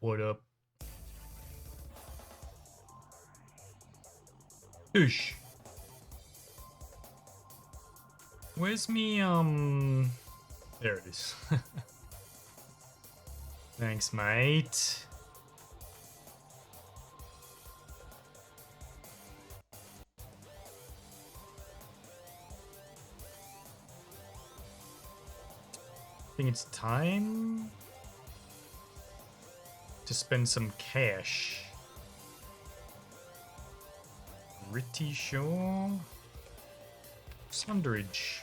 What up? Oosh. Where's me, There it is. Thanks, mate. I think it's time to spend some cash. Pretty sure. Sunderage.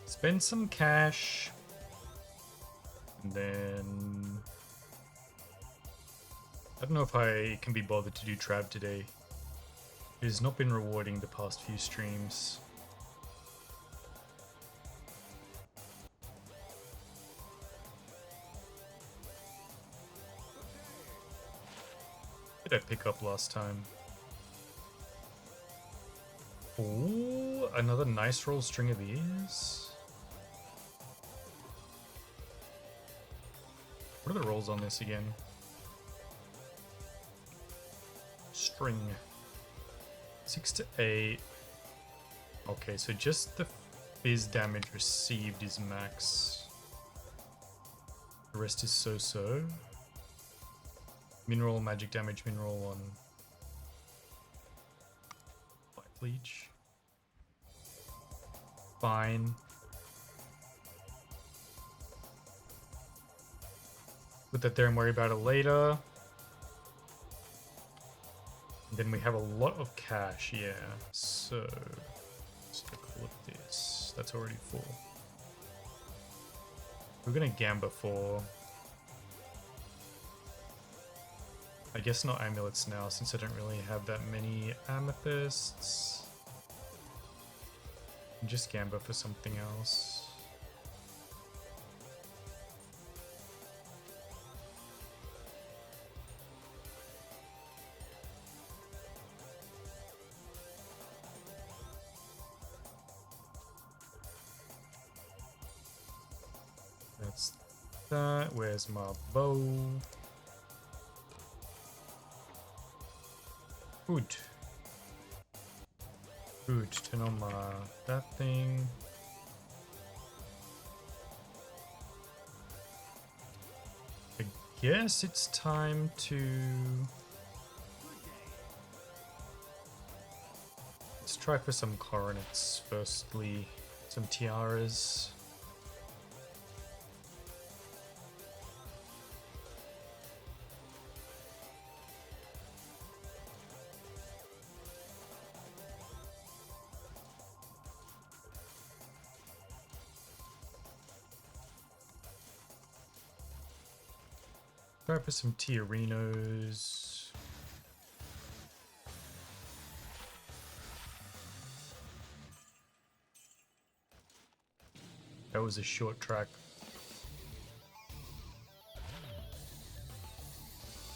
Spend some cash. And then I don't know if I can be bothered to do Trav today. It has not been rewarding the past few streams. What did I pick up last time? Oh, another nice roll string of these. What are the rolls on this again? String. 6 to 8. Okay, so just the fizz damage received is max. The rest is so-so. Mineral, magic damage, mineral on life leech. Fine. Put that there and worry about it later. And then we have a lot of cash, yeah. So let's take a look at this. That's already full. We're gonna gamba for, I guess not amulets now, since I don't really have that many amethysts. Just gamba for something else. That's that. Where's my bow? Good. Good. Turn on my that thing. I guess it's time to. Let's try for some coronets firstly. Some tiaras. Try for some Tiarinos. That was a short track.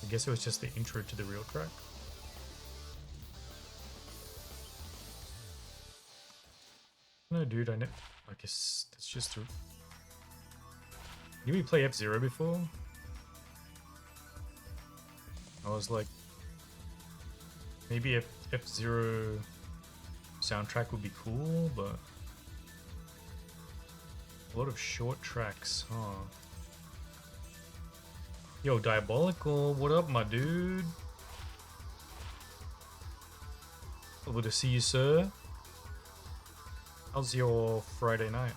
I guess it was just the intro to the real track. No, dude, I know. I guess that's just. Did we play F-Zero before? I was like, maybe F-Zero soundtrack would be cool, but a lot of short tracks, huh? Yo, Diabolical, what up, my dude? Able to see you, sir. How's your Friday night?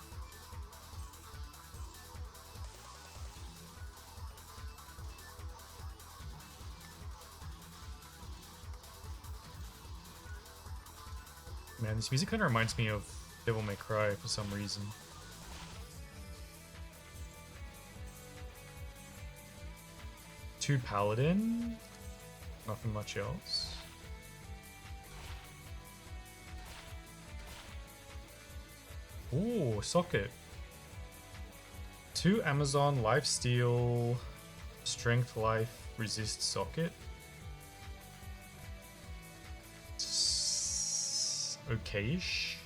Man, this music kind of reminds me of Devil May Cry for some reason. Two Paladin. Nothing much else. Ooh, socket. 2 Amazon Lifesteal Strength Life Resist socket. okay-ish.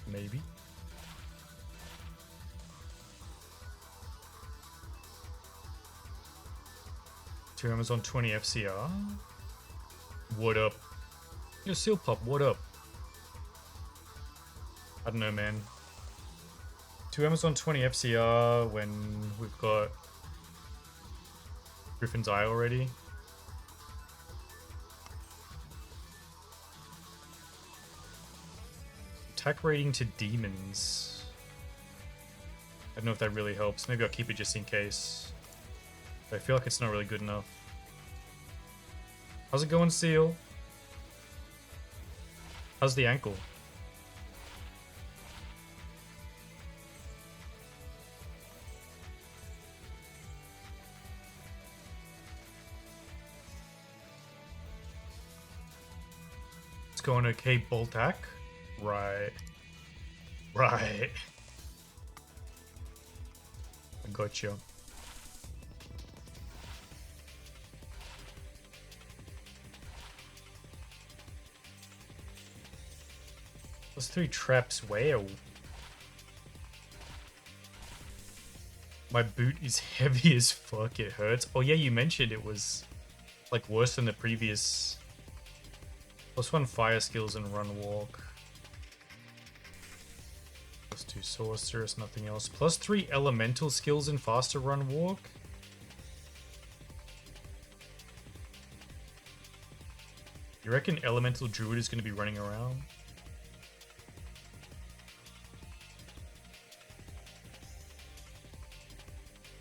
Maybe. Two Amazon 20 FCR. What up? Yo, Seal Pop, what up? I don't know, man. Two Amazon 20 FCR when we've got Griffin's Eye already. Attack rating to demons. I don't know if that really helps. Maybe I'll keep it just in case. But I feel like it's not really good enough. How's it going, Seal? How's the ankle? It's going okay, Boltac. Right. Right. I got you. Those 3 traps, wow. My boot is heavy as fuck, it hurts. Oh yeah, you mentioned it was like worse than the previous. +1 fire skills and run walk. +2 sorceress, nothing else. +3 elemental skills and faster run walk. You reckon elemental druid is going to be running around?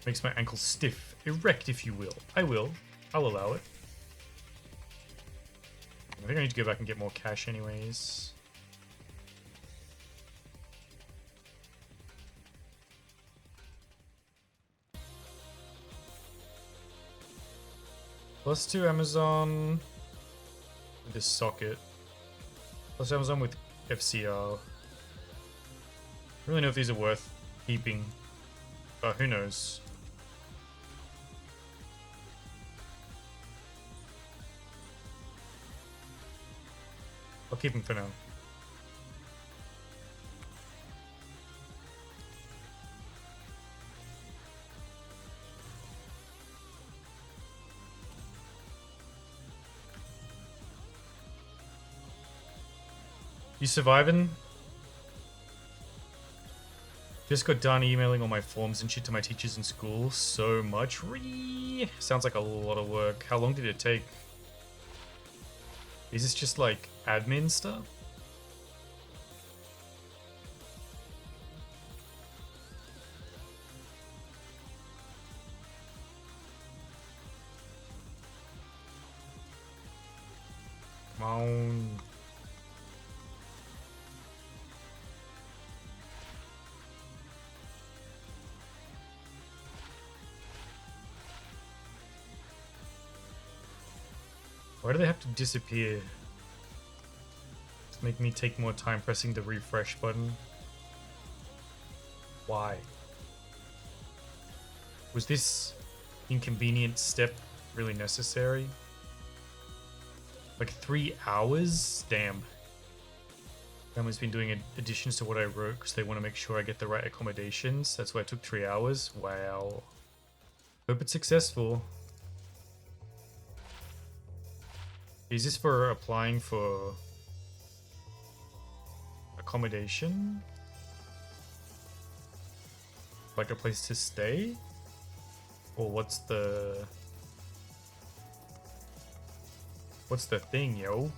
Makes my ankle stiff, erect if you will. I will. I'll allow it. I think I need to go back and get more cash anyways. +2 Amazon with this socket. + Amazon with FCR. I don't really know if these are worth keeping. But who knows? I'll keep them for now. You surviving? Just got done emailing all my forms and shit to my teachers in school. So much. Sounds like a lot of work. How long did it take? Is this just like admin stuff? Come on. Why do they have to disappear? To make me take more time pressing the refresh button. Why? Was this inconvenient step really necessary? Like 3 hours? Damn. Family's been doing additions to what I wrote because they want to make sure I get the right accommodations. That's why it took 3 hours. Wow. Hope it's successful. Is this for applying for accommodation? Like a place to stay? Or what's the thing, yo?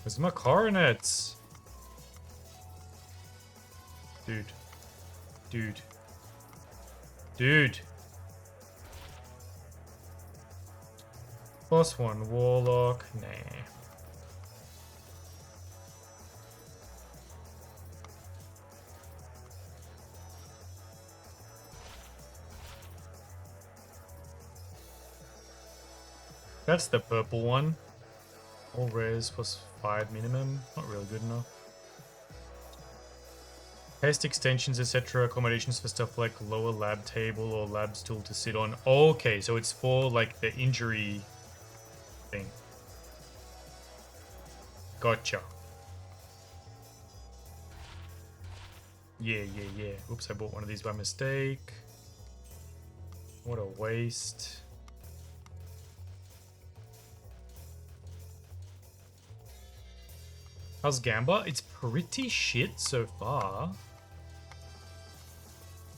Where's my coronets? Dude. Dude. Dude. +1 warlock. Nah. That's the purple one. All rares plus 5 minimum. Not really good enough. Test extensions, etc. Accommodations for stuff like lower lab table or lab stool to sit on. Okay, so it's for like the injury thing. Gotcha. Yeah. Oops, I bought one of these by mistake. What a waste. How's Gamba? It's pretty shit so far.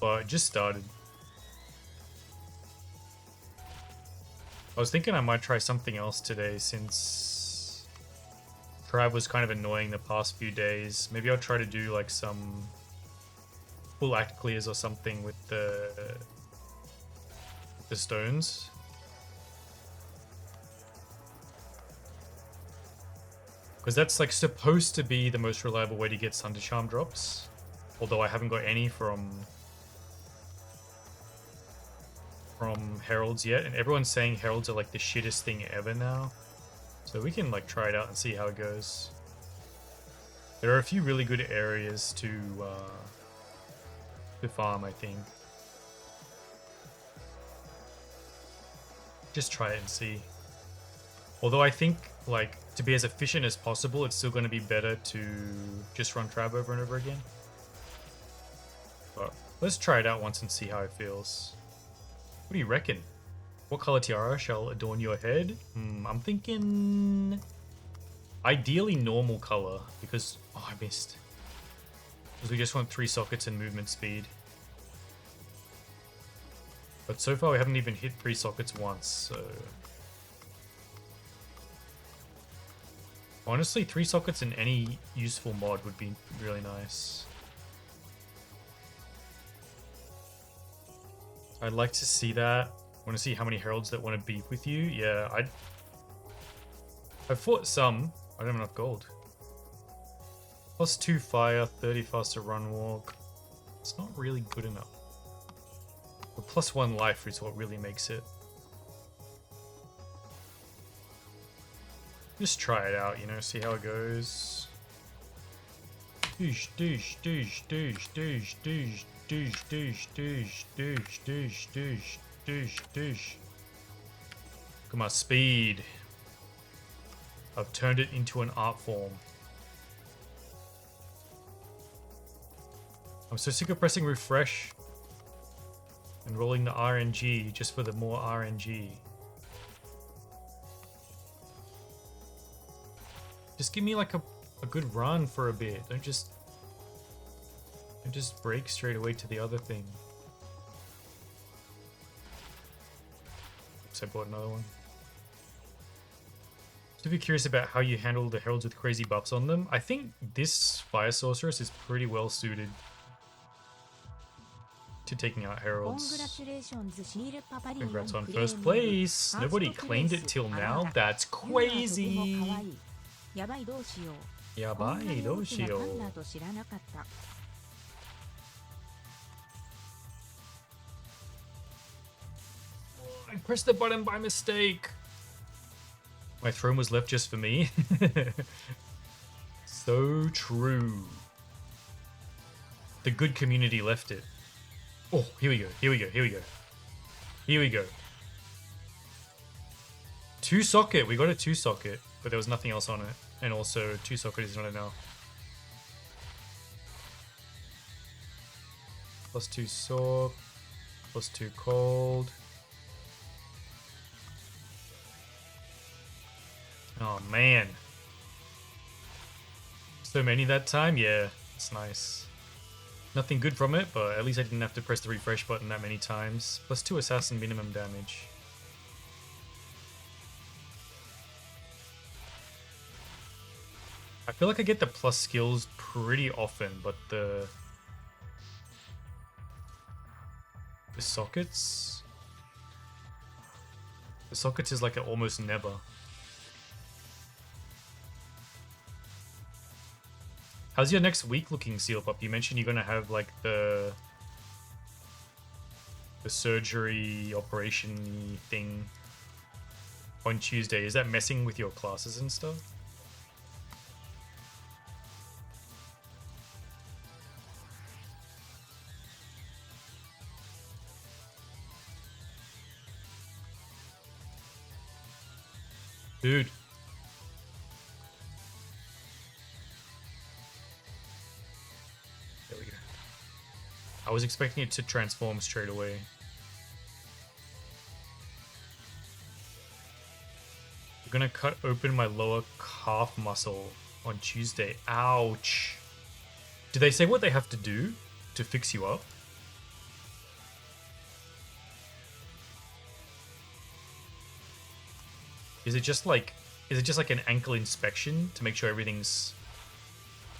But it just started. I was thinking I might try something else today since Tribe was kind of annoying the past few days. Maybe I'll try to do like some full act clears or something with the stones. Because that's like supposed to be the most reliable way to get Sunder Charm drops. Although I haven't got any from Heralds yet. And everyone's saying Heralds are like the shittest thing ever now. So we can like try it out and see how it goes. There are a few really good areas to farm, I think. Just try it and see. Although I think, like, to be as efficient as possible, it's still going to be better to just run Trab over and over again. But let's try it out once and see how it feels. What do you reckon? What color tiara shall adorn your head? I'm thinking... ideally normal color, because... oh, I missed. Because we just want 3 sockets and movement speed. But so far we haven't even hit 3 sockets once, so... honestly, 3 sockets in any useful mod would be really nice. I'd like to see that. Want to see how many heralds that want to beef with you? Yeah, I've fought some. I don't have enough gold. +2 fire, 30 faster run walk. It's not really good enough. But +1 life is what really makes it. Just try it out, you know, see how it goes. Doosh, doosh, doosh, doosh, doosh, doosh, doosh, doosh, doosh, doosh, doosh, doosh, doosh, doosh. Look at my speed. I've turned it into an art form. I'm so sick of pressing refresh and rolling the RNG just for the more RNG. Just give me like a good run for a bit. Don't just break straight away to the other thing. Oops, I bought another one. To be curious about how you handle the heralds with crazy buffs on them. I think this fire sorceress is pretty well suited to taking out heralds. Congrats on first place. Nobody claimed it till now. That's crazy. Yabai, doshio. I pressed the button by mistake. My throne was left just for me. So true. The good community left it. Oh, here we go. Here we go. Here we go. Here we go. 2 socket. We got a 2 socket, but there was nothing else on it. And also 2 socket is not enough. +2 soak. +2 cold. Oh man. So many that time? Yeah, it's nice. Nothing good from it, but at least I didn't have to press the refresh button that many times. +2 assassin minimum damage. I feel like I get the plus skills pretty often, but the sockets? The sockets is like a almost never. How's your next week looking, Seal Pup? You mentioned you're gonna have like the surgery operation thing on Tuesday. Is that messing with your classes and stuff? Dude. There we go. I was expecting it to transform straight away. I'm gonna cut open my lower calf muscle on Tuesday. Ouch. Do they say what they have to do to fix you up? Is it just like an ankle inspection to make sure everything's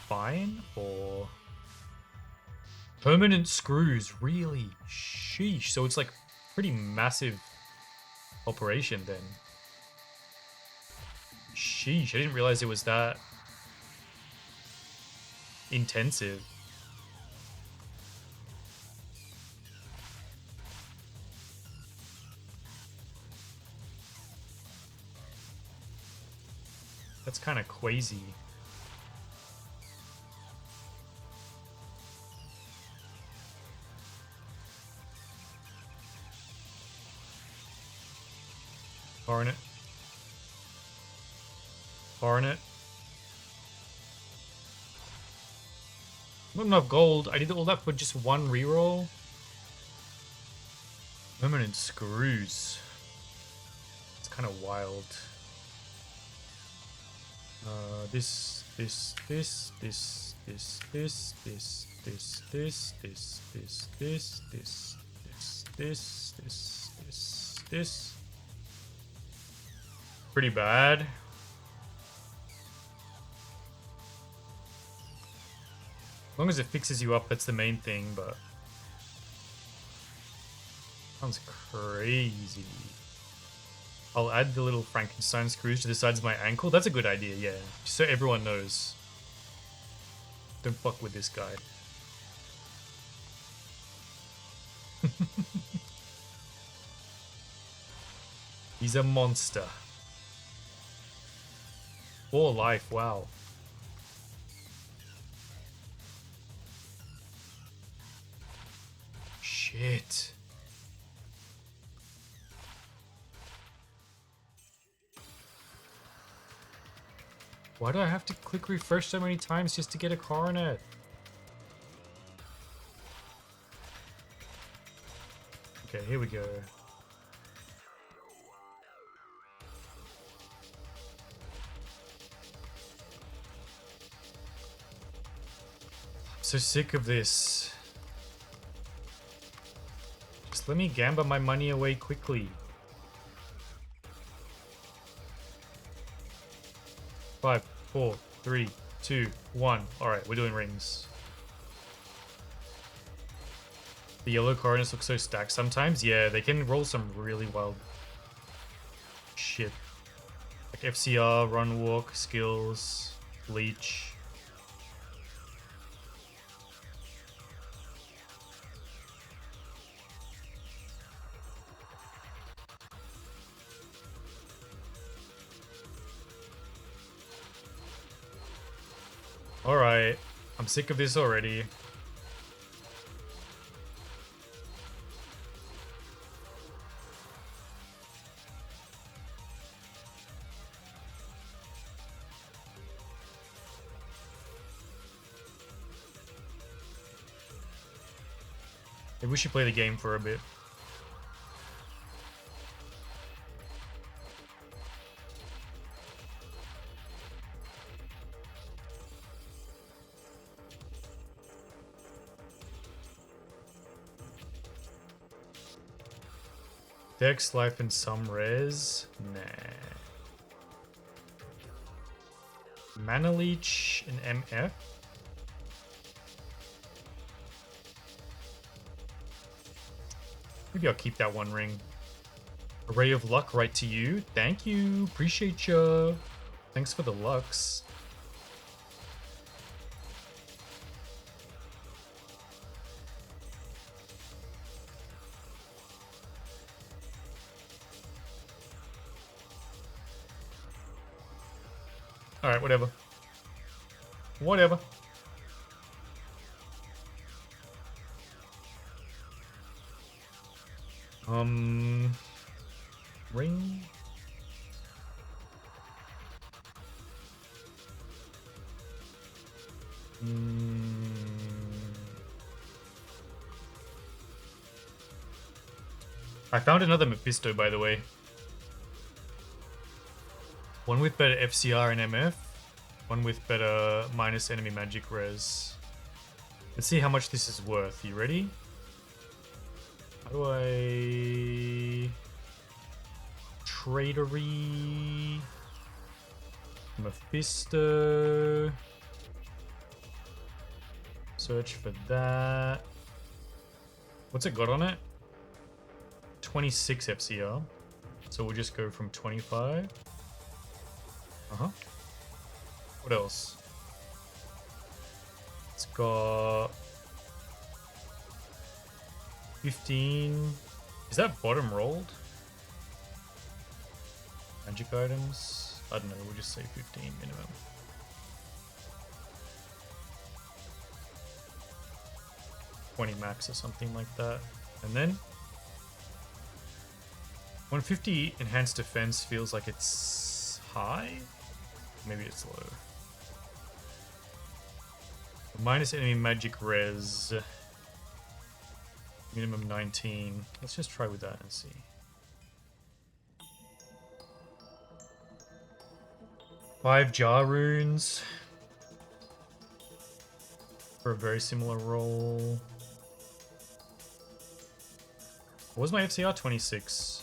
fine, or permanent screws? Really? Sheesh. So it's like pretty massive operation then. Sheesh, I didn't realize it was that intensive. That's kind of crazy. Darn it. Darn it. Not enough gold. I did all that for just one reroll. Permanent screws. It's kind of wild. This, pretty bad. As long as it fixes you up, that's the main thing, but sounds crazy. I'll add the little Frankenstein screws to the sides of my ankle. That's a good idea, yeah. Just so everyone knows. Don't fuck with this guy. He's a monster. 4 life, wow. Shit. Why do I have to click refresh so many times just to get a coronet? Okay, here we go. I'm so sick of this. Just let me gamble my money away quickly. 5, 4, 3, 2, 1. Alright, we're doing rings. The yellow coronets look so stacked sometimes. Yeah, they can roll some really wild shit. Like FCR, run walk, skills, leech. Alright, I'm sick of this already. Maybe we should play the game for a bit. Dex, life, and some res? Nah. Mana Leech and MF? Maybe I'll keep that one ring. Array of luck right to you. Thank you. Appreciate ya. Thanks for the lux. Alright, whatever. Whatever. Ring. I found another Mephisto, by the way. One with better FCR and MF. One with better minus enemy magic res. Let's see how much this is worth. You ready? How do I... Tradery... Mephisto... Search for that. What's it got on it? 26 FCR. So we'll just go from 25. Uh-huh. What else? It's got 15. Is that bottom rolled? Magic items? I don't know, we'll just say 15 minimum. Max or something like that. And then 150 enhanced defense feels like it's high. Maybe it's low. Minus enemy magic res. Minimum 19. Let's just try with that and see. Five jar runes. For a very similar roll. What was my FCR? 26.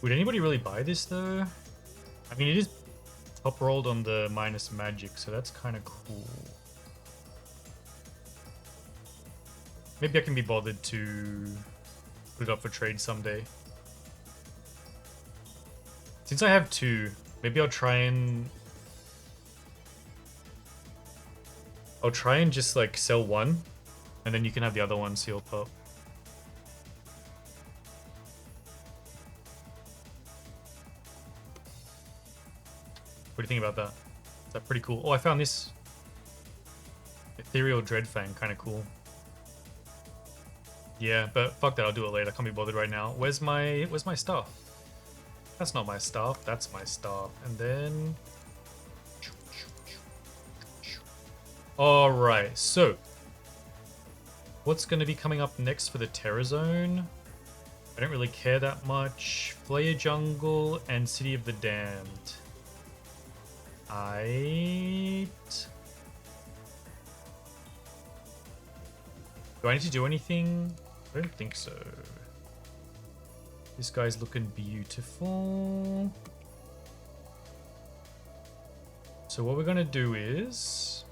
Would anybody really buy this though? I mean, it is top rolled on the minus magic, so that's kind of cool. Maybe I can be bothered to put it up for trade someday. Since I have two, maybe I'll try and just like sell one, and then you can have the other one seal pop. What do you think about that? Is that pretty cool? Oh, I found this Ethereal Dreadfang, kind of cool. Yeah, but fuck that, I'll do it later. I can't be bothered right now. Where's my stuff? That's not my stuff, that's my stuff. And then... Alright, so... What's going to be coming up next for the Terror Zone? I don't really care that much. Flayer Jungle and City of the Damned. Do I need to do anything? I don't think so. This guy's looking beautiful. So what we're gonna do is...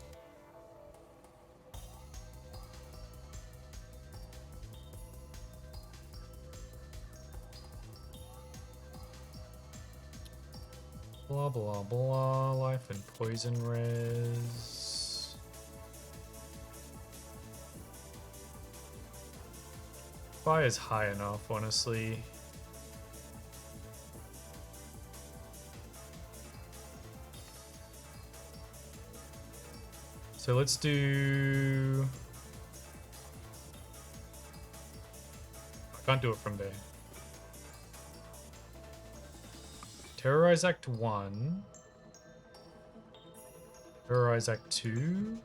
Blah blah blah, life and poison res. Fire's high enough, honestly. So let's do... I can't do it from there. Terrorize Act 1. Terrorize Act 2.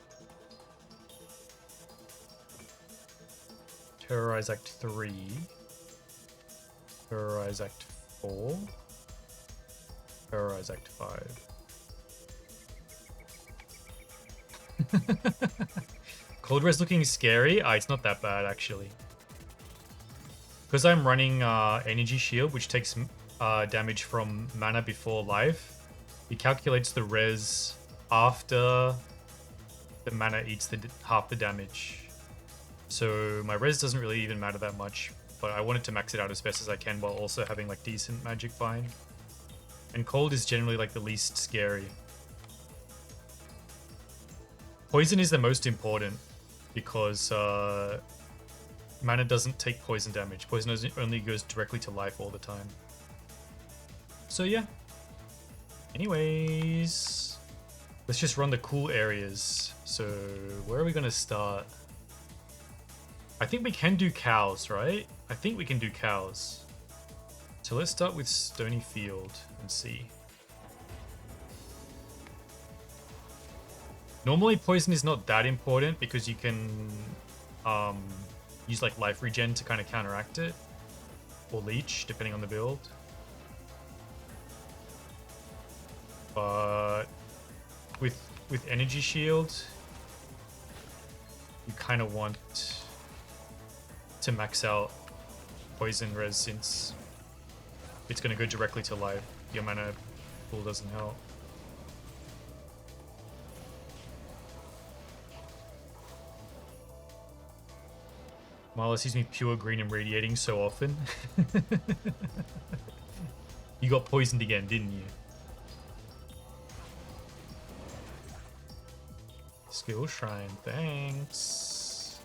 Terrorize Act 3. Terrorize Act 4. Terrorize Act 5. Cold Res looking scary? It's not that bad actually. Because I'm running Energy Shield, which takes damage from mana before life, it calculates the res after the mana eats half the damage. So my res doesn't really even matter that much, but I wanted to max it out as best as I can while also having like decent magic bind. And cold is generally like the least scary. Poison is the most important because mana doesn't take poison damage. Poison only goes directly to life all the time. So yeah. Anyways, let's just run the cool areas. So where are we gonna start? I think we can do cows, right? I think we can do cows. So let's start with Stony Field and see. Normally poison is not that important because you can use like life regen to kind of counteract it. Or leech, depending on the build. But with energy shield, you kind of want to max out poison res since it's going to go directly to life. Your mana pool doesn't help. Marla sees me pure green and radiating so often. You got poisoned again, didn't you? Skill Shrine, thanks.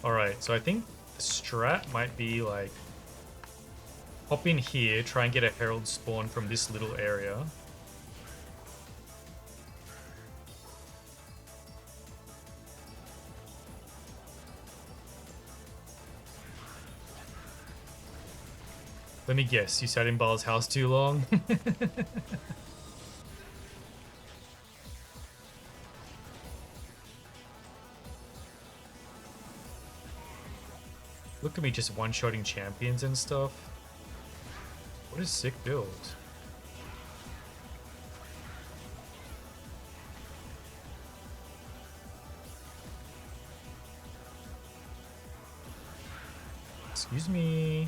Alright, so I think the strat might be like hop in here, try and get a Herald spawn from this little area. Let me guess, you sat in Baal's house too long? Look at me just one-shotting champions and stuff. What a sick build. Excuse me.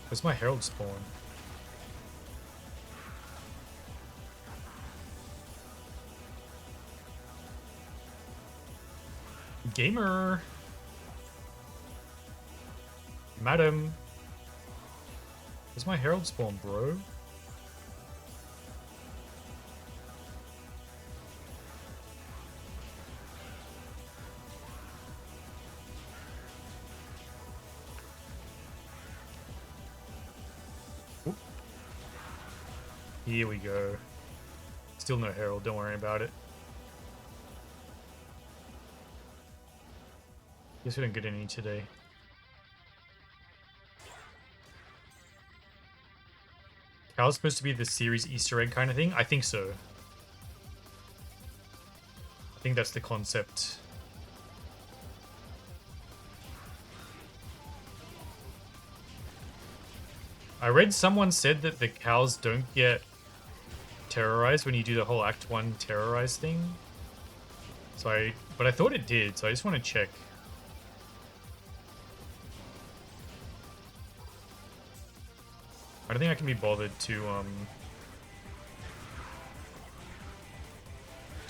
Where's my Herald spawn? Gamer! Madam! Where's my Herald spawn, bro? Oop. Here we go. Still no Herald, don't worry about it. Guess we don't get any today. Cow's supposed to be the series Easter egg kind of thing? I think so. I think that's the concept. I read someone said that the cows don't get terrorized when you do the whole Act 1 terrorize thing. But I thought it did, so I just want to check. I don't think I can be bothered to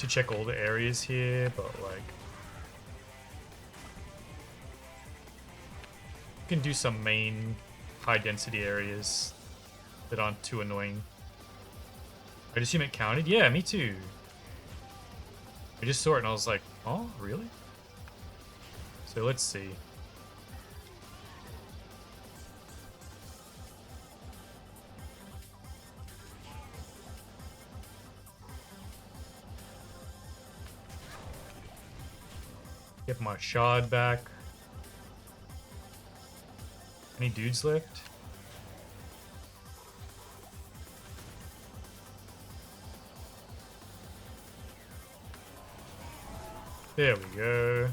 check all the areas here, but like you can do some main high density areas that aren't too annoying. I'd assume it counted. Yeah, me too. I just saw it and I was like, oh, really? So let's see. Get my shard back. Any dudes left? There we go.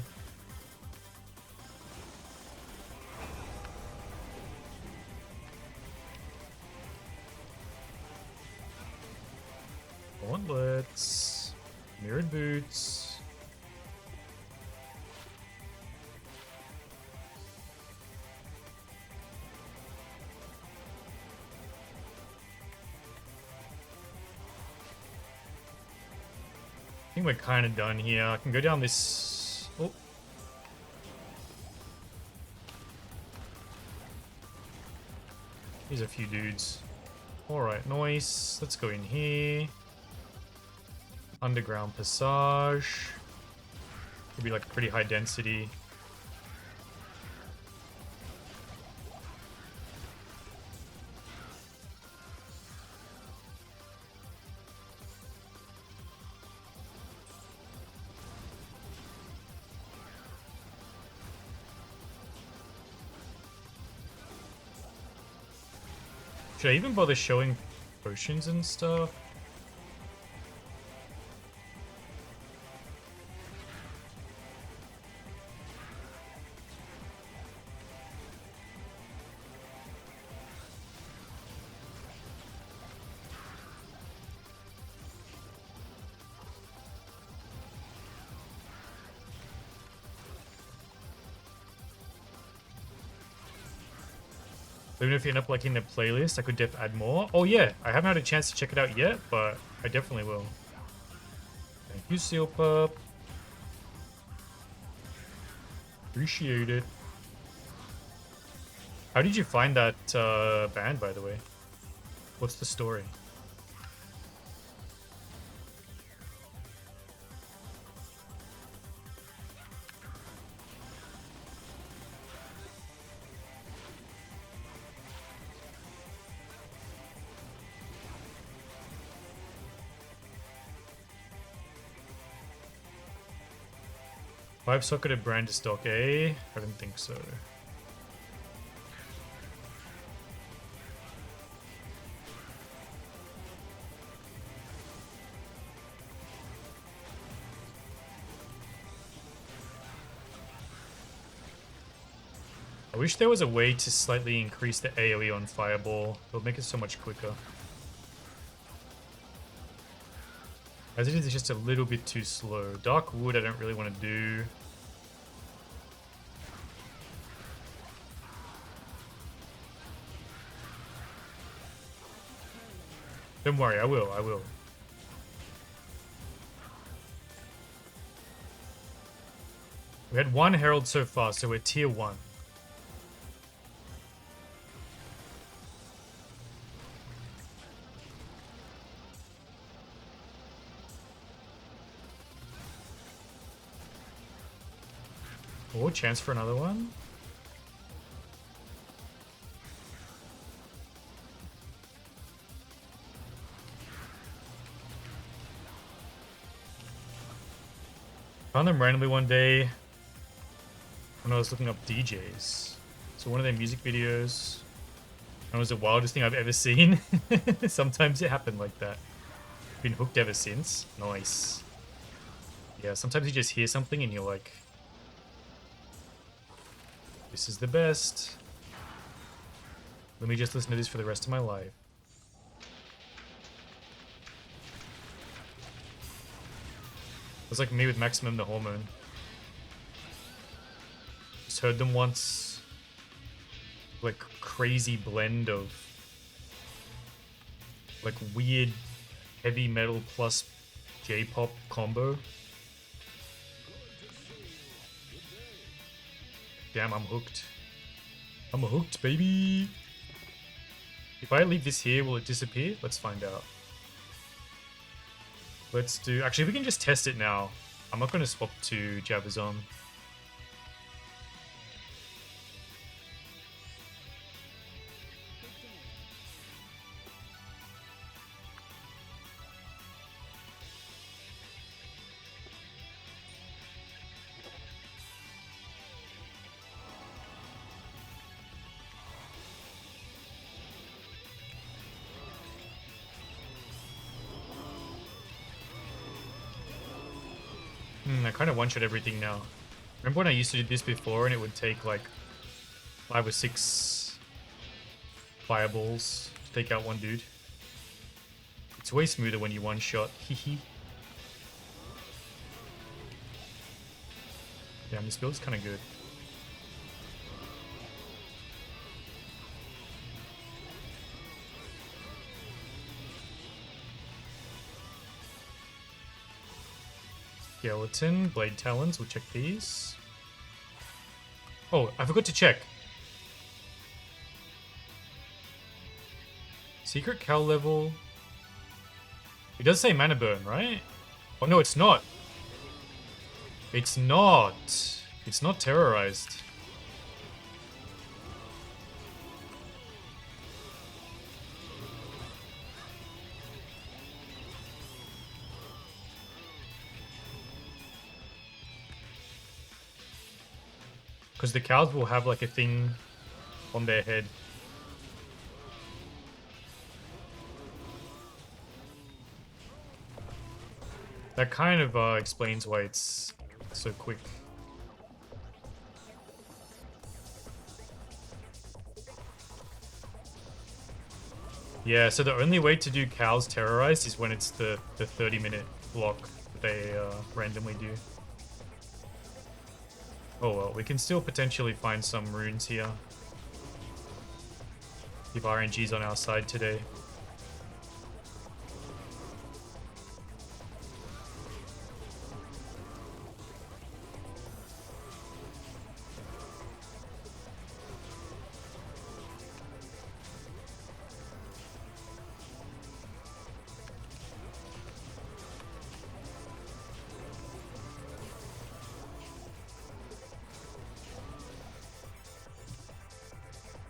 Gauntlets. Mirrored boots. I think we're kind of done here. I can go down this... Oh. Here's a few dudes. Alright, nice. Let's go in here. Underground passage. Could be like pretty high density. Should I even bother showing potions and stuff? Even if you end up liking the playlist, I could add more. Oh yeah, I haven't had a chance to check it out yet, but I definitely will. Thank you, Seal Pup. Appreciate it. How did you find that band, by the way? What's the story? Five-socketed brand is stock, eh? I didn't think so. I wish there was a way to slightly increase the AoE on Fireball. It would make it so much quicker. As it is, it's just a little bit too slow. Dark Wood I don't really want to do. Don't worry, I will. We had one Herald so far, so we're tier 1. Oh, chance for another one. Found them randomly one day when I was looking up DJs. So one of their music videos. And it was the wildest thing I've ever seen. Sometimes it happened like that. Been hooked ever since. Nice. Yeah, sometimes you just hear something and you're like, this is the best. Let me just listen to this for the rest of my life. It was like me with Maximum the Hormone. Just heard them once. Like crazy blend of like weird heavy metal plus J-pop combo. Damn, I'm hooked. I'm hooked, baby. If I leave this here, will it disappear? Let's find out. Let's do... Actually, we can just test it now. I'm not going to swap to Jabazon. I kind of one-shot everything now. Remember when I used to do this before and it would take like 5 or 6 fireballs to take out one dude? It's way smoother when you one-shot. Hehe. Damn, this build's kind of good. Skeleton, Blade Talons, we'll check these. Oh, I forgot to check. Secret cow level. It does say mana burn, right? Oh no, it's not. It's not. It's not terrorized. Because the cows will have like a thing on their head. That kind of explains why it's so quick. Yeah, so the only way to do cows terrorized is when it's the 30-minute block that they randomly do. Oh well, we can still potentially find some runes here. If RNG's on our side today.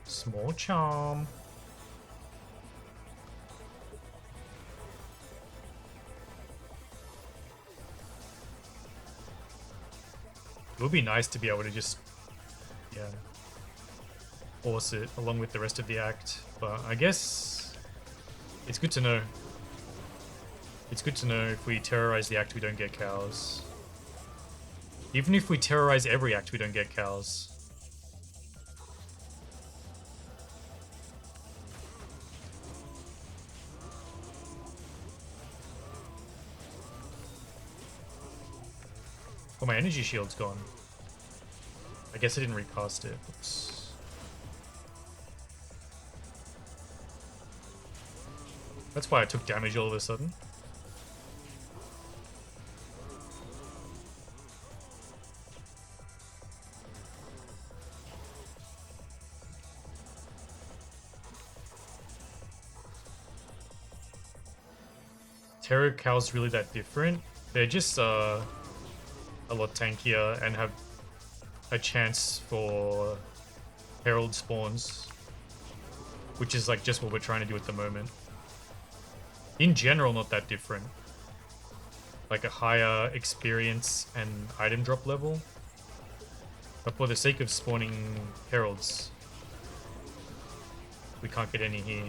Small charm. It would be nice to be able to just, yeah, force it along with the rest of the act, but I guess it's good to know. It's good to know if we terrorize the act, we don't get cows. Even if we terrorize every act, we don't get cows. Oh, my energy shield's gone. I guess I didn't recast it. Oops. That's why I took damage all of a sudden. Terror cows really that different? They're just a lot tankier and have a chance for Herald spawns, which is like just what we're trying to do at the moment. In general, not that different. Like a higher experience and item drop level. But for the sake of spawning Heralds, we can't get any here.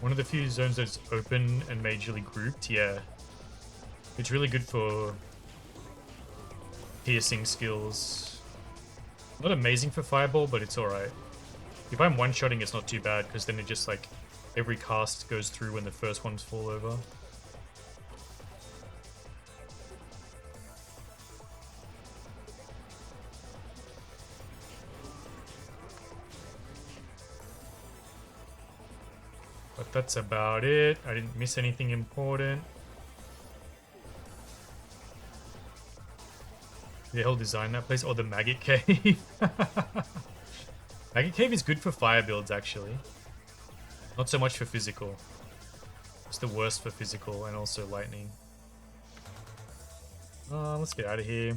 One of the few zones that's open and majorly grouped, yeah. It's really good for piercing skills. Not amazing for fireball, but it's alright. If I'm one-shotting, it's not too bad, because then it just like, every cast goes through when the first ones fall over. But that's about it. I didn't miss anything important. The hell designed that place? Or the Maggot Cave? Maggot Cave is good for fire builds, actually. Not so much for physical. It's the worst for physical and also lightning. Let's get out of here.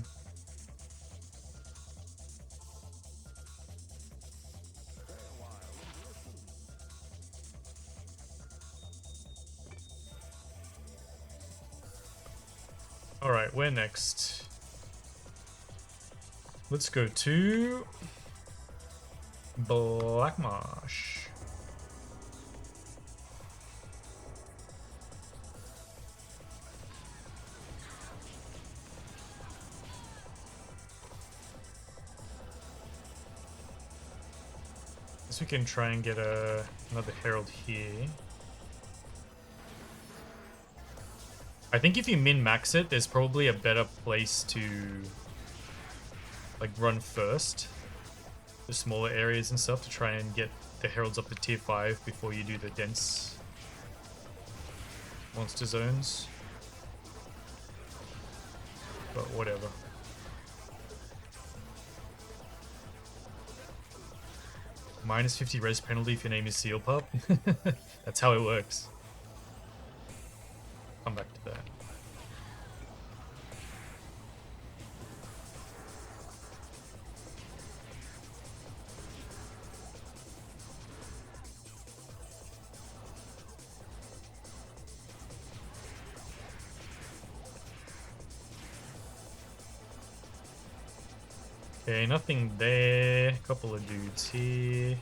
Alright, where next? Let's go to Black Marsh. Guess we can try and get another Herald here. I think if you min-max it, there's probably a better place to like run first, the smaller areas and stuff, to try and get the heralds up to tier 5 before you do the dense monster zones. But whatever. Minus 50 res penalty if your name is Seal Pup. That's how it works. Come back to that. Okay, nothing there. Couple of dudes here.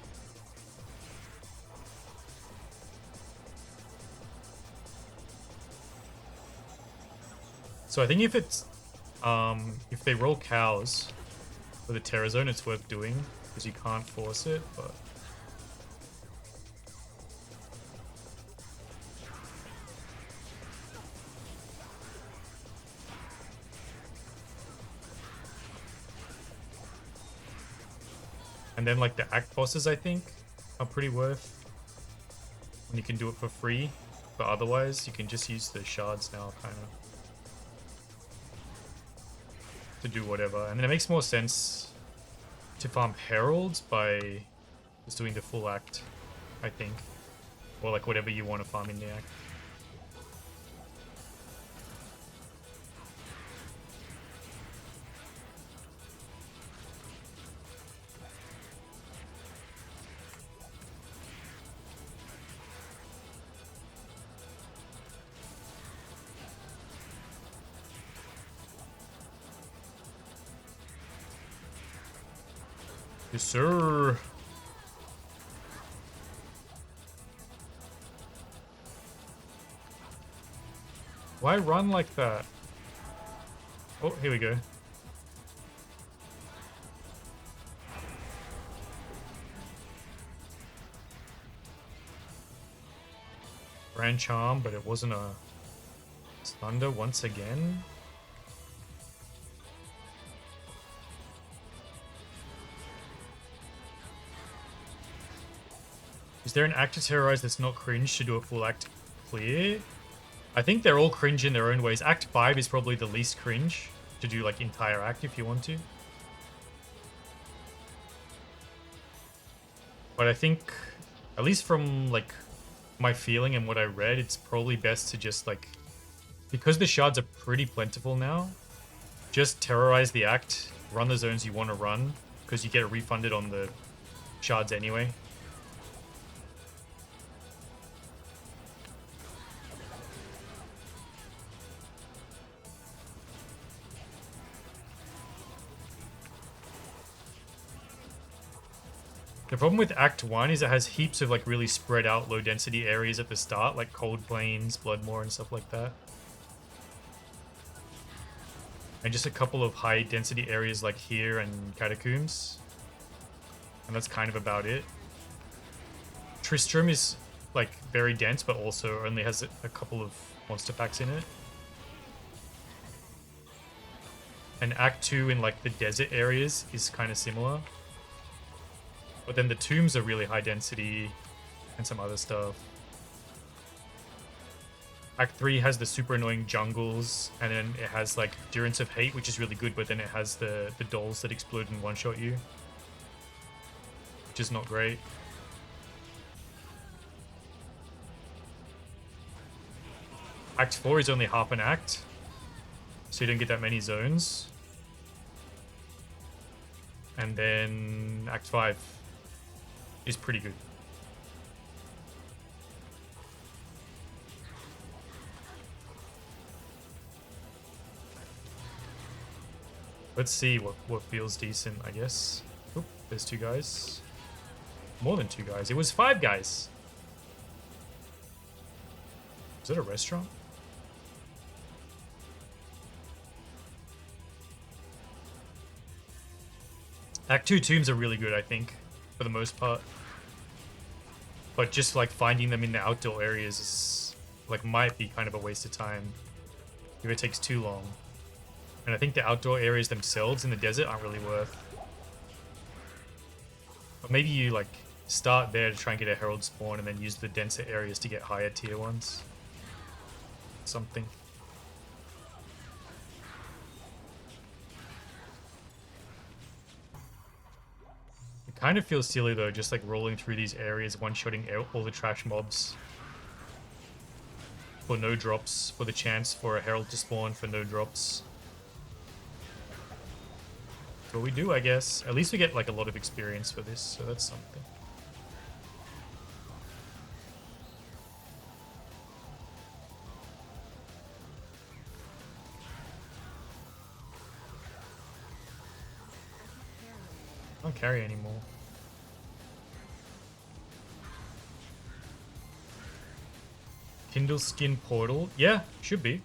So I think if it's if they roll cows for the Terror Zone, it's worth doing because you can't force it, but and then like the act bosses I think are pretty worth when you can do it for free, but otherwise you can just use the shards now kind of to do whatever. And then it makes more sense to farm heralds by just doing the full act, I think, or like whatever you want to farm in the act. Yes, sir. Why run like that? Oh, here we go. Grand Charm, but it wasn't a sunder once again. Is there an act to terrorize that's not cringe to do a full act clear? I think they're all cringe in their own ways. Act 5 is probably the least cringe to do like entire act if you want to. But I think, at least from like my feeling and what I read, it's probably best to just like, because the shards are pretty plentiful now, just terrorize the act, run the zones you want to run, because you get refunded on the shards anyway. The problem with Act 1 is it has heaps of like really spread out low density areas at the start, like Cold Plains, Bloodmoor and stuff like that. And just a couple of high density areas like here and Catacombs. And that's kind of about it. Tristram is like very dense, but also only has a couple of monster packs in it. And Act 2 in like the desert areas is kind of similar. But then the tombs are really high density and some other stuff. Act 3 has the super annoying jungles, and then it has like Durance of Hate, which is really good, but then it has the dolls that explode and one-shot you, which is not great. Act 4 is only half an act, so you don't get that many zones. And then Act 5 is pretty good. Let's see what feels decent, I guess. Oop, there's 2 guys. More than 2 guys. It was 5 guys. Is it a restaurant? Act 2 tombs are really good, I think, for the most part. But just like finding them in the outdoor areas is like might be kind of a waste of time if it takes too long. And I think the outdoor areas themselves in the desert aren't really worth. But maybe you like start there to try and get a Herald spawn and then use the denser areas to get higher tier ones. Something. It kind of feels silly though, just like rolling through these areas, one-shotting all the trash mobs. For no drops, for the chance for a Herald to spawn for no drops. That's what we do, I guess. At least we get like a lot of experience for this, so that's something. I don't carry anymore. Kindle skin portal? Yeah, should be.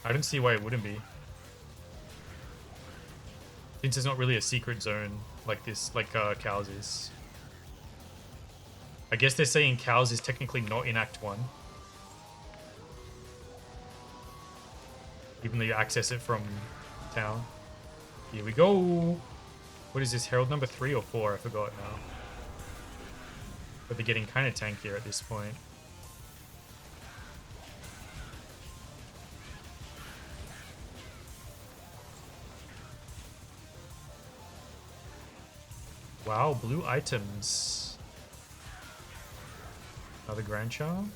I don't see why it wouldn't be. Since it's not really a secret zone like this, like Cows is. I guess they're saying Cows is technically not in Act 1. Even though you access it from town. Here we go. What is this, Herald number 3 or 4? I forgot now. But they're getting kind of tankier at this point. Wow, blue items. Another Grand Charm?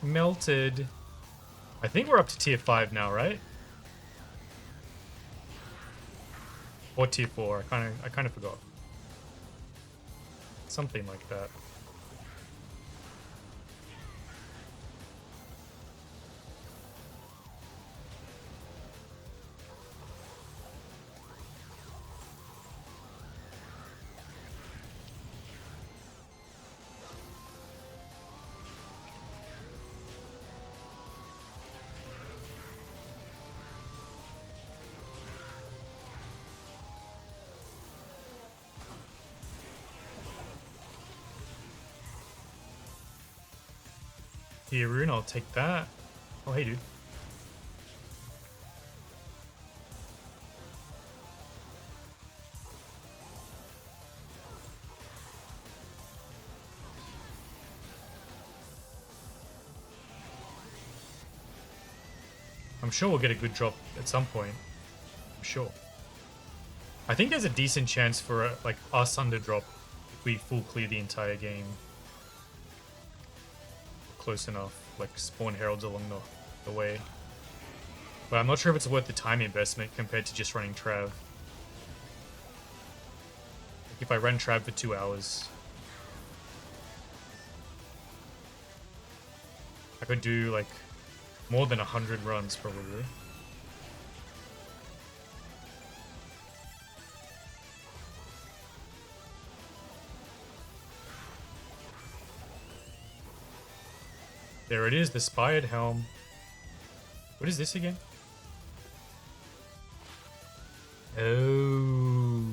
Melted. I think we're up to tier 5 now, right? Or tier 4. I kind of forgot. Something like that. Here, Rune, I'll take that. Oh, hey, dude. I'm sure we'll get a good drop at some point. I'm sure. I think there's a decent chance for like our sunder drop if we full clear the entire game. Close enough, like spawn heralds along the way. But I'm not sure if it's worth the time investment compared to just running Trav. Like if I run Trav for 2 hours, I could do like more than 100 runs probably. There it is, the Spired Helm. What is this again? Oh.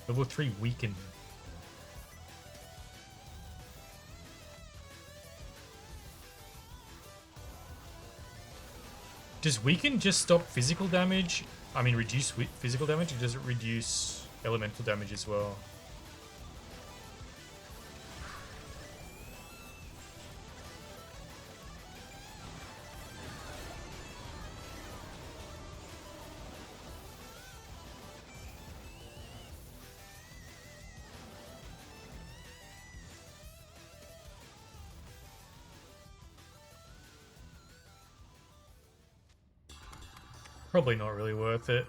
Level 3 weaken. Does weaken just stop physical damage? I mean, reduce physical damage, or does it reduce elemental damage as well? Probably not really worth it.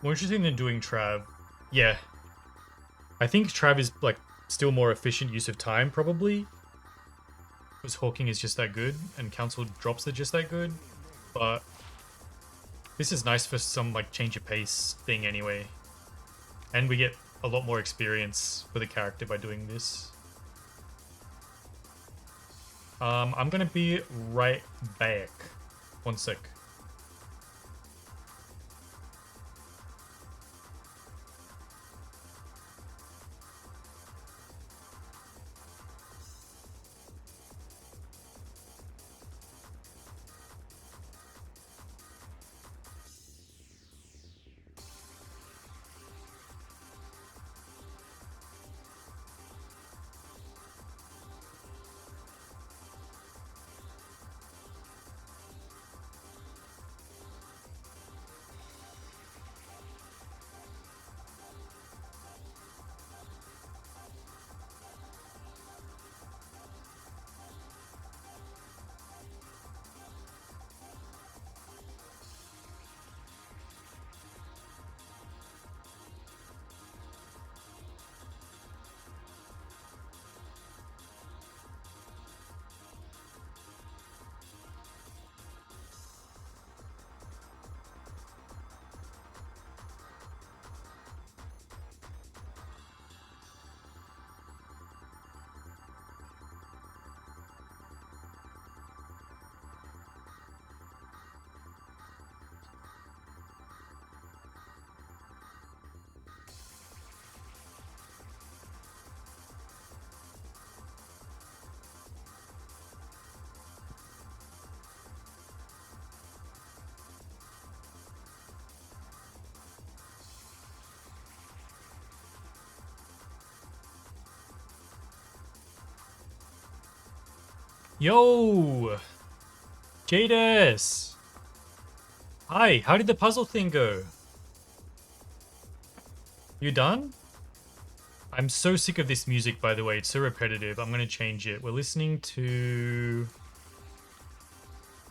More interesting than doing Trav. Yeah. I think Trav is like still more efficient use of time probably. Because Hawking is just that good and Council drops are just that good. But this is nice for some like change of pace thing anyway. And we get a lot more experience for the character by doing this. I'm gonna be right back. One sec. Yo! Jadis! Hi, how did the puzzle thing go? You done? I'm so sick of this music, by the way. It's so repetitive. I'm gonna change it. We're listening to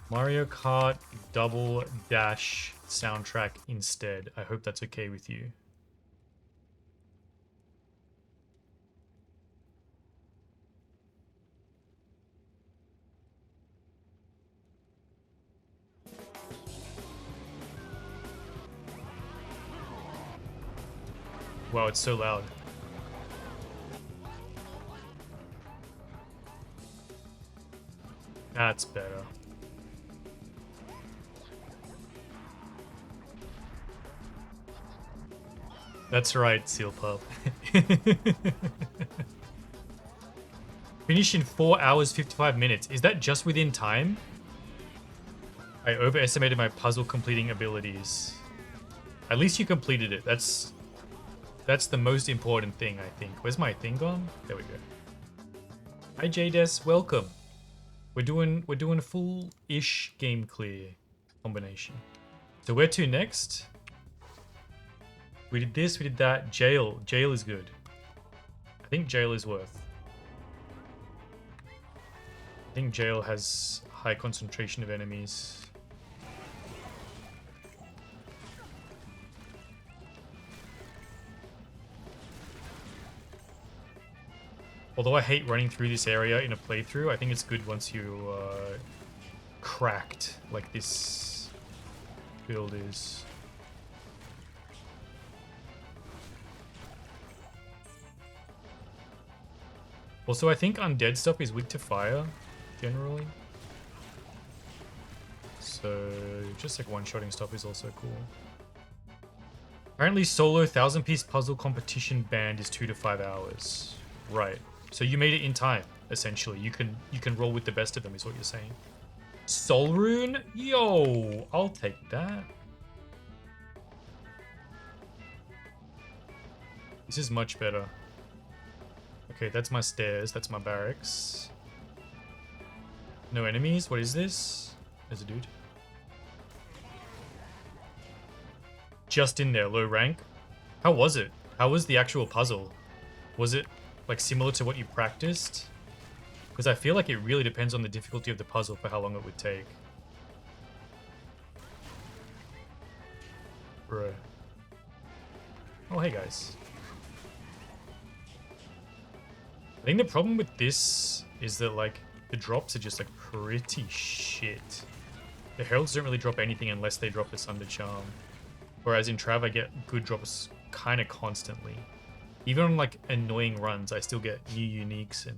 Mario Kart Double Dash soundtrack instead. I hope that's okay with you. Wow, it's so loud. That's better. That's right, Seal Pup. Finish in 4 hours, 55 minutes. Is that just within time? I overestimated my puzzle completing abilities. At least you completed it. That's the most important thing, I think. Where's my thing gone? There we go. Hi Jdes, welcome. We're doing a full-ish game clear combination. So where to next? We did this, we did that. Jail. Jail is good. I think jail is worth. I think jail has high concentration of enemies. Although I hate running through this area in a playthrough, I think it's good once you cracked like this build is. Also, I think undead stuff is weak to fire, generally. So, just like one-shotting stuff is also cool. Apparently, solo 1000-piece puzzle competition band is 2 to 5 hours. Right. So you made it in time, essentially. You can roll with the best of them, is what you're saying. Soul Rune? Yo, I'll take that. This is much better. Okay, that's my stairs. That's my barracks. No enemies? What is this? There's a dude. Just in there, low rank. How was it? How was the actual puzzle? Was it like similar to what you practiced? Because I feel like it really depends on the difficulty of the puzzle for how long it would take. Bro. Oh, hey guys. I think the problem with this is that like the drops are just like pretty shit. The Heralds don't really drop anything unless they drop the Sunder Charm. Whereas in Trav I get good drops kind of constantly. Even on like annoying runs, I still get new uniques and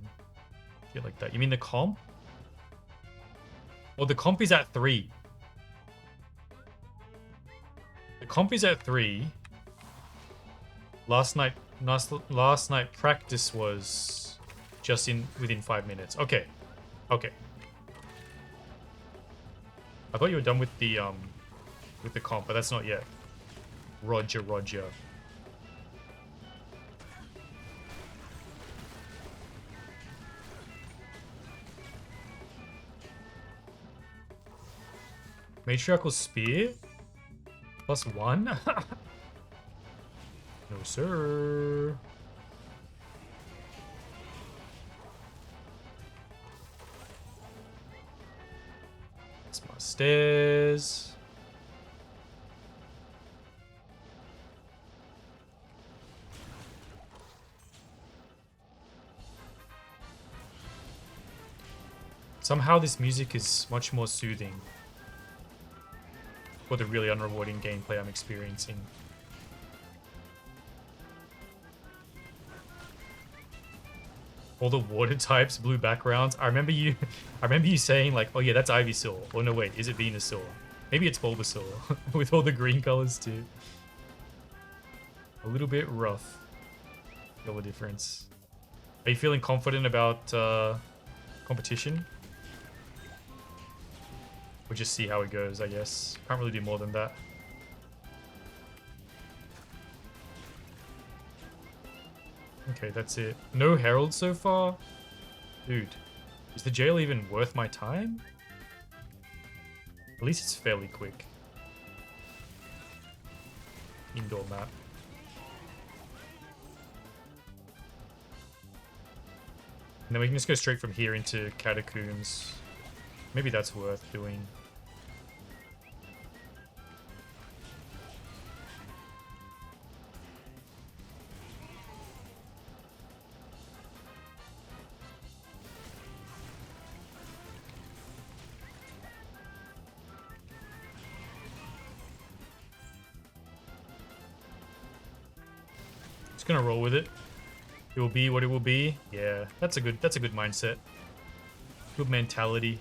shit like that. You mean the comp? Well, the comp is at 3. The comp is at 3. Last night practice was just within 5 minutes. Okay. Okay. I thought you were done with the comp, but that's not yet. Roger, roger. Matriarchal Spear? +1? No, sir. That's my stairs. Somehow this music is much more soothing for the really unrewarding gameplay I'm experiencing. All the water types, blue backgrounds. I remember you saying like, oh yeah, that's Ivysaur. Oh no, wait, is it Venusaur? Maybe it's Bulbasaur with all the green colors too. A little bit rough. Color difference. Are you feeling confident about competition? We'll just see how it goes, I guess. Can't really do more than that. Okay, that's it. No Herald so far? Dude, is the jail even worth my time? At least it's fairly quick. Indoor map. And then we can just go straight from here into Catacombs. Maybe that's worth doing. Just gonna roll with it. It will be what it will be. Yeah, that's a good mindset. Good mentality.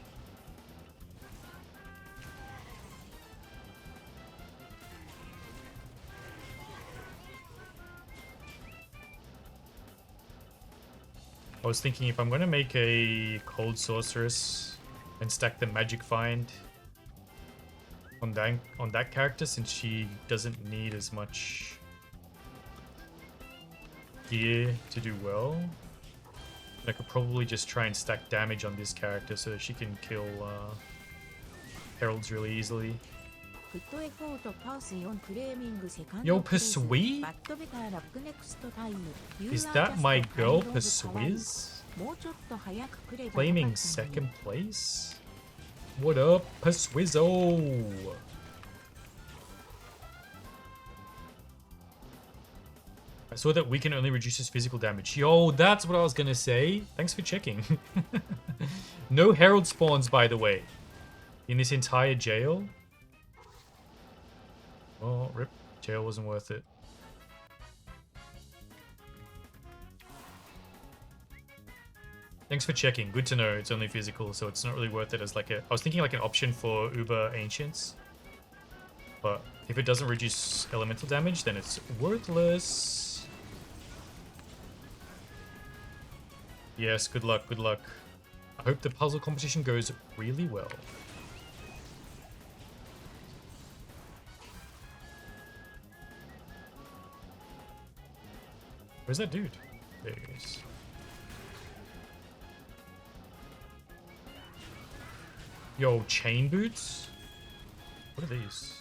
I was thinking if I'm gonna make a cold sorceress and stack the magic find on that character, since she doesn't need as much gear to do well, I could probably just try and stack damage on this character so that she can kill Heralds really easily. Yo, Persuade? Is that my girl, Persuiz? Claiming second place? What up, Persuizzo? I saw that we can only reduce his physical damage. Yo, that's what I was gonna say. Thanks for checking. No Herald spawns, by the way, in this entire jail. Oh, rip. Jail wasn't worth it. Thanks for checking. Good to know. It's only physical, so it's not really worth it as like a... I was thinking like an option for Uber Ancients. But if it doesn't reduce elemental damage, then it's worthless. Yes, good luck, good luck. I hope the puzzle competition goes really well. Where's that dude? There he is. Yo, chain boots? What are these?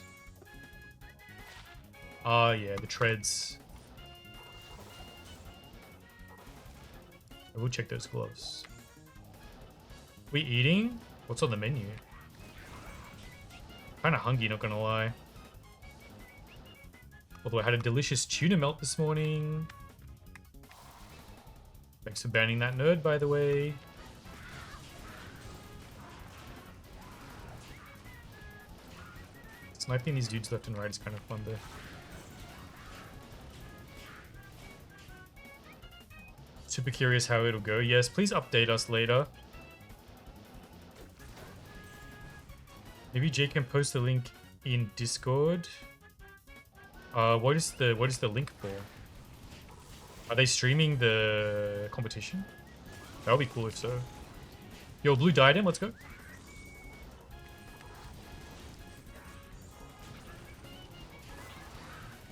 Ah, yeah, the treads. I will check those gloves. We eating? What's on the menu? Kinda hungry, not gonna lie. Although I had a delicious tuna melt this morning. Thanks for banning that nerd, by the way. Sniping these dudes left and right is kind of fun though. Super curious how it'll go. Yes, please update us later. Maybe Jay can post the link in Discord. What is the link for? Are they streaming the competition? That would be cool if so. Yo, blue diadem, let's go.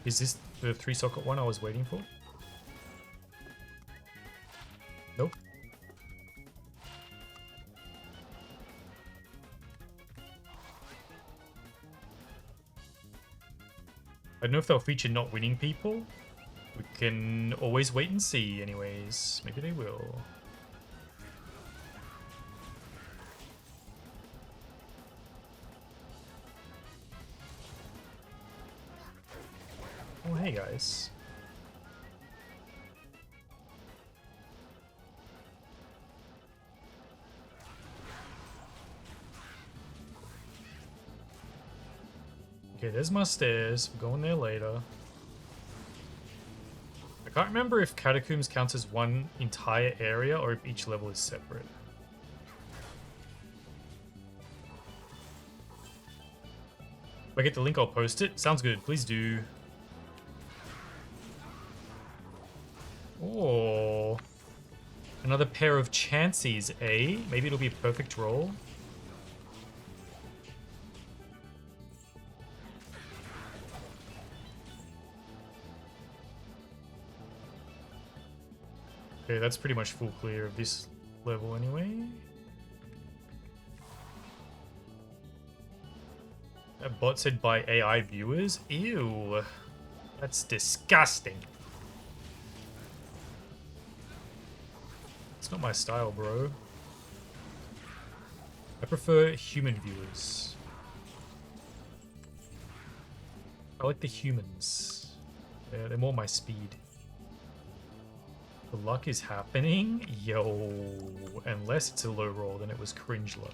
Is this the 3-socket one I was waiting for? Nope. I don't know if they'll feature not winning people. We can always wait and see anyways. Maybe they will. Oh, hey guys. Okay, there's my stairs. We're going there later. I can't remember if Catacombs counts as one entire area or if each level is separate. If I get the link, I'll post it. Sounds good. Please do. Oh. Another pair of chances, eh? Maybe it'll be a perfect roll. Okay, that's pretty much full clear of this level anyway. That bot said by AI viewers. Ew. That's disgusting. It's not my style, bro. I prefer human viewers. I like the humans. They're more my speed. The luck is happening? Yo. Unless it's a low roll, then it was cringe luck.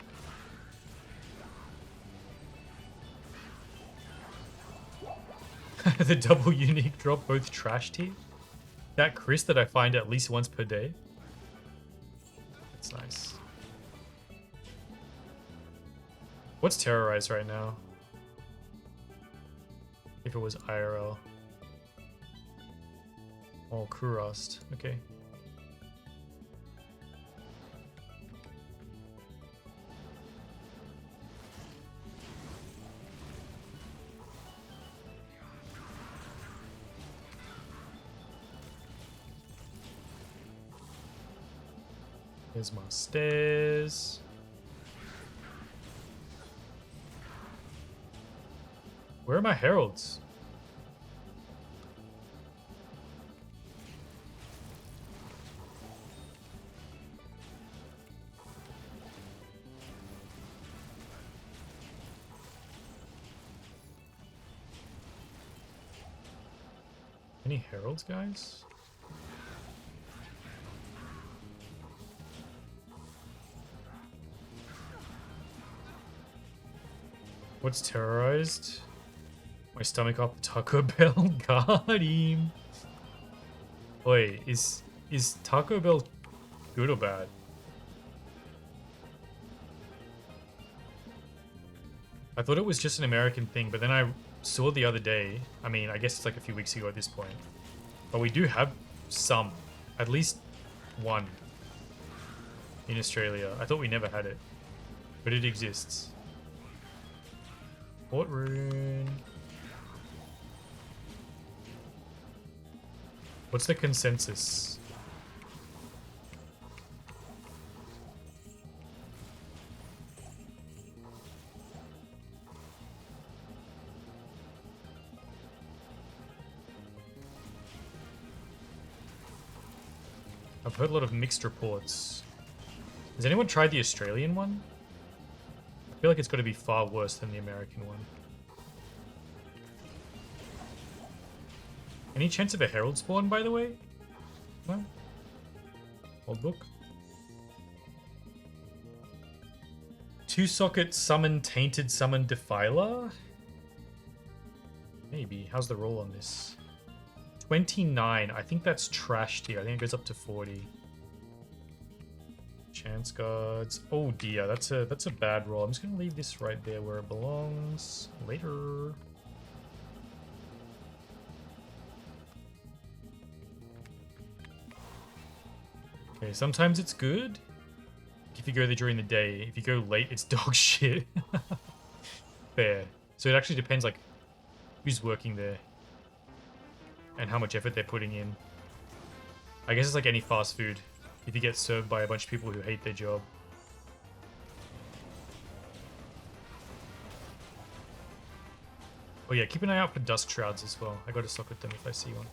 The double unique drop, both trash tier. That Chris that I find at least once per day. That's nice. What's terrorized right now? If it was IRL. Oh, Kurast. Okay. Here's my stairs. Where are my heralds? Any heralds, guys? What's terrorized? My stomach up Taco Bell. Got him. Wait, is Taco Bell good or bad? I thought it was just an American thing, but then I saw the other day, I mean, I guess it's like a few weeks ago at this point, but we do have some, at least one in Australia. I thought we never had it, but it exists. Port rune. What's the consensus? I've heard a lot of mixed reports. Has anyone tried the Australian one? I feel like it's got to be far worse than the American one. Any chance of a Herald spawn, by the way? No? Old book? 2-socket summon Tainted Summon Defiler? Maybe. How's the roll on this? 29. I think that's trash tier. I think it goes up to 40. Chance guards. Oh dear, that's a bad roll. I'm just gonna leave this right there where it belongs. Later. Okay, sometimes it's good if you go there during the day. If you go late, it's dog shit. Fair. So it actually depends, like, who's working there and how much effort they're putting in. I guess it's like any fast food. If you get served by a bunch of people who hate their job. Oh yeah, keep an eye out for dust shrouds as well. I gotta socket them if I see one.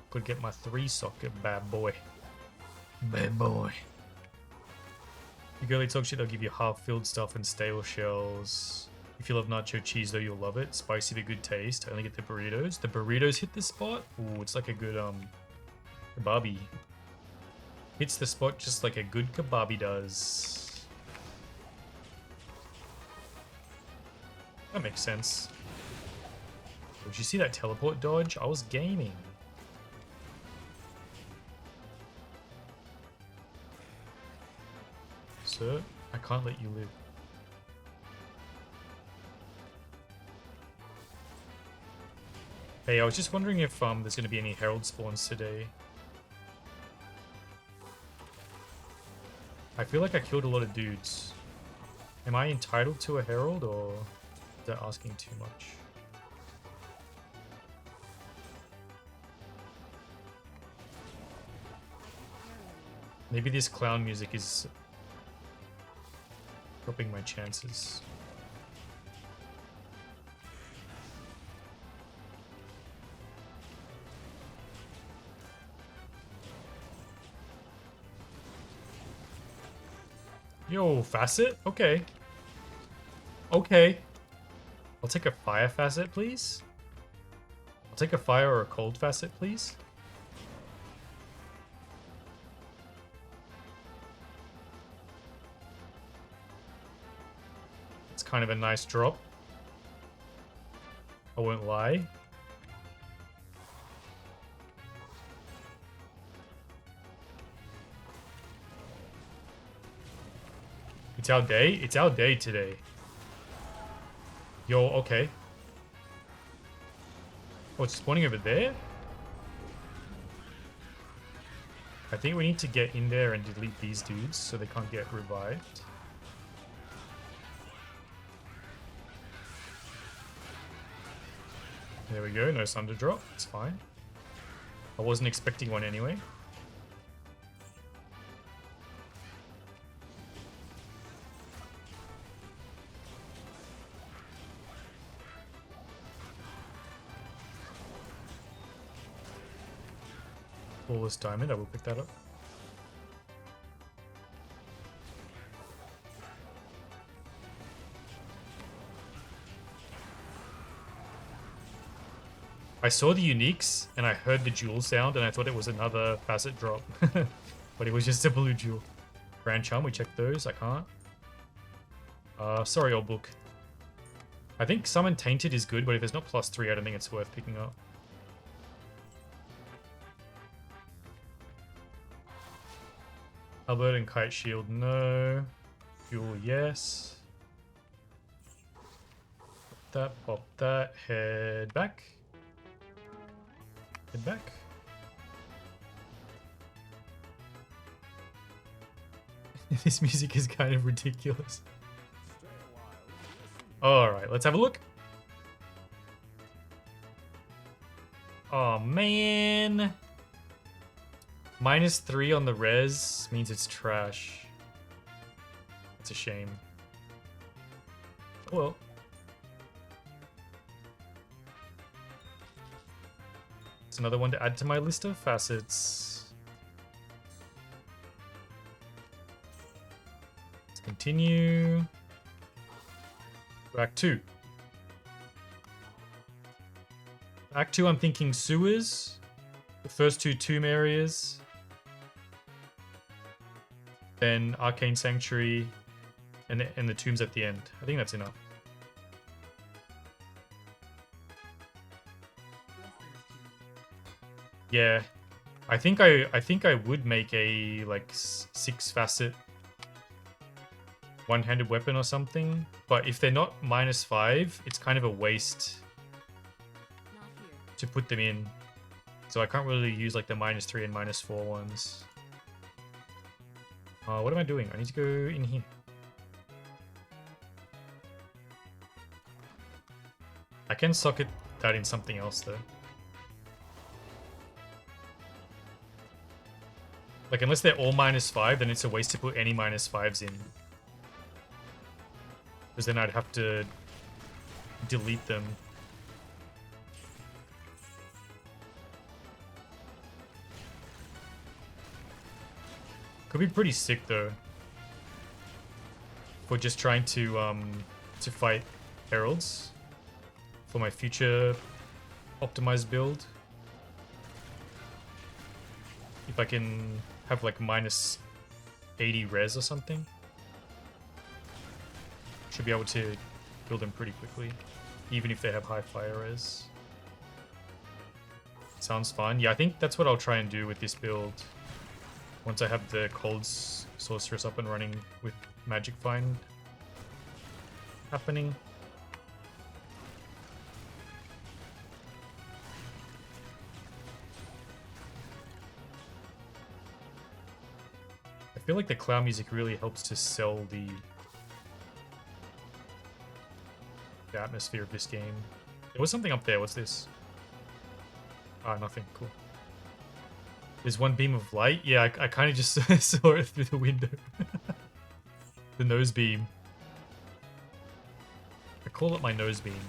Could get my 3 socket, bad boy. Bad boy. You go late talk shit, they'll give you half-filled stuff and stale shells. If you love nacho cheese though, you'll love it. Spicy but good taste. I only get the burritos. The burritos hit the spot. Ooh, it's like a good kebabi. Hits the spot just like a good kebabi does. That makes sense. Did you see that teleport dodge? I was gaming. Sir, I can't let you live. Hey, I was just wondering if there's going to be any Herald spawns today. I feel like I killed a lot of dudes. Am I entitled to a Herald, or is that asking too much? Maybe this clown music is dropping my chances. Yo, facet? Okay. Okay. I'll take a fire facet, please. I'll take a fire or a cold facet, please. It's kind of a nice drop. I won't lie. It's our day? It's our day today. Yo, okay. Oh, it's spawning over there? I think we need to get in there and delete these dudes so they can't get revived. There we go, no sunder drop. It's fine. I wasn't expecting one anyway. Flawless diamond, I will pick that up. I saw the uniques and I heard the jewel sound and I thought it was another facet drop. But it was just a blue jewel. Grand Charm, we checked those. I can't. Sorry, old book. I think Summon Tainted is good, but if it's not +3, I don't think it's worth picking up. Albert and Kite Shield, no. Fuel, yes. Pop that, head back. Head back. This music is kind of ridiculous. Alright, let's have a look. Oh man. -3 on the res means it's trash. It's a shame. Oh well. It's another one to add to my list of facets. Let's continue. Act 2. Act 2, I'm thinking sewers. The first 2 tomb areas. Then Arcane Sanctuary. And the tombs at the end. I think that's enough. Yeah. I think I would make a like 6-facet one-handed weapon or something, but if they're not -5, it's kind of a waste to put them in. So I can't really use like the -3 and -4 ones. What am I doing? I need to go in here. I can socket that in something else though. Like unless they're all -5, then it's a waste to put any -5s in. Because then I'd have to delete them. Could be pretty sick though. For just trying to fight Heralds. For my future optimized build. If I can have like -80 res or something. Should be able to build them pretty quickly. Even if they have high fire res. Sounds fun. Yeah, I think that's what I'll try and do with this build. Once I have the cold sorceress up and running with magic find happening. I feel like the clown music really helps to sell the atmosphere of this game. There was something up there. What's this? Ah, nothing. Cool. There's one beam of light. Yeah, I kind of just saw it through the window. The nose beam. I call it my nose beam.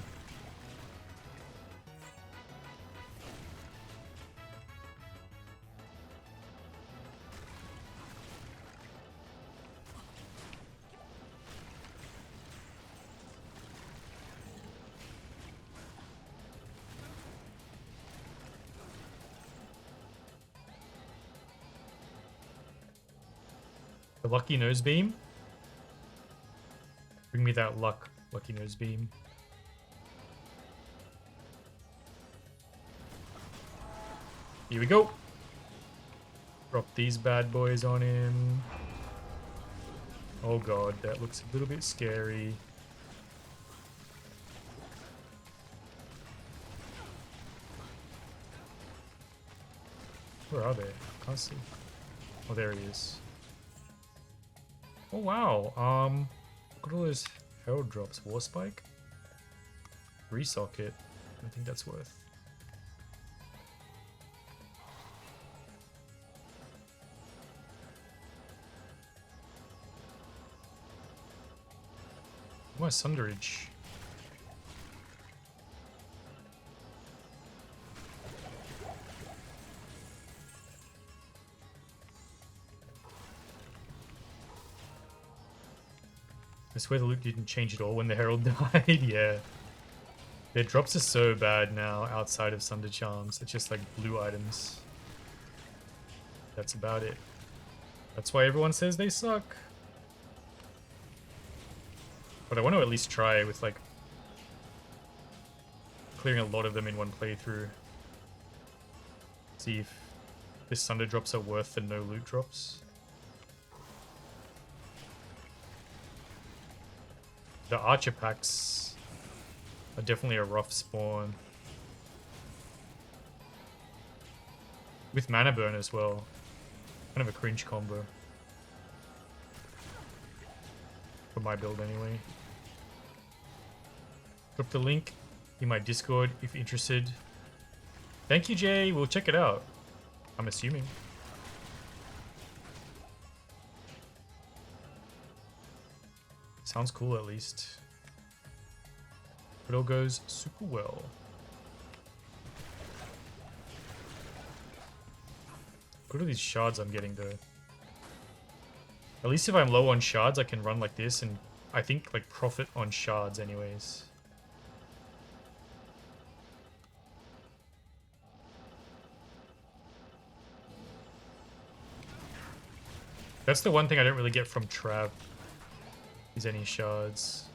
The lucky nose beam. Bring me that luck, lucky nose beam. Here we go. Drop these bad boys on him. Oh god, that looks a little bit scary. Where are they? Can't see. Oh, there he is. Oh wow, look at all those Herald drops. War Spike? Resocket. I don't think that's worth. My Sunderage. I swear the loot didn't change at all when the Herald died. Yeah. Their drops are so bad now outside of Sunder Charms. It's just like blue items. That's about it. That's why everyone says they suck. But I want to at least try with like clearing a lot of them in one playthrough. See if this Sunder drops are worth the no loot drops. The Archer packs are definitely a rough spawn. With mana burn as well. Kind of a cringe combo. For my build anyway. Drop the link in my Discord if you're interested. Thank you, Jay. We'll check it out. I'm assuming. Sounds cool at least. It all goes super well. Look at these shards I'm getting though. At least if I'm low on shards, I can run like this and I think like profit on shards anyways. That's the one thing I don't really get from Trav. Is any shards.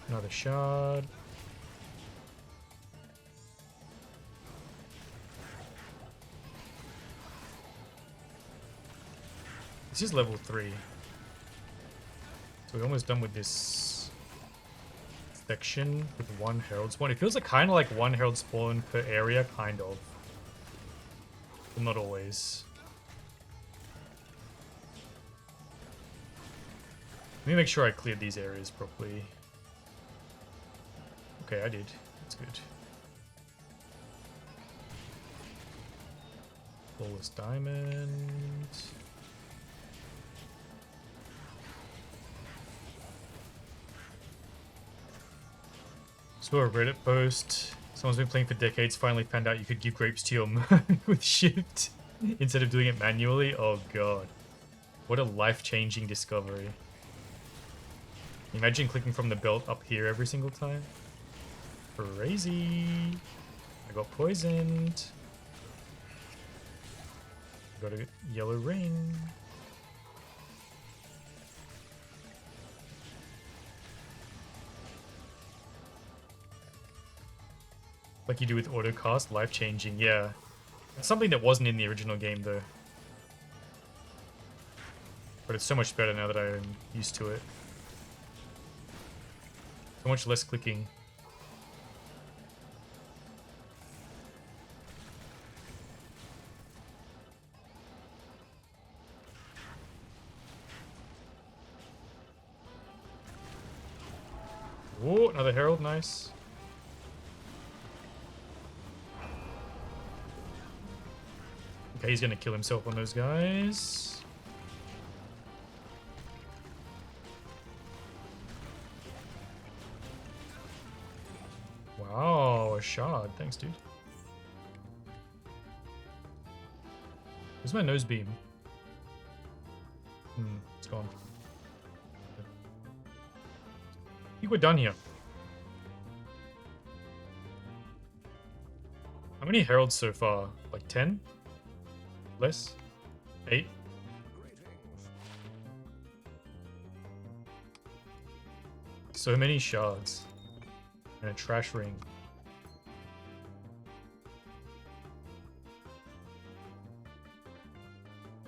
Another shard. This is level 3. So we're almost done with this section with one Herald spawn. It feels like kind of like one Herald spawn per area, kind of. But not always. Let me make sure I cleared these areas properly. Okay, I did. That's good. Flawless diamond. Saw a Reddit post. Someone's been playing for decades, finally found out you could give grapes to your mug with shift instead of doing it manually. Oh god. What a life-changing discovery. Imagine clicking from the belt up here every single time. Crazy. I got poisoned. Got a yellow ring. Like you do with autocast, life-changing, yeah. It's something that wasn't in the original game though. But it's so much better now that I'm used to it. So much less clicking. Whoa, another Herald, nice. Okay, he's gonna kill himself on those guys. Wow, a shard. Thanks, dude. Where's my nose beam? It's gone. I think we're done here. How many heralds so far? Like 10? Less? 8? So many shards. And a trash ring.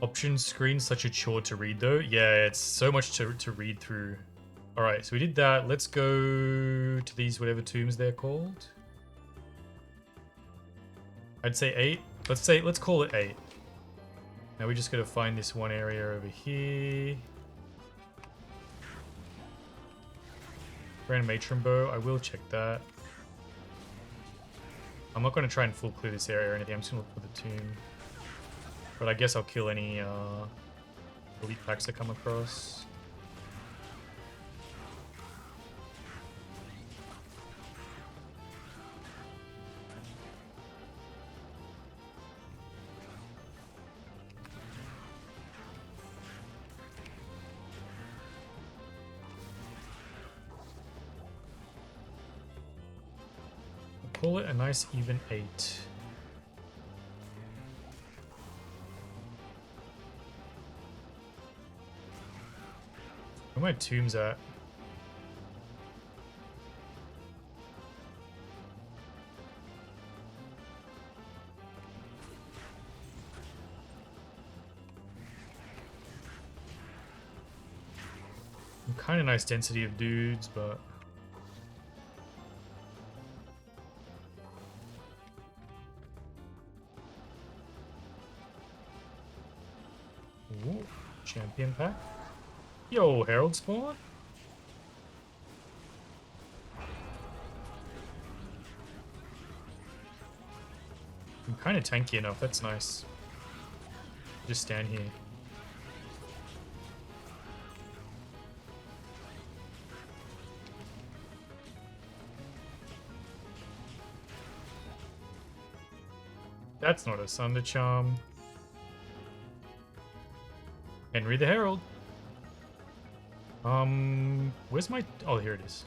Options screen, such a chore to read though. Yeah, it's so much to read through. Alright, so we did that. Let's go to these whatever tombs they're called. I'd say 8. Let's call it 8. Now we just gotta find this one area over here. Grand Matron Bow, I will check that. I'm not gonna try and full clear this area or anything, I'm just gonna look for the tomb. But I guess I'll kill any elite packs that come across. Call it a nice even 8. Where are my tombs at? Kind of nice density of dudes, but ooh, champion pack. Yo, Herald spawn. I'm kind of tanky enough. That's nice. Just stand here. That's not a Sunder Charm. Henry the Herald. Where's my... Oh, here it is.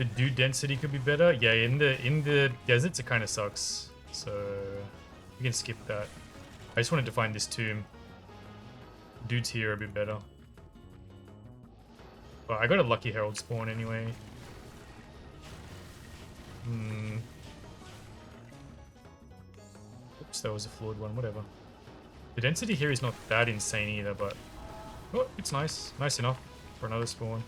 The dude density could be better. Yeah, in the deserts it kind of sucks. So we can skip that. I just wanted to find this tomb. Dudes here are a bit better. But I got a lucky Herald spawn anyway. Oops, that was a flawed one. Whatever. The density here is not that insane either, but oh, it's nice. Nice enough for another spawn.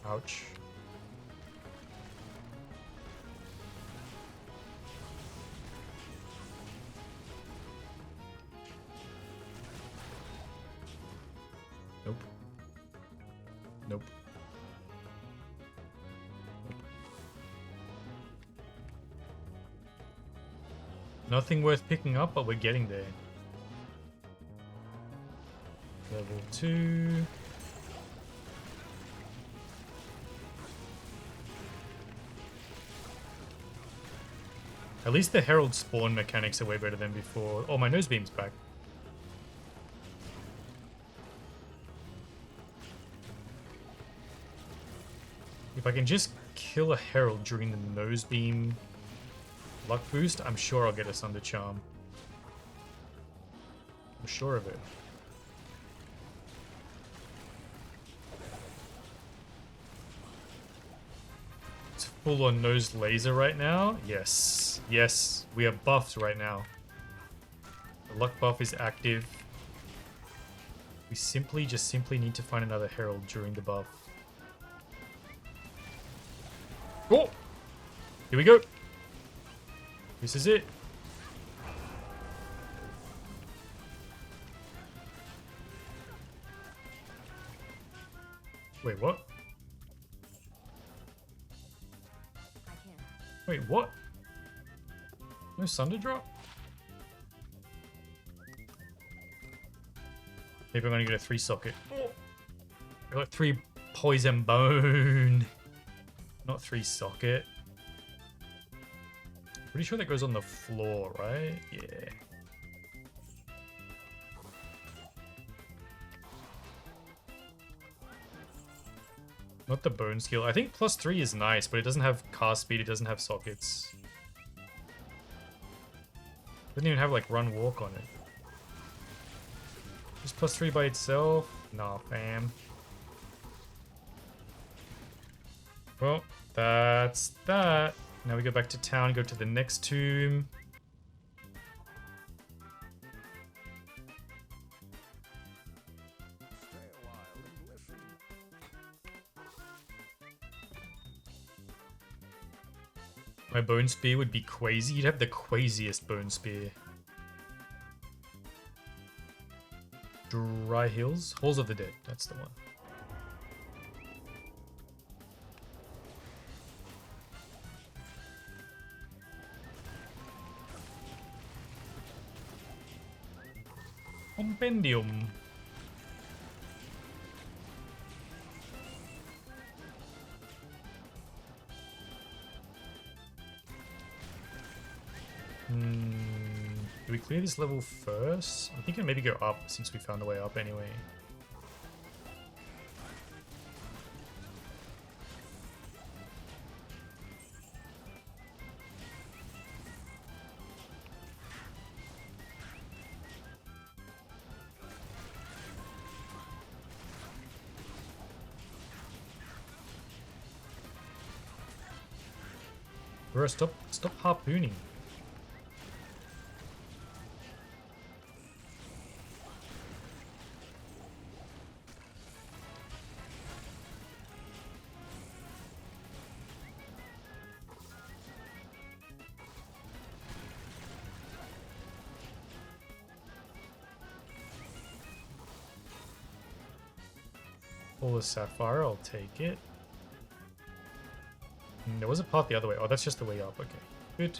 Ouch. Nope. Nope. Nothing worth picking up, but we're getting there. Level 2. At least the Herald spawn mechanics are way better than before. Oh, my nose beam's back. If I can just kill a Herald during the nose beam luck boost, I'm sure I'll get a Sunder Charm. I'm sure of it. It's full on nose laser right now. Yes. Yes. We are buffed right now. The luck buff is active. We simply need to find another Herald during the buff. Oh! Here we go. This is it. Wait, what? Wait, what? No Sunder drop? Maybe I'm gonna get a 3 socket. Oh. I got 3 poison bone. Not 3 socket. Pretty sure that goes on the floor, right? Yeah. Not the bone skill. I think +3 is nice, but it doesn't have cast speed, it doesn't have sockets. Doesn't even have like run walk on it. Just +3 by itself? Nah, fam. Well, that's that. Now we go back to town, go to the next tomb. My bone spear would be crazy. You'd have the craziest bone spear. Dry Hills? Halls of the Dead. That's the one. Compendium. Do we clear this level first? I'm thinking maybe go up since we found the way up anyway. Bro, stop harpooning. Pull the sapphire, I'll take it. There was a path the other way. Oh, that's just the way up. Okay, good.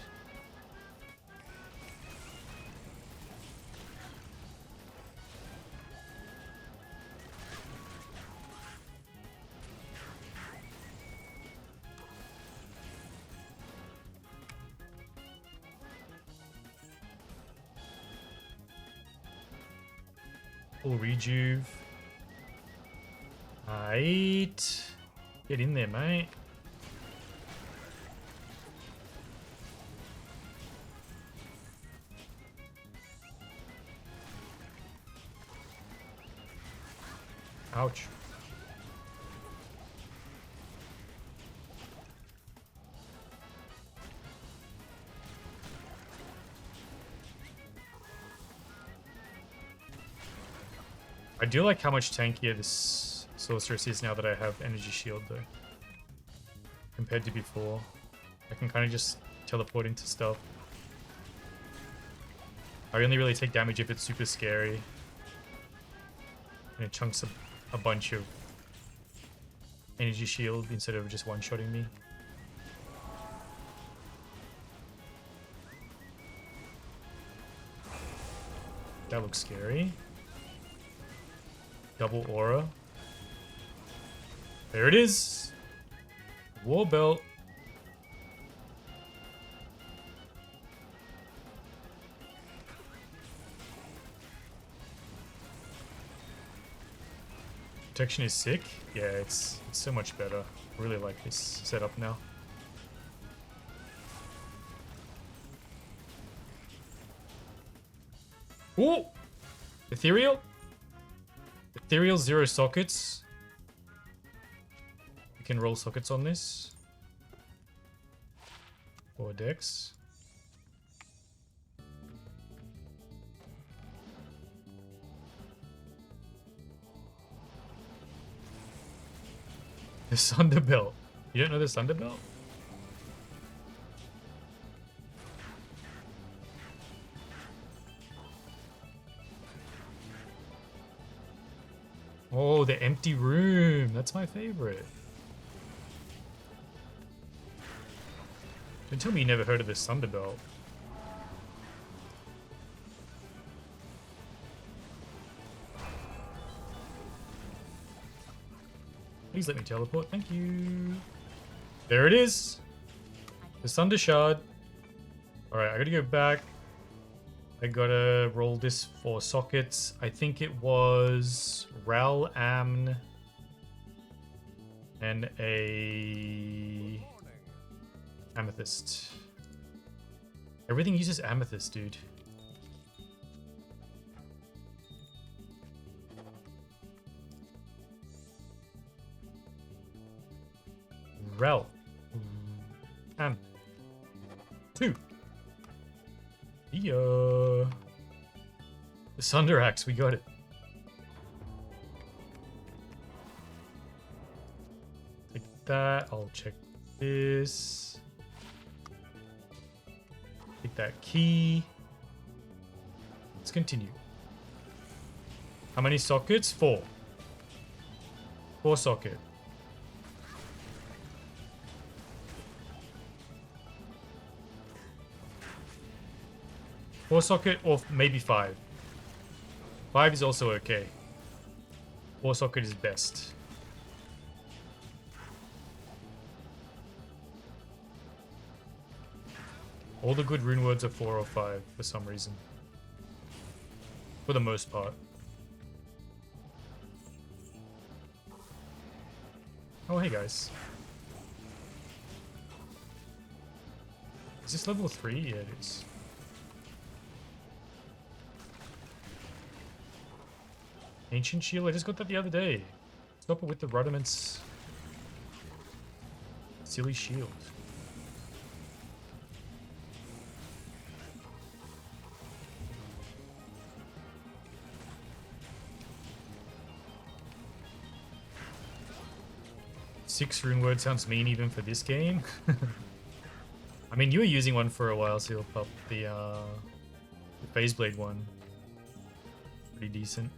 Full rejuve. Right. Get in there, mate. Ouch. I do like how much tankier this sorceress is now that I have energy shield though. Compared to before. I can kind of just teleport into stuff. I only really take damage if it's super scary. And it chunks a bunch of energy shield instead of just one-shotting me. That looks scary. Double aura. There it is. War belt. Protection is sick. Yeah, it's so much better. I really like this setup now. Ooh! Ethereal? Ethereal 0 sockets. We can roll sockets on this. Or dex. The Sunder Belt. You don't know the Sunder Belt? Oh, the empty room. That's my favorite. Don't tell me you never heard of the Sunder Belt. Please let me teleport. Thank you. There it is. The Sunder Shard. Alright, I gotta go back. I gotta roll this for sockets. I think it was Ral Amn and a amethyst. Everything uses amethyst, dude. Rel. Am. 2. Yeah. The Sunder Axe, we got it. Take that. I'll check this. Take that key. Let's continue. How many sockets? 4. 4 socket. Four socket or maybe 5. 5 is also okay. 4 socket is best. All the good rune words are 4 or 5 for some reason. For the most part. Oh, hey guys. Is this level 3? Yeah, it is. Ancient Shield, I just got that the other day. Stop it with the rudiments. Silly shield. Six rune word sounds mean even for this game. I mean, you were using one for a while, so you'll pop the Phase Blade one. Pretty decent.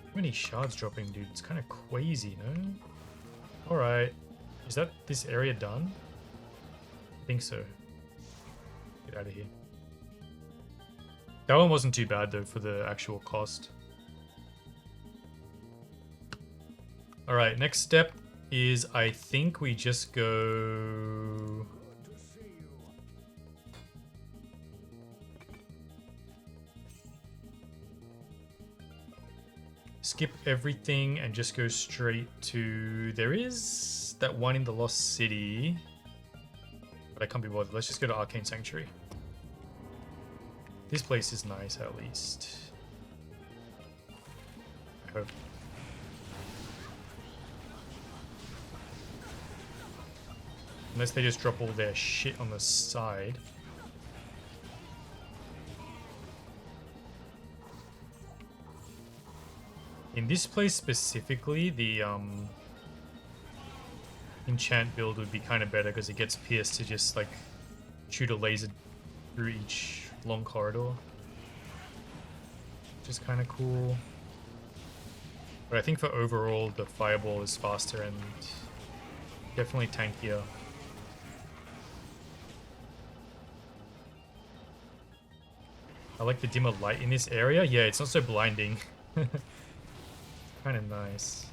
How many shards dropping, dude? It's kind of crazy, no? Alright. Is that this area done? I think so. Get out of here. That one wasn't too bad, though, for the actual cost. Alright, next step is I think we just go... skip everything and just go straight to... There is that one in the Lost City. But I can't be bothered. Let's just go to Arcane Sanctuary. This place is nice, at least. I hope. Unless they just drop all their shit on the side. In this place specifically, the enchant build would be kind of better because it gets pierced to just like shoot a laser through each long corridor, which is kind of cool. But I think for overall, the fireball is faster and definitely tankier. I like the dimmer light in this area. Yeah, it's not so blinding. Kind of nice.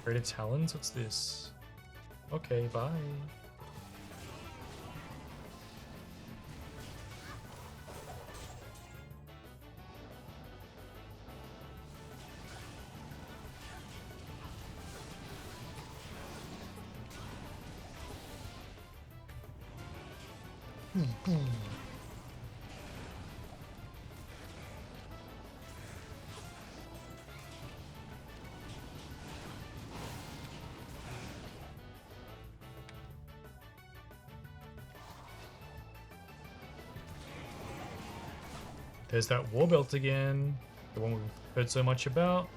Greater Talons? What's this? Okay, bye. There's that war belt again, the one we've heard so much about.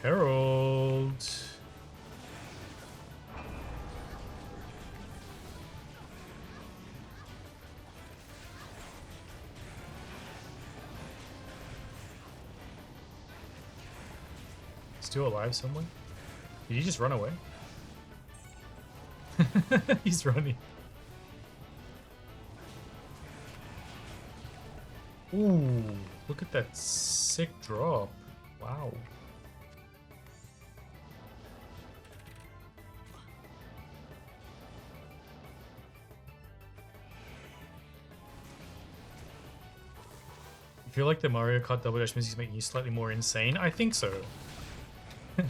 Herald. Still alive somewhere? Did he just run away? He's running. Ooh, look at that sick drop. Wow. I feel like the Mario Kart Double Dash music is making you slightly more insane. I think so. The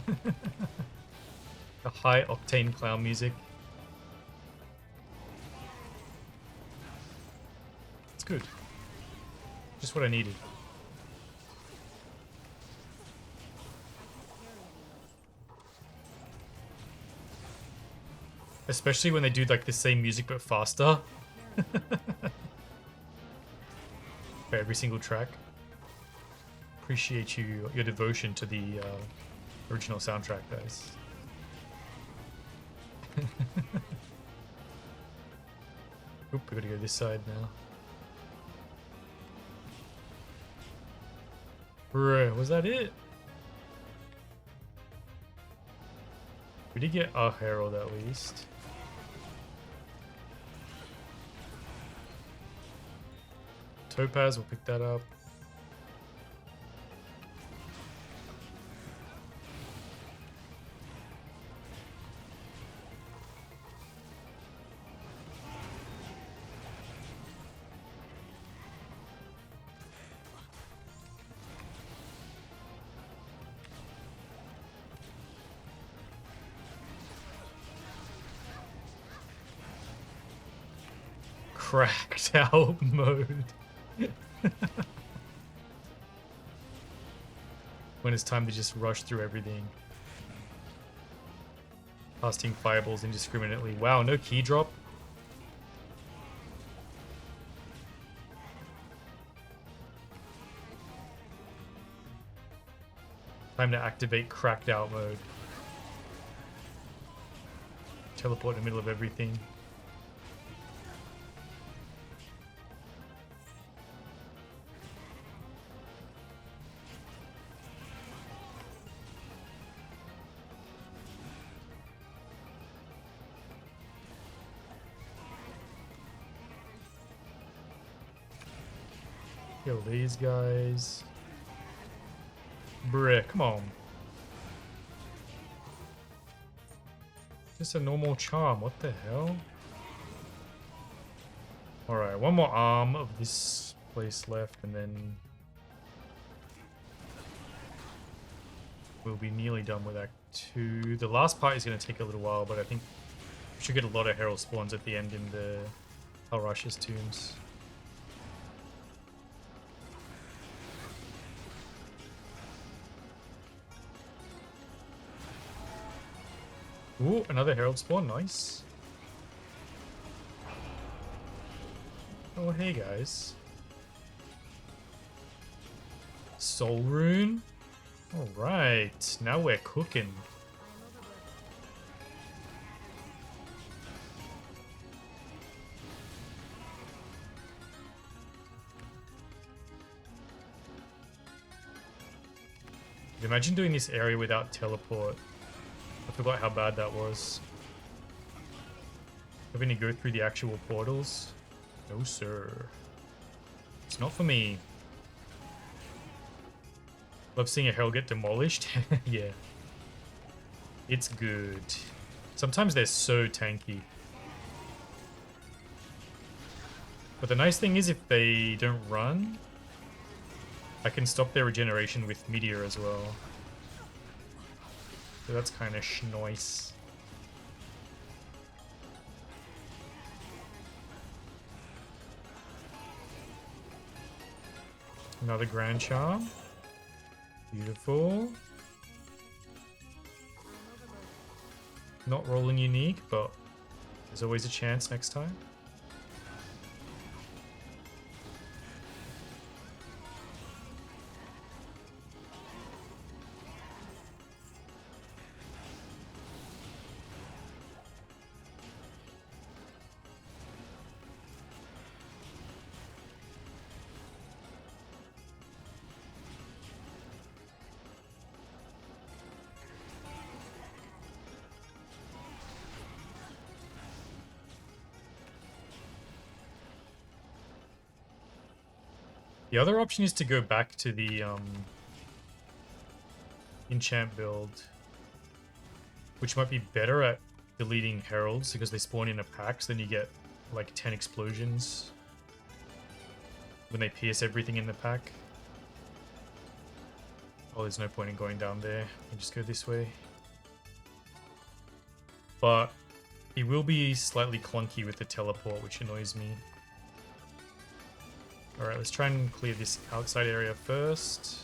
high octane clown music. It's good. Just what I needed. Especially when they do like the same music but faster. For every single track. Appreciate your devotion to the original soundtrack, guys. Oop, we gotta go this side now. Bruh, was that it? We did get a Herald at least. Topaz, we'll pick that up. Cracked out mode. When it's time to just rush through everything. Casting fireballs indiscriminately. Wow, no key drop. Time to activate cracked out mode. teleport in the middle of everything. Kill these guys. Bruh, come on. Just a normal charm, what the hell? Alright, one more arm of this place left and then we'll be nearly done with Act 2. The last part is going to take a little while, but I think we should get a lot of Herald spawns at the end in the Alrash's tombs. Ooh, another Herald spawn, nice. Oh, hey guys. Soul Rune? Alright, now we're cooking. Imagine doing this area without teleport. I forgot how bad that was. Having to go through the actual portals? No, sir. It's not for me. Love seeing a Herald get demolished. Yeah. It's good. Sometimes they're so tanky. But the nice thing is if they don't run, I can stop their regeneration with Meteor as well. So that's kind of schnoice. Another Grand Charm. Beautiful. Not rolling unique, but there's always a chance next time. The other option is to go back to the enchant build, which might be better at deleting heralds because they spawn in a pack, so then you get like 10 explosions when they pierce everything in the pack. Oh, there's no point in going down there. You can just go this way. But it will be slightly clunky with the teleport, which annoys me. Alright, let's try and clear this outside area first.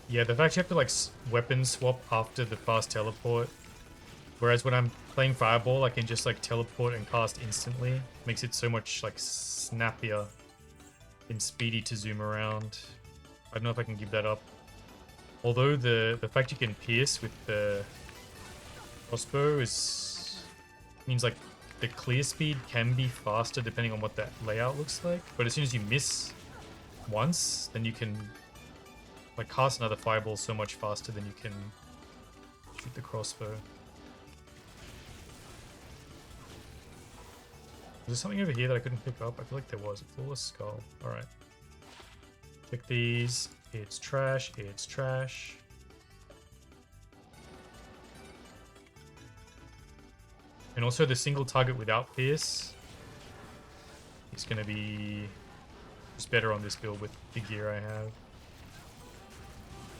Yeah, the fact you have to like weapon swap after the fast teleport, whereas when I'm playing Fireball, I can just like teleport and cast instantly. Makes it so much like snappier and speedy to zoom around. I don't know if I can give that up. Although the fact you can pierce with the crossbow means like the clear speed can be faster depending on what that layout looks like. But as soon as you miss once, then you can like cast another Fireball so much faster than you can shoot the crossbow. Was there something over here that I couldn't pick up? I feel like there was. A flawless skull. Alright. Check these. It's trash. It's trash. And also the single target without pierce is going to be just better on this build with the gear I have.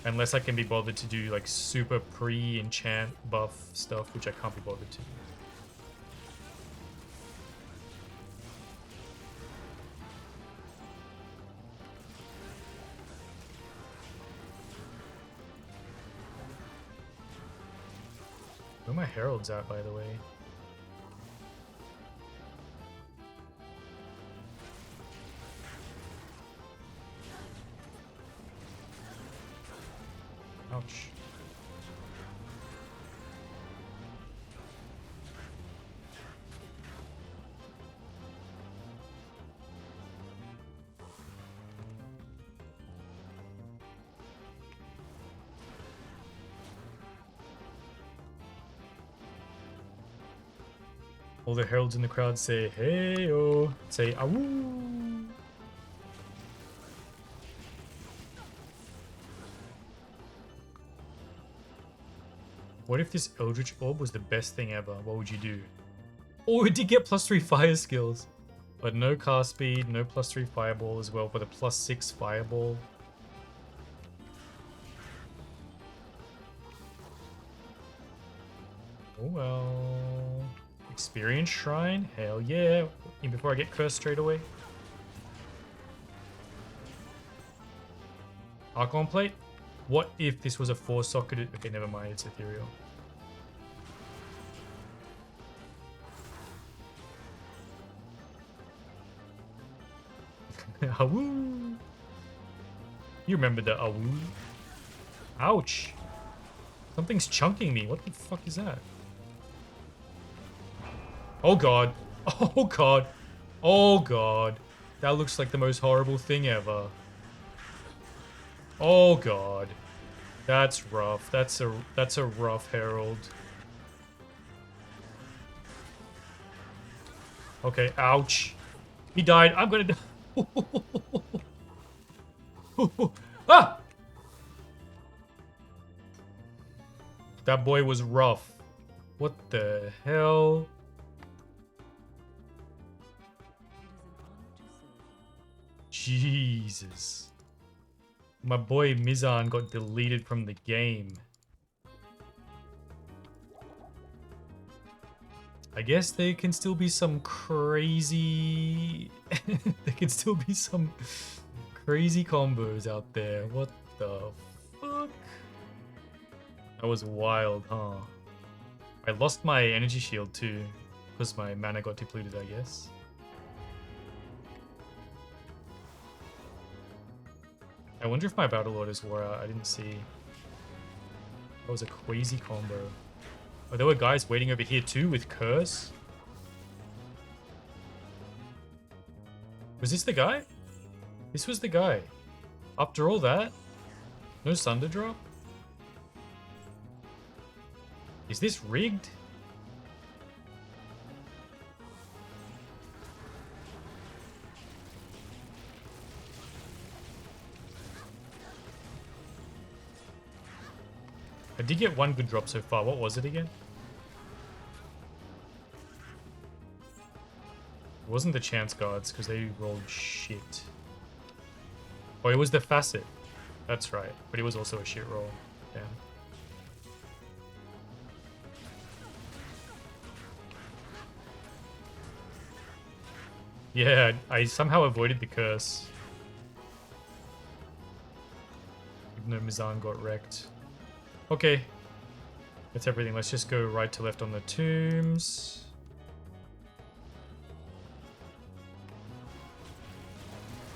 Unless I can be bothered to do like super pre-enchant buff stuff, which I can't be bothered to. Where are my heralds at, by the way? Ouch. All the heralds in the crowd say, hey, oh, say, awoo. What if this Eldritch Orb was the best thing ever? What would you do? Oh, it did get +3 fire skills. But no cast speed, no +3 fireball as well, but a +6 fireball. Oh well. Experience Shrine? Hell yeah. And before I get cursed straight away. Archon Plate? What if this was a 4-socketed... Okay, never mind, it's ethereal. Awoo! You remember the awoo? Ouch! Something's chunking me. What the fuck is that? Oh god. Oh god. Oh god. That looks like the most horrible thing ever. Oh god. That's rough. That's a rough Herald. Okay, ouch. He died. I'm gonna die. Ah! That boy was rough. What the hell? Jesus. My boy Mizan got deleted from the game. I guess there can still be some crazy... there can still be some crazy combos out there. What the fuck? That was wild, huh? I lost my energy shield too, because my mana got depleted, I guess. I wonder if my Battle Orders wore out. I didn't see. That was a crazy combo. Oh, there were guys waiting over here too with Curse. Was this the guy? This was the guy. After all that? No Sunder drop? Is this rigged? I did get one good drop so far. What was it again? It wasn't the Chance Guards, because they rolled shit. Oh, it was the Facet. That's right. But it was also a shit roll. Damn. Yeah, I somehow avoided the curse. Even though Mizan got wrecked. Okay. That's everything. Let's just go right to left on the tombs.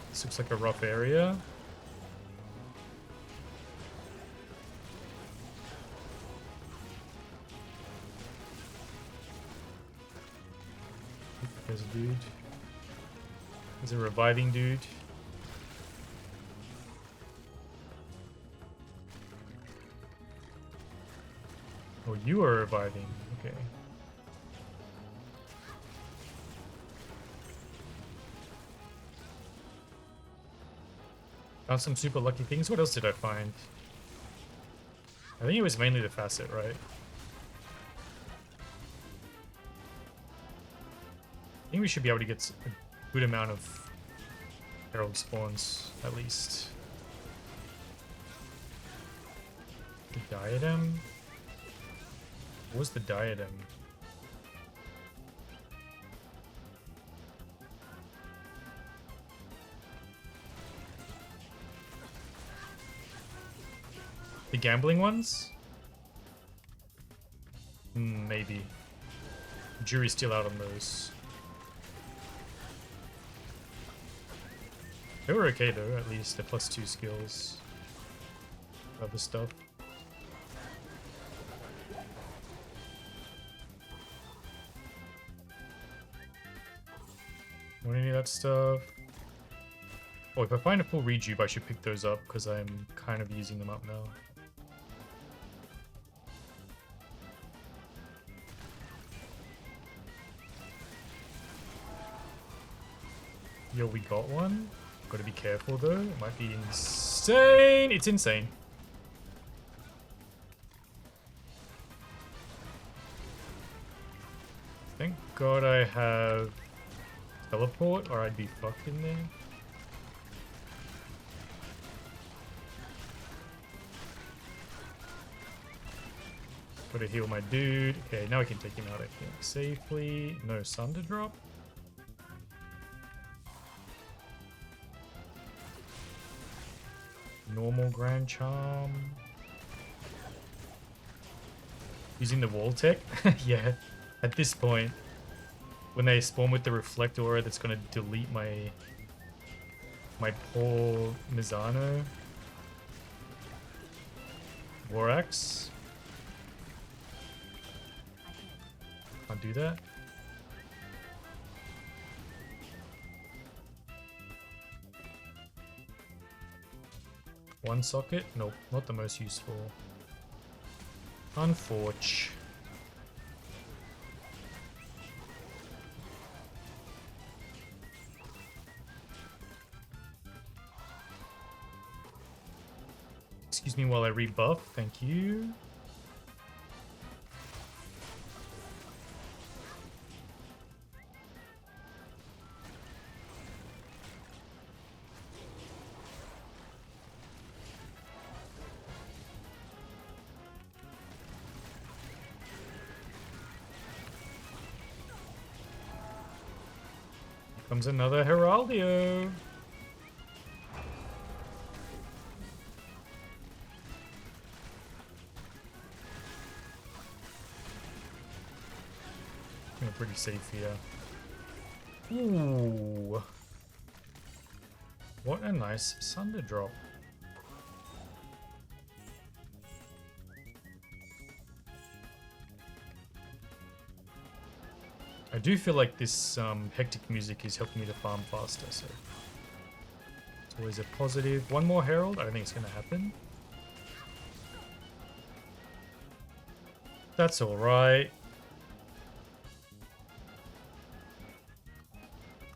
This looks like a rough area. There's a dude. There's a reviving dude. Oh, you are reviving. Okay. Found some super lucky things. What else did I find? I think it was mainly the Facet, right? I think we should be able to get a good amount of Herald spawns, at least. The diadem? What was the diadem? The gambling ones? Maybe. Jury's still out on those. They were okay though, at least. They're +2 skills. Other stuff. Want any of that stuff? Oh, if I find a full rejuve, I should pick those up because I'm kind of using them up now. Yo, we got one. Gotta be careful though. It might be insane. It's insane. Thank God I have teleport or I'd be fucked in there. Gotta heal my dude. Okay, now I can take him out, I think, safely. No sunder drop. Normal Grand Charm. Using the wall tech? Yeah, at this point. When they spawn with the reflect aura, that's gonna delete my poor Mizano. War Axe. Can't do that. One socket? Nope, not the most useful. Unforge. Excuse me while I rebuff, thank you. Comes another Heraldio. We're pretty safe here. Ooh. What a nice sunder drop. I do feel like this hectic music is helping me to farm faster, so it's always a positive. One more Herald? I don't think it's going to happen. That's alright.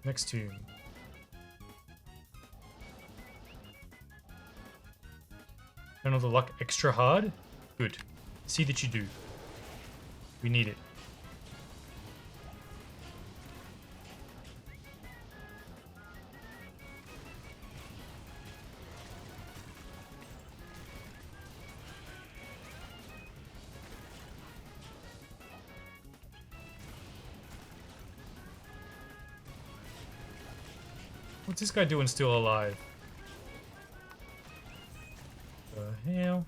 Next tune. Turn on the luck extra hard? Good. See that you do. We need it. What's this guy doing still alive? The hell?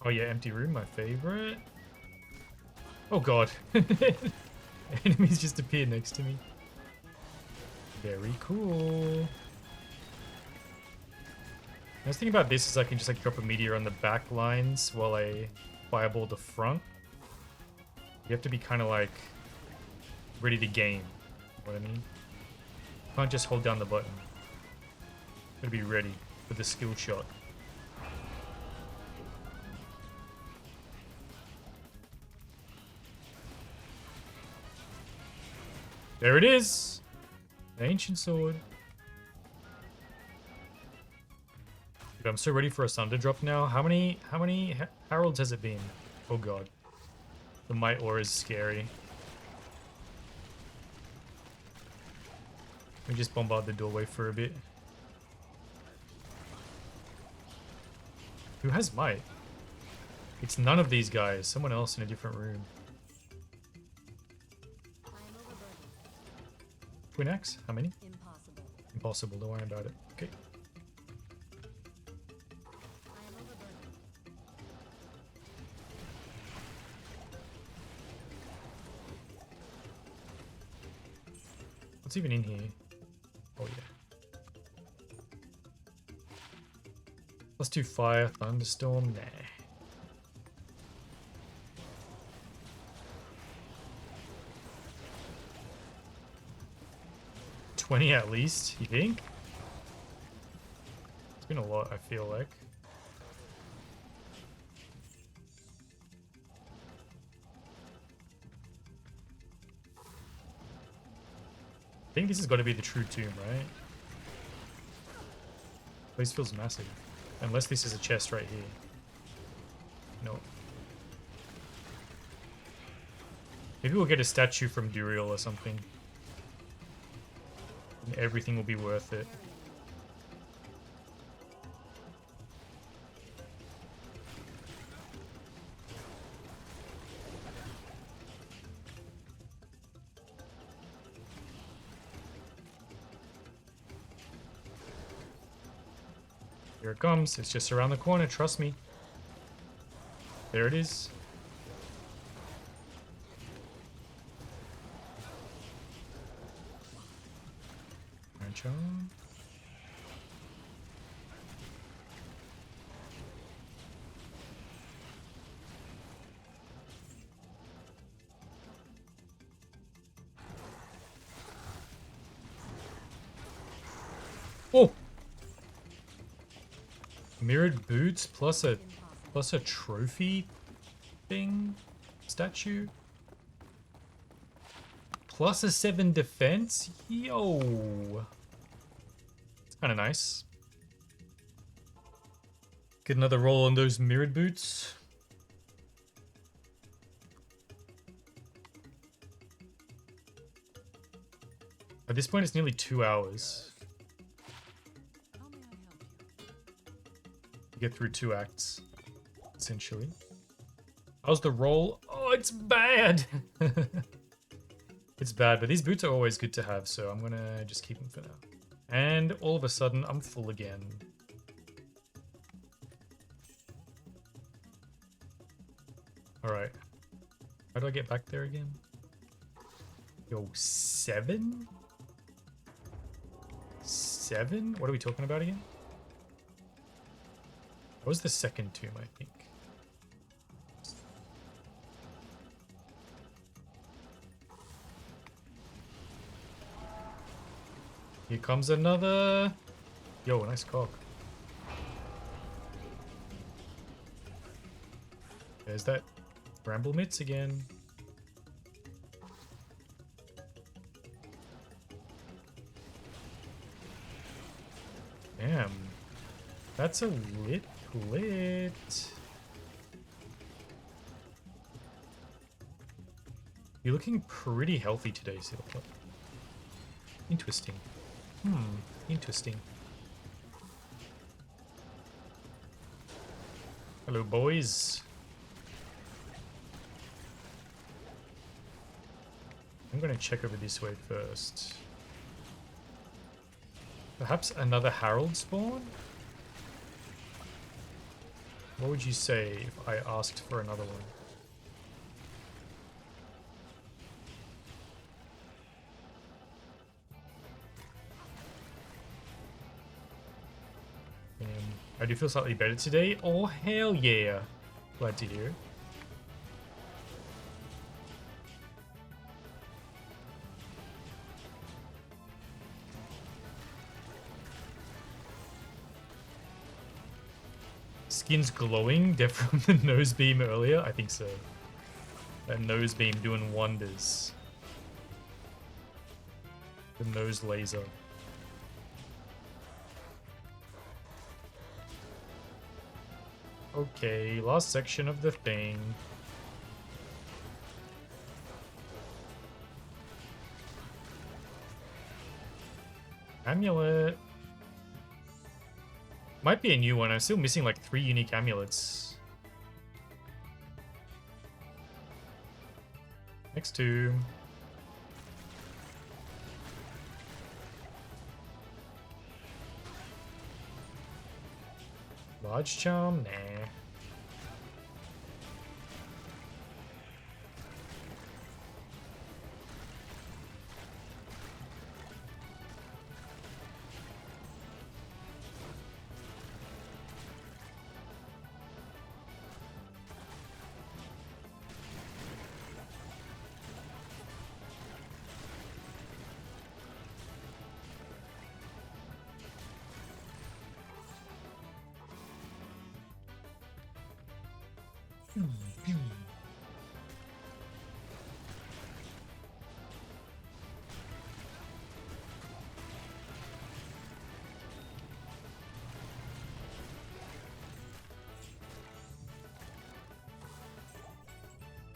Oh yeah, empty room, my favorite. Oh god. Enemies just appeared next to me. Very cool. The nice thing about this is I can just like drop a meteor on the back lines while I fireball the front. You have to be kind of like ready to game. You know what I mean? You can't just hold down the button. Gotta be ready for the skill shot. There it is! An ancient sword. Dude, I'm so ready for a sunder drop now. How many Heralds has it been? Oh god. The Might Aura is scary. Let me just bombard the doorway for a bit. Who has Might? It's none of these guys. Someone else in a different room. Twin Axe? How many? Impossible. Don't worry about it. Okay. What's even in here? Oh yeah. +2 fire, thunderstorm, nah. $20 at least, you think? It's been a lot, I feel like. I think this has got to be the true tomb, right? Place feels massive. Unless this is a chest right here. No. Maybe we'll get a statue from Duriel or something. And everything will be worth it. Here it comes. It's just around the corner. Trust me. There it is. Ranch on. Oh! Mirrored boots plus a trophy thing statue plus a 7 defense. Yo, it's kind of nice. Get another roll on those mirrored boots. At this point, it's nearly 2 hours. You get through 2 acts, essentially. How's the roll? Oh, it's bad. It's bad, but these boots are always good to have, so I'm gonna just keep them for now. And all of a sudden, I'm full again. Alright. How do I get back there again? Yo, 7? 7? What are we talking about again? What was the second tomb, I think? Here comes another. Yo, nice cock. There's that bramble mitts again. Damn. That's a lit. You're looking pretty healthy today, Silver. Interesting. Interesting. Hello, boys. I'm gonna check over this way first. Perhaps another Herald spawn? What would you say if I asked for another one? I do feel slightly better today. Oh, hell yeah. Glad to hear. Skin's glowing. They're from the nose beam earlier. I think so. That nose beam doing wonders. The nose laser. Okay, last section of the thing. Amulet. Might be a new one. I'm still missing like 3 unique amulets. Next tomb. Large charm? Nah.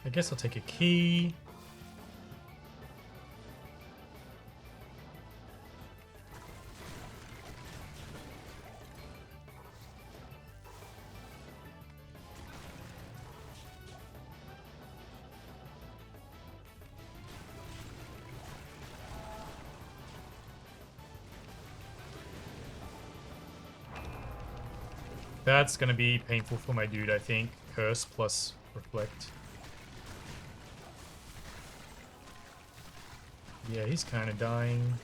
I guess I'll take a key. That's gonna be painful for my dude, I think. Curse plus reflect. Yeah, he's kind of dying.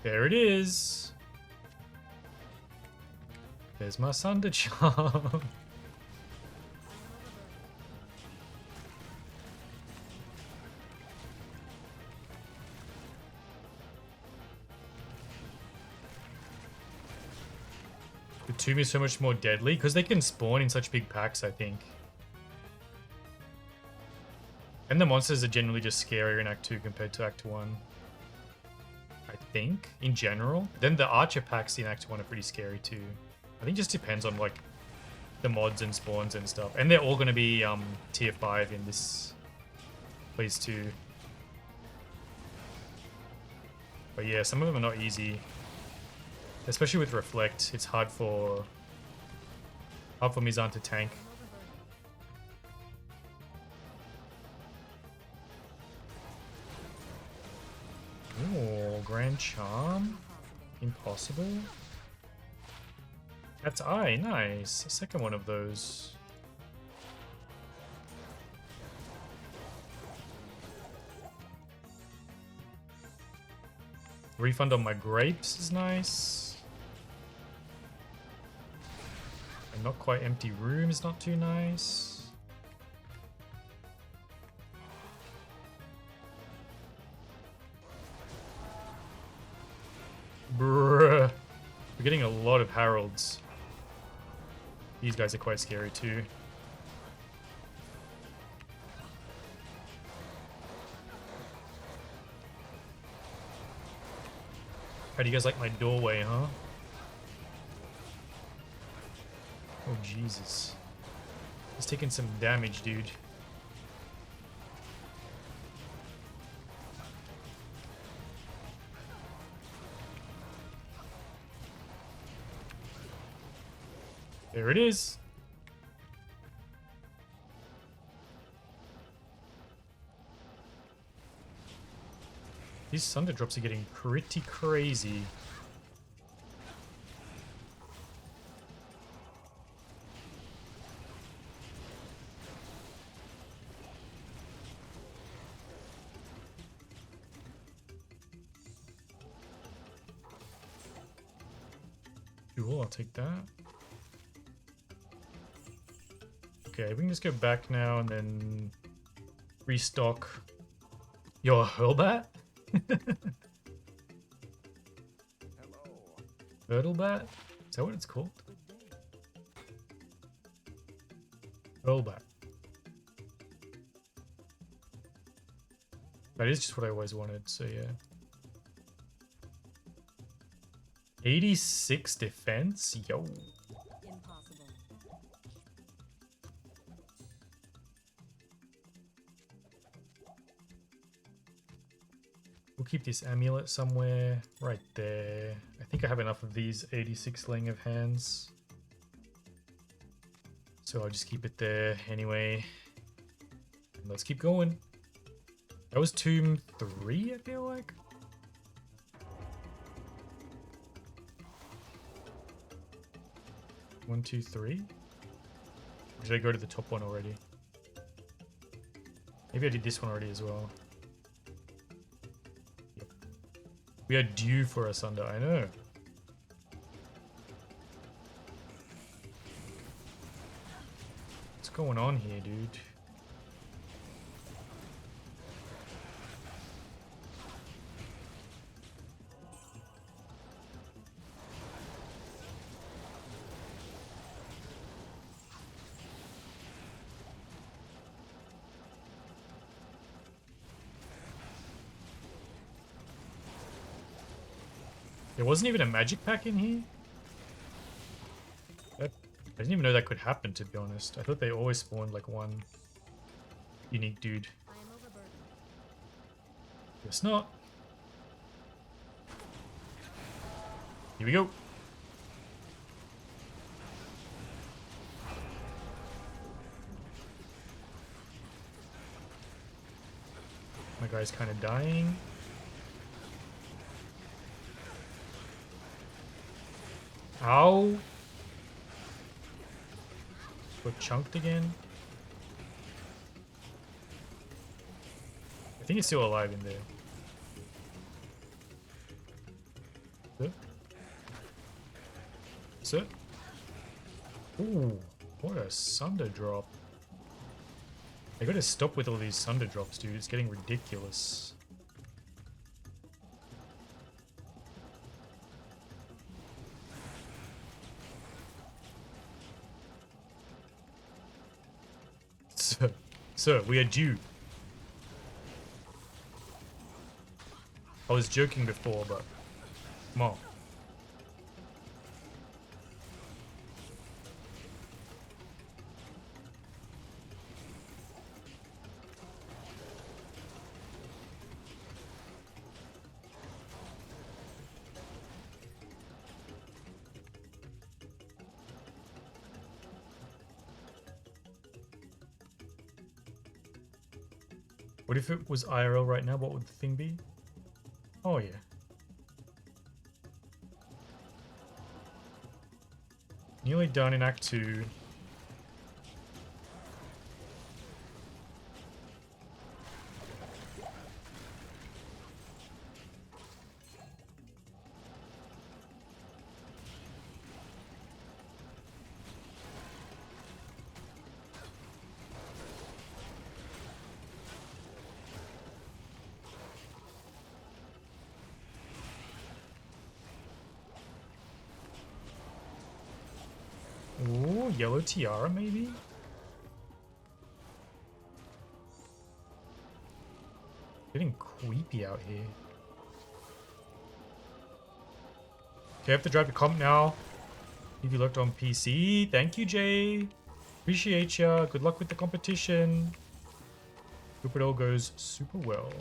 There it is. There's my sunder charm. The tomb is so much more deadly because they can spawn in such big packs, I think. And the monsters are generally just scarier in Act 2 compared to Act 1. I think, in general. Then the archer packs in Act 1 are pretty scary too. I think it just depends on like the mods and spawns and stuff. And they're all going to be tier 5 in this place too. But yeah, some of them are not easy. Especially with Reflect, it's hard for Mizan to tank. Oh, Grand Charm. Impossible. Cat's Eye, nice. A second one of those. Refund on my grapes is nice. And not quite empty room is not too nice. Bruh. We're getting a lot of Heralds. These guys are quite scary too. How do you guys like my doorway, huh? Oh, Jesus. He's taking some damage, dude. There it is. These sunder drops are getting pretty crazy. Cool, I'll take that. Okay, we can just go back now and then restock. Yo, Hurlbat? Hurtlebat? Is that what it's called? Hurlbat. That is just what I always wanted, so yeah. 86 defense? Yo. We'll keep this amulet somewhere right there. I think I have enough of these 86 laying of hands. So I'll just keep it there anyway. And let's keep going. That was Tomb 3, I feel like. One, two, three. Or did I go to the top one already? Maybe I did this one already as well. We are due for a sunder, I know. What's going on here, dude? There wasn't even a magic pack in here? I didn't even know that could happen, to be honest. I thought they always spawned like one unique dude. Guess not. Here we go. My guy's kind of dying. Ow. Got chunked again. I think he's still alive in there. Is it? Ooh, what a sunder drop. I gotta stop with all these sunder drops, dude. It's getting ridiculous. Sir, we are due. I was joking before, but come on. What if it was IRL right now? What would the thing be? Oh, yeah. Nearly done in Act 2. Ooh, yellow tiara maybe? Getting creepy out here. Okay, I have to drive the comp now. If you looked on PC. Thank you, Jay. Appreciate ya. Good luck with the competition. Hope it all goes super well.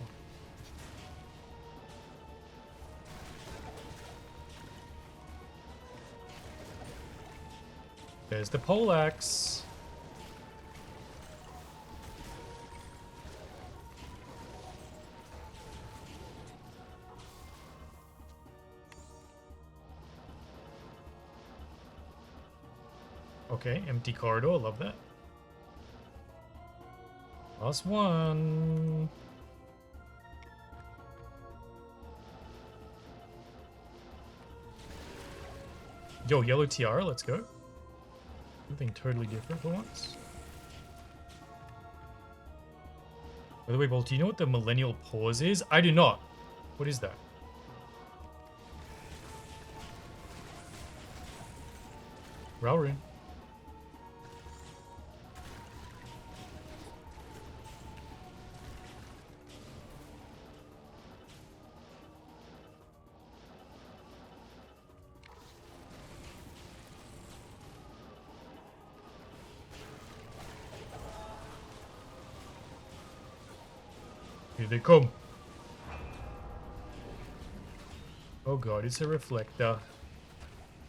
There's the poleaxe. Okay, empty corridor, love that. Last one. Yo, yellow tiara, let's go. Something totally different for once. By the way, Bolt, do you know what the millennial pause is? I do not. What is that? Ralrun. Here they come. Oh god, it's a reflector.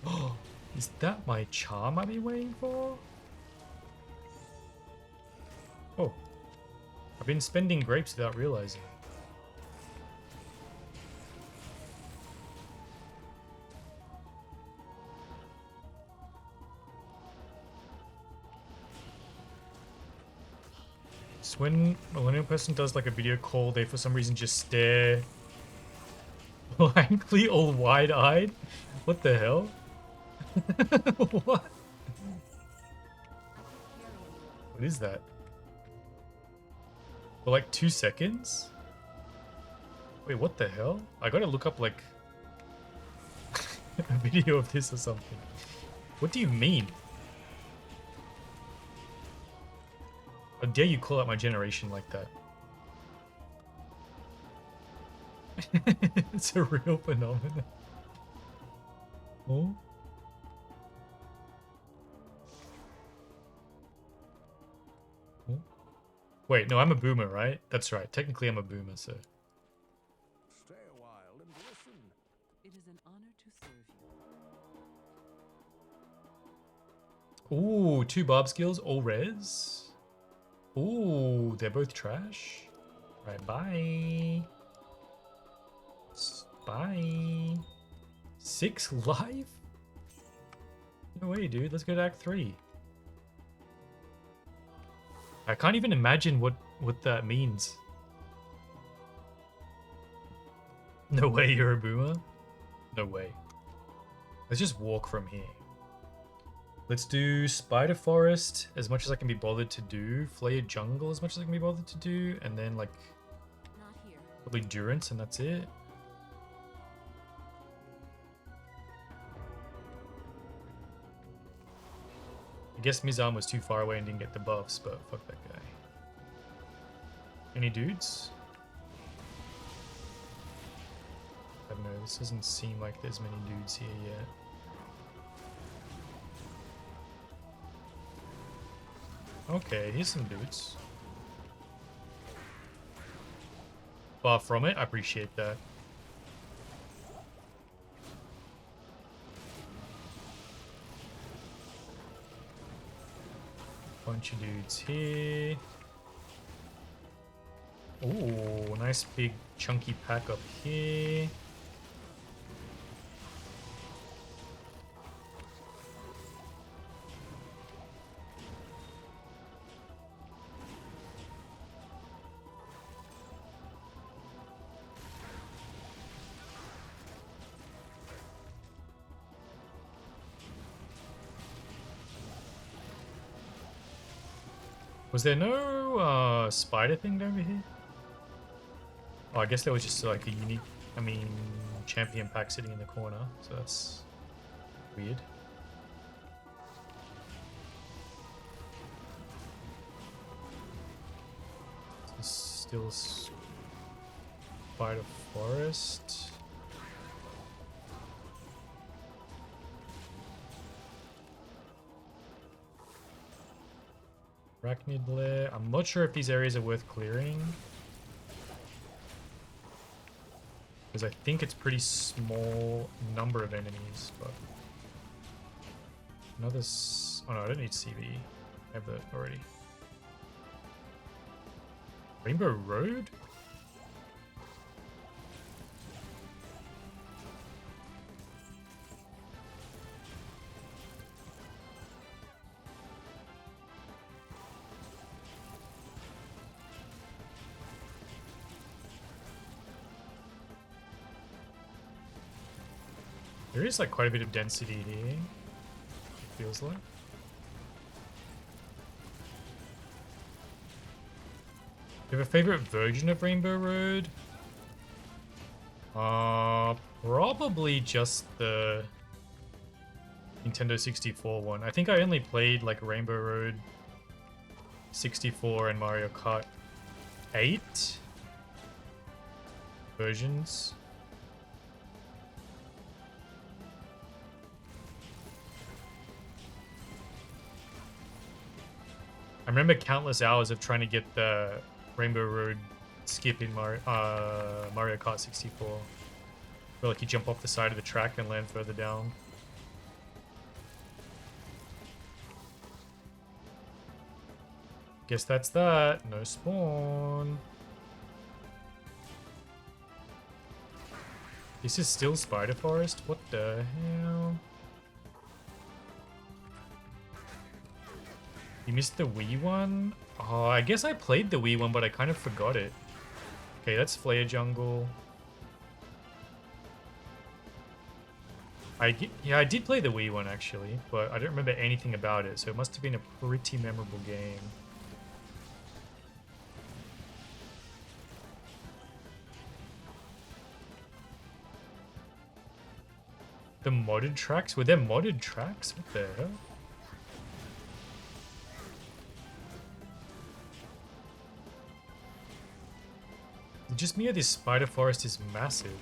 Oh, is that my charm I've been waiting for? Oh, I've been spending grapes without realizing. When a millennial person does like a video call, they for some reason just stare blankly, all wide-eyed. What the hell? What? What is that? For like 2 seconds? Wait, what the hell? I gotta look up like a video of this or something. What do you mean? How dare you call out my generation like that? It's a real phenomenon. Oh. Oh. Wait, no, I'm a boomer, right? That's right. Technically, I'm a boomer, so. Stay a while and listen. It is an honor to serve you. Ooh, 2 barb skills, all res. Ooh, they're both trash. Right, bye. Bye. 6 life? No way, dude. Let's go to Act 3. I can't even imagine what that means. No way you're a boomer? No way. Let's just walk from here. Let's do Spider Forest as much as I can be bothered to do. Flayer Jungle as much as I can be bothered to do. And then like Not here. probably Durance and that's it. I guess Mizan was too far away and didn't get the buffs, but fuck that guy. Any dudes? I don't know, this doesn't seem like there's many dudes here yet. Okay, here's some dudes. Far from it, I appreciate that. Bunch of dudes here. Ooh, nice big chunky pack up here. Was there no spider thing over here? Oh, I guess there was just like a unique, champion pack sitting in the corner, so that's weird. This is still Spider Forest. Arachnid Lair. I'm not sure if these areas are worth clearing. Because I think it's pretty small number of enemies, but... Another... Oh no, I don't need CV. I have that already. Rainbow Road? There is like quite a bit of density here, it feels like. Do you have a favorite version of Rainbow Road? Probably just the Nintendo 64 one. I think I only played like Rainbow Road 64 and Mario Kart 8 versions. I remember countless hours of trying to get the Rainbow Road skip in Mario Kart 64. Where like you jump off the side of the track and land further down. Guess that's that. No spawn. This is still Spider Forest? What the hell? You missed the Wii one? Oh, I guess I played the Wii one, but I kind of forgot it. Okay, that's Flayer Jungle. Yeah, I did play the Wii one actually, but I don't remember anything about it, so it must have been a pretty memorable game. The modded tracks? Were there modded tracks? What the hell? Just me or this Spider Forest is massive?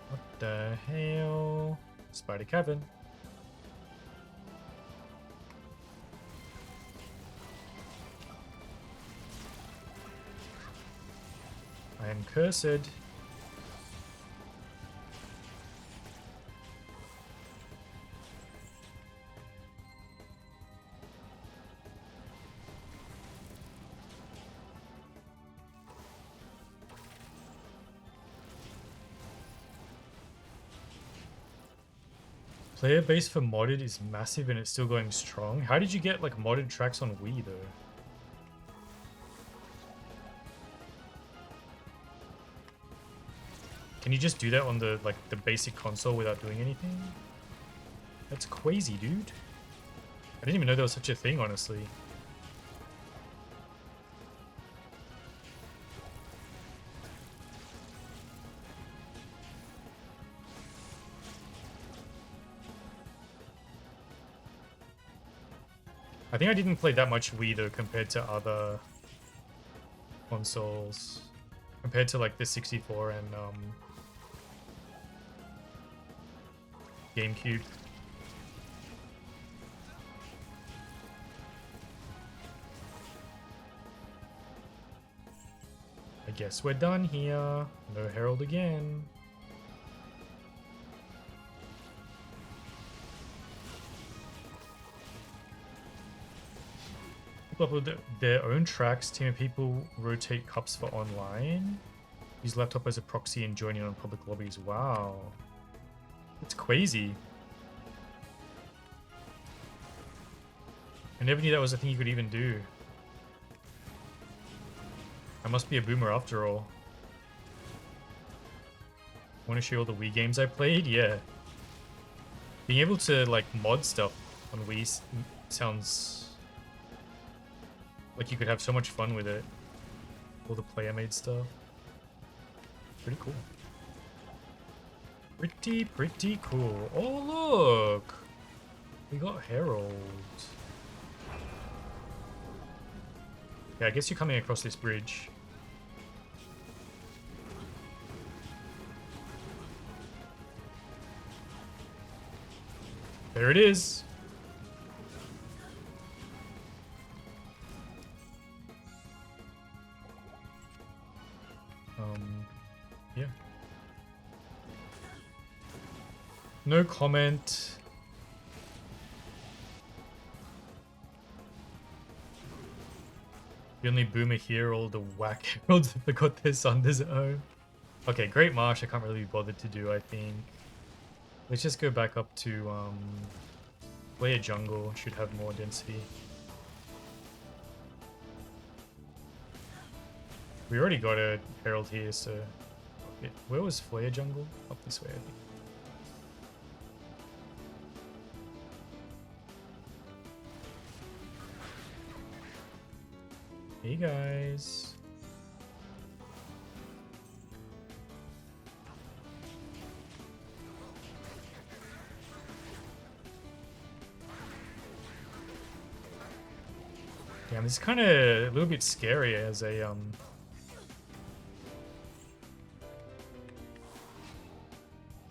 What the hell? Spider Cavern. I am cursed. Player base for modded is massive and it's still going strong. How did you get like modded tracks on Wii though? Can you just do that on the the basic console without doing anything? That's crazy, dude. I didn't even know there was such a thing, honestly. I think I didn't play that much Wii though compared to other consoles. Compared to like the 64 and GameCube. I guess we're done here. No Herald again. Upload their own tracks. Team of people rotate cups for online. Use laptop as a proxy and join in on public lobbies. Wow. It's crazy. I never knew that was a thing you could even do. I must be a boomer after all. Want to show you all the Wii games I played? Yeah. Being able to like mod stuff on Wii sounds like you could have so much fun with it. All the player made stuff. Pretty cool. Pretty cool. Oh look! We got Herald. Yeah, I guess you're coming across this bridge. There it is. Yeah. No comment. The only boomer here, all the whack heralds forgot their sunders at home. Okay, Great Marsh I can't really be bothered to do, I think. Let's just go back up to Flayer Jungle, should have more density. We already got a Herald here, so... Okay. Where was Flayer Jungle? Up this way, I think. Hey guys. Damn, this is kind of a little bit scary as a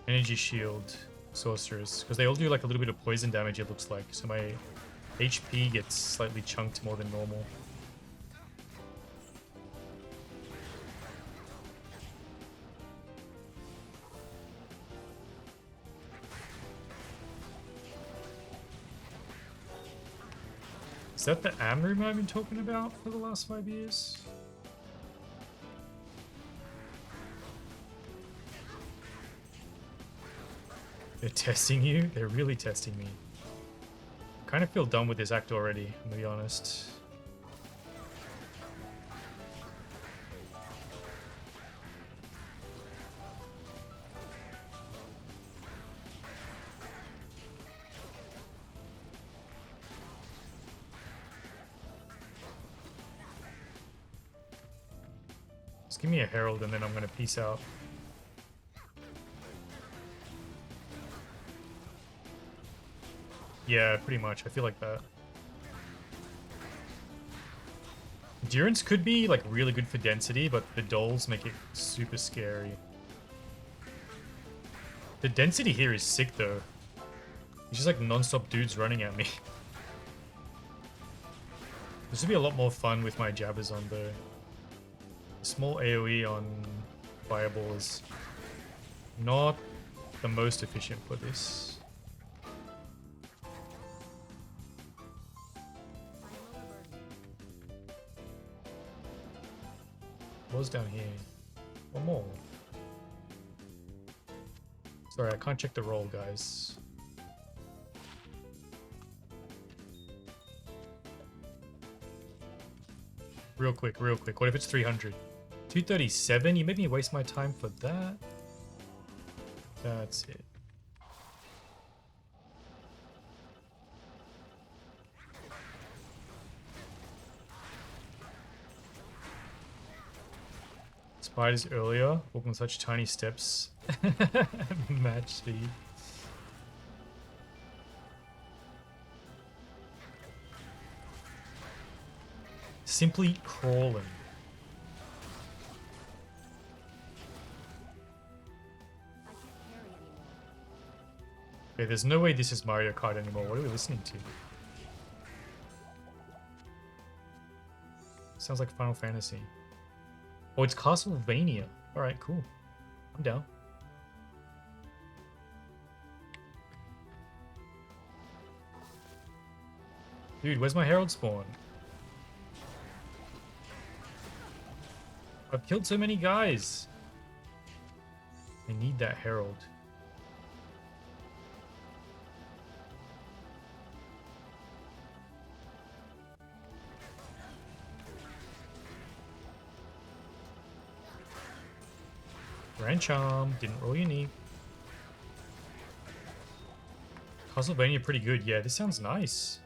energy shield sorceress, because they all do like a little bit of poison damage, it looks like, so my HP gets slightly chunked more than normal. Is that the AM room I've been talking about for the last 5 years? They're testing you? They're really testing me. I kind of feel done with this act already, I'm gonna be honest. Just give me a Herald and then I'm gonna peace out. Yeah, pretty much. I feel like that. Endurance could be like really good for density, but the dolls make it super scary. The density here is sick though. It's just like non-stop dudes running at me. This would be a lot more fun with my jabbers on though. A small AoE on Fireball is not the most efficient for this. What was down here? One more. Sorry, I can't check the roll, guys. Real quick, real quick. What if it's 300? 237? You made me waste my time for that? That's it. Spiders earlier, walking such tiny steps. Match speed. Simply crawling. Okay, there's no way this is Mario Kart anymore. What are we listening to? Sounds like Final Fantasy. Oh, it's Castlevania. Alright, cool. I'm down. Dude, where's my Herald spawn? I've killed so many guys. I need that Herald. Grand Charm, didn't roll unique. Castlevania pretty good. Yeah, this sounds nice.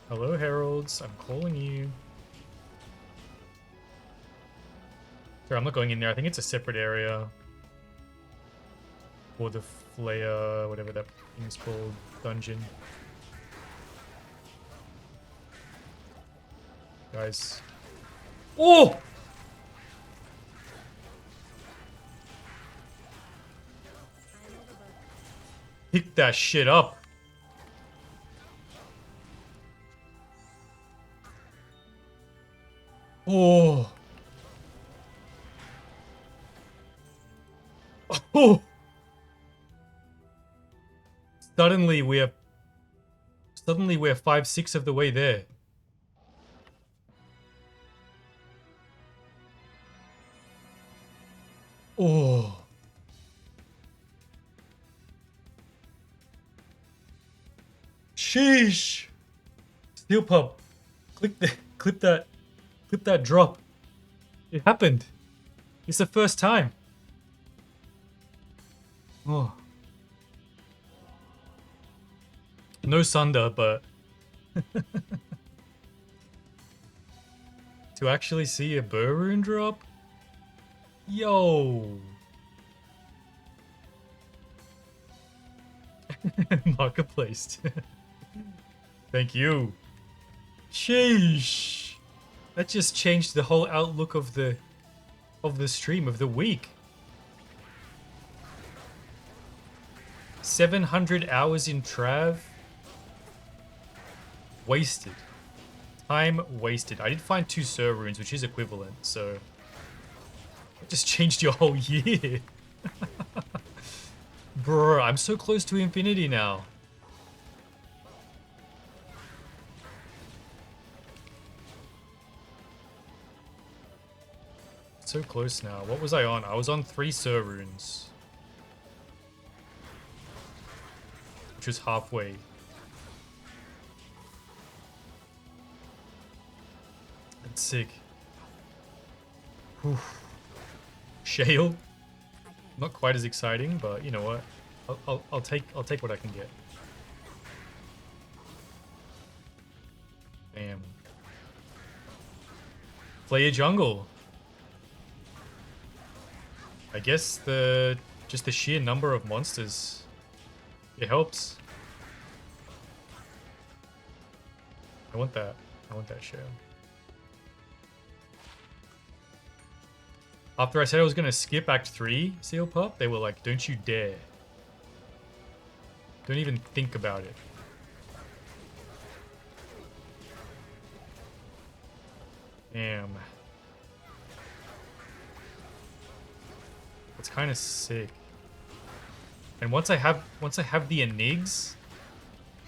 Hello, Heralds. I'm calling you. Sorry, I'm not going in there. I think it's a separate area. Or the Flayer, whatever that thing's called, dungeon. Guys. Oh! Pick that shit up. Oh. Oh. Suddenly we're 5-6 of the way there. Oh. Sheesh. Steel pub. Click that drop. It happened. It's the first time. Oh. No sunder, but to actually see a burr rune drop? Yo. Marketplace. Thank you. Sheesh. That just changed the whole outlook of the stream of the week. 700 hours in Trav. Wasted. Time wasted. I did find 2 Sir runes, which is equivalent, so it just changed your whole year. Bruh, I'm so close to infinity now. So close now. What was I on? I was on 3 Sir runes. Which was halfway. That's sick. Whew. Shale. Not quite as exciting, but you know what? I'll take what I can get. Damn. Flayer Jungle. I guess just the sheer number of monsters It helps. I want that. I want that shell. After I said I was going to skip Act 3, Seal Pup, they were like, don't you dare. Don't even think about it. Damn. It's kind of sick. And once I have the enigs,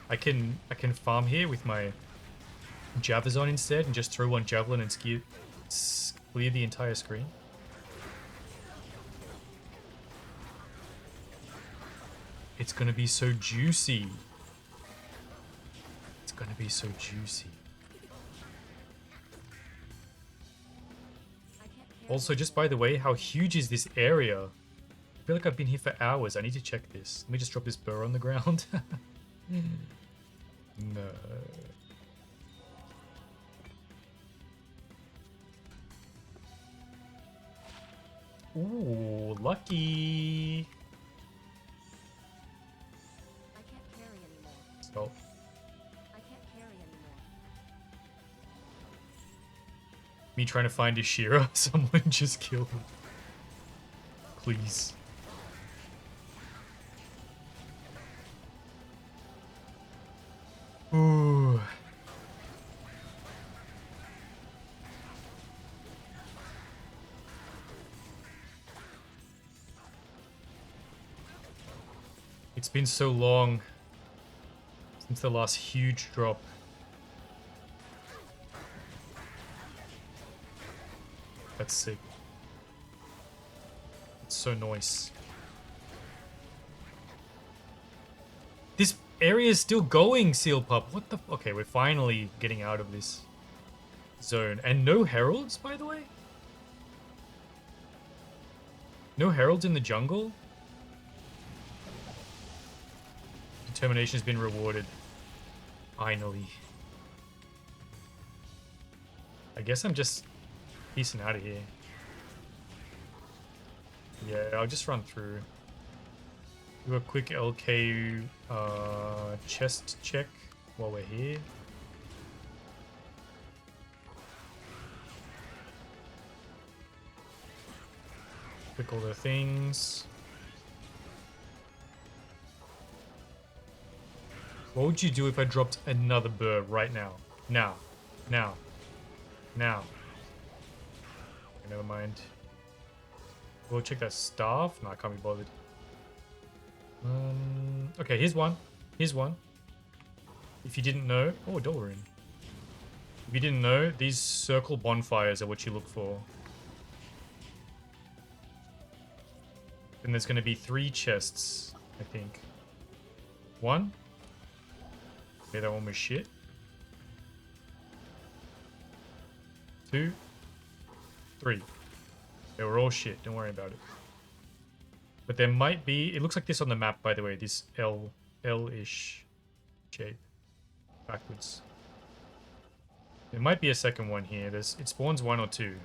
I can farm here with my Javazon instead and just throw one javelin and clear the entire screen. It's gonna be so juicy. It's gonna be so juicy. Also, just by the way, how huge is this area? I feel like I've been here for hours. I need to check this. Let me just drop this burr on the ground. No. Ooh, lucky. I can't carry anymore. Stop. I can't carry anymore. Me trying to find Ishira. Someone just killed me. Please. Ooh. It's been so long since the last huge drop. That's sick. It's so nice. This area is still going, Seal Pup. What the? Okay, we're finally getting out of this zone. And no heralds, by the way? No heralds in the jungle? Determination has been rewarded. Finally. I guess I'm just piecing out of here. Yeah, I'll just run through. Do a quick LK chest check while we're here. Click all the things. What would you do if I dropped another burr right now? Now. Now. Now. Okay, never mind. We'll check that staff. No, I can't be bothered. Okay, here's one. Here's one. If you didn't know... Oh, Dolorin. If you didn't know, these circle bonfires are what you look for. And there's going to be 3 chests, I think. 1. Okay, that one was shit. 2. 3. They were all shit, don't worry about it. But there might be... It looks like this on the map, by the way. This L-ish shape. Backwards. There might be a second one here. It spawns 1 or 2.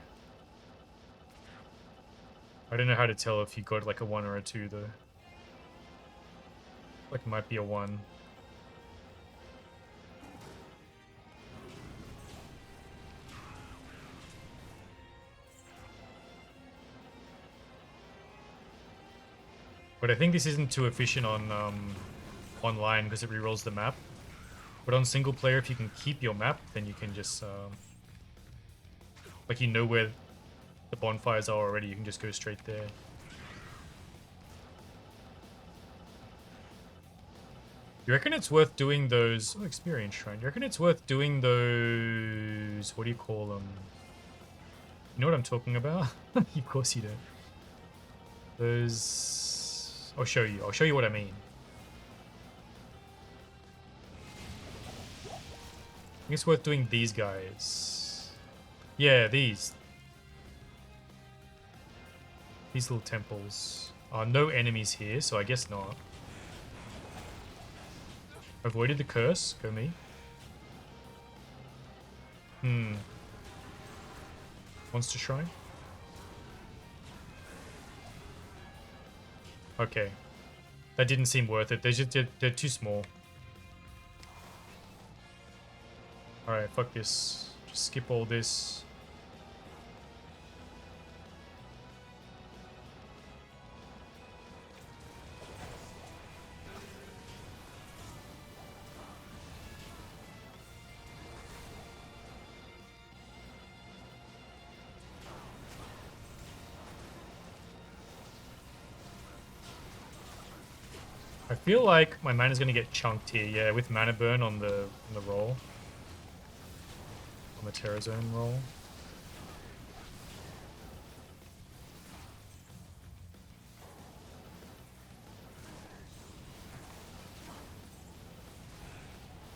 I don't know how to tell if you got like a 1 or a 2 though. Like it might be a 1. But I think this isn't too efficient on online because it rerolls the map. But on single player, if you can keep your map, then you can just like you know where the bonfires are already. You can just go straight there. You reckon it's worth doing those... Oh, experience shrine. You reckon it's worth doing those... What do you call them? You know what I'm talking about? Of course you don't. Those... I'll show you. I'll show you what I mean. I think it's worth doing these guys. Yeah, these. These little temples. No enemies here, so I guess not. Avoided the curse. Go me. Monster shrine. Okay. That didn't seem worth it. They're too small. Alright, fuck this. Just skip all this. I feel like my mana's gonna get chunked here, yeah, with mana burn on the roll. On the Terra Zone roll.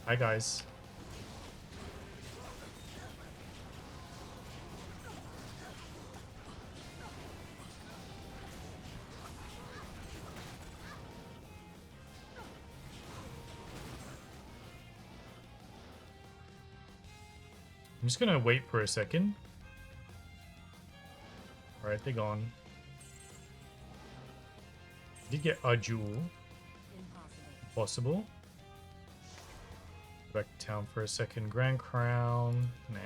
Hi guys. I'm just gonna wait for a second. Alright, they're gone. Did get a jewel. Impossible. Possible. Go back to town for a second. Grand Crown. Nah.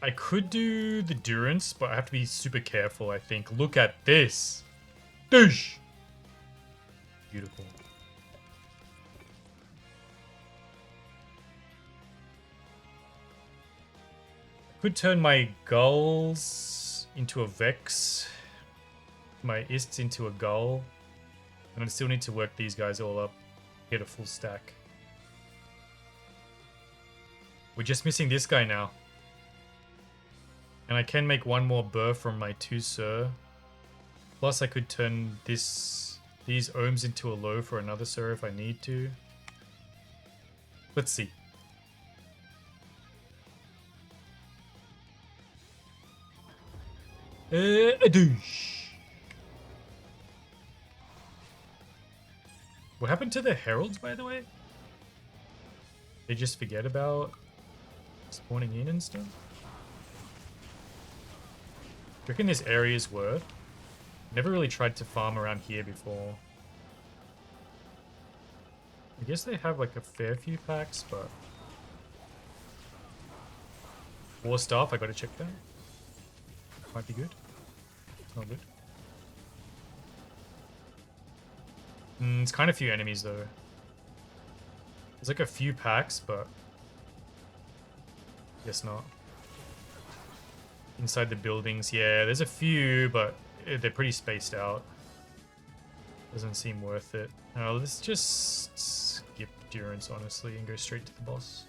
I could do the Durance, but I have to be super careful, I think. Look at this. Douche! Beautiful. Could turn my Gulls into a Vex, my Ists into a Gull, and I still need to work these guys all up, get a full stack. We're just missing this guy now. And I can make one more burr from my 2 Sir. Plus I could turn these Ohms into a low for another Sir if I need to. Let's see. A douche. What happened to the Heralds, by the way? They just forget about spawning in and stuff? Do you reckon this area is worth? Never really tried to farm around here before. I guess they have like a fair few packs, but... War Staff, I gotta check that. Might be good. It's not good. It's kind of few enemies though. There's like a few packs, but guess not. Inside the buildings, yeah, there's a few, but they're pretty spaced out. Doesn't seem worth it. Let's just skip Durance, honestly, and go straight to the boss.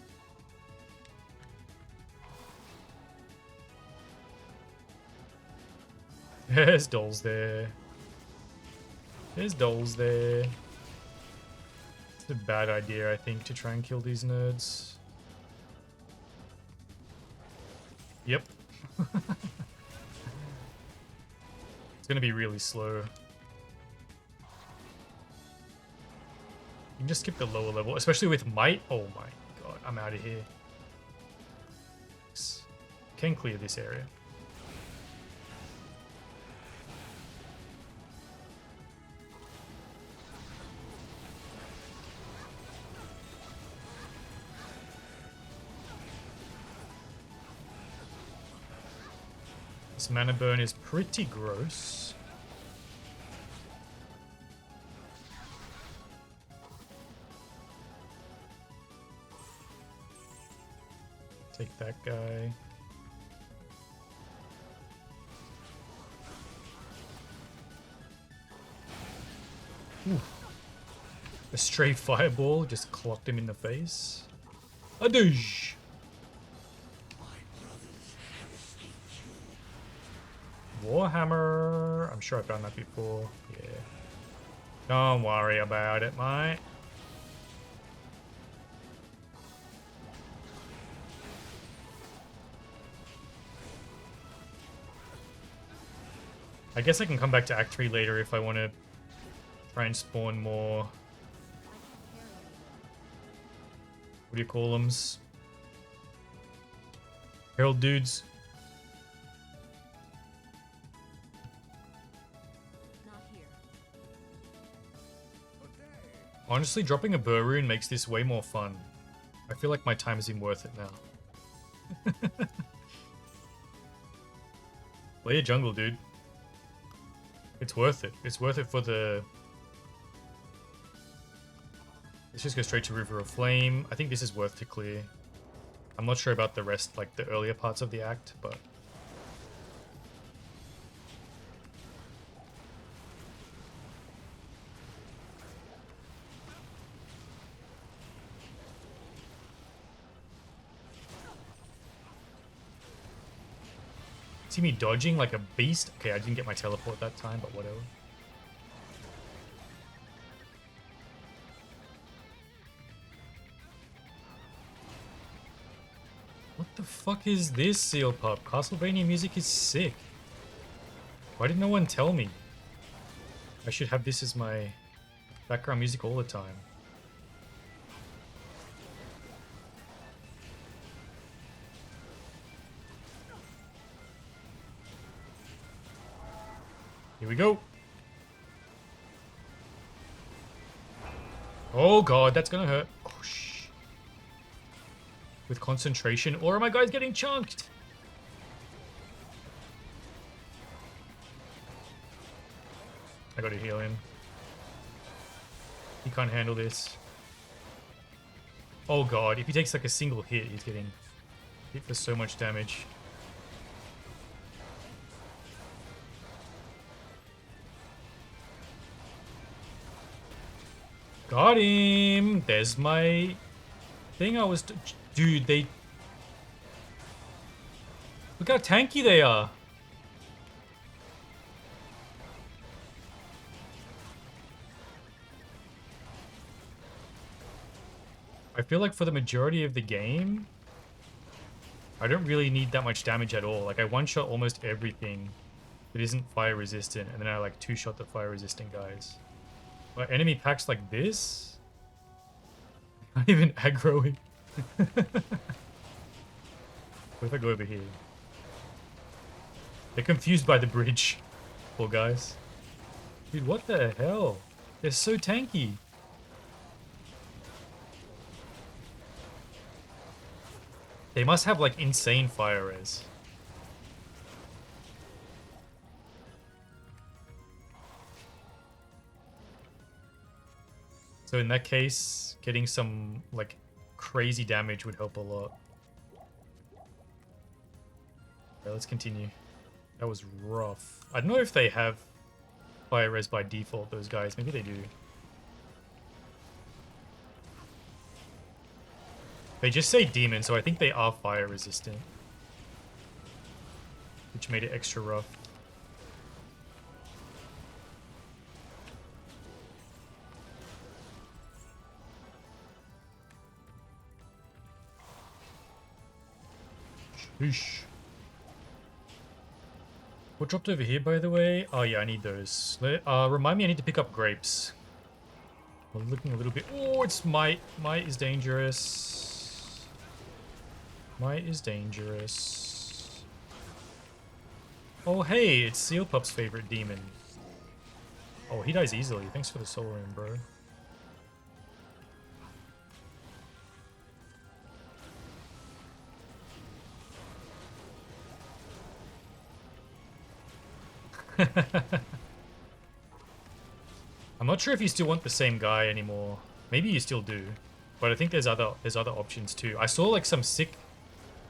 There's dolls there. There's dolls there. It's a bad idea, I think, to try and kill these nerds. Yep. It's gonna be really slow. You can just skip the lower level, especially with Might. Oh my god, I'm out of here. Can clear this area. This mana burn is pretty gross. Take that guy. Ooh. A stray fireball just clocked him in the face. A douche. Warhammer. I'm sure I've done that before. Yeah. Don't worry about it, mate. I guess I can come back to Act 3 later if I want to try and spawn more. What do you call them? Herald dudes. Honestly, dropping a burr rune makes this way more fun. I feel like my time has been worth it now. Flayer Jungle, dude. It's worth it. It's worth it for the... Let's just go straight to River of Flame. I think this is worth to clear. I'm not sure about the rest, like the earlier parts of the act, but... See me dodging like a beast? Okay, I didn't get my teleport that time, but whatever. What the fuck is this, Seal Pup? Castlevania music is sick. Why did no one tell me? I should have this as my background music all the time. Here we go. Oh god, that's gonna hurt. Oh shh. With concentration, or are my guys getting chunked? I gotta heal him. He can't handle this. Oh god, if he takes like a single hit, he's getting hit for so much damage. Got him! There's my thing I was... Dude, they... Look how tanky they are! I feel like for the majority of the game, I don't really need that much damage at all. Like, I one-shot almost everything that isn't fire-resistant, and then I, like, two-shot the fire-resistant guys. But enemy packs like this? Not even aggroing. What if I go over here? They're confused by the bridge. Poor guys. Dude, what the hell? They're so tanky. They must have like insane fire res. So in that case, getting some like crazy damage would help a lot. Okay, let's continue. That was rough. I don't know if they have fire res by default, those guys. Maybe they do. They just say demon, so I think they are fire resistant. Which made it extra rough. Sheesh. What dropped over here, by the way? Oh yeah, I need those. Remind me I need to pick up grapes. I'm looking a little bit... Oh, it's Might. Might is dangerous. Might is dangerous. Oh, hey, it's Seal Pup's favorite demon. Oh, he dies easily. Thanks for the soul ring, bro. I'm not sure if you still want the same guy anymore. Maybe you still do, but I think there's other options too. I saw like some sick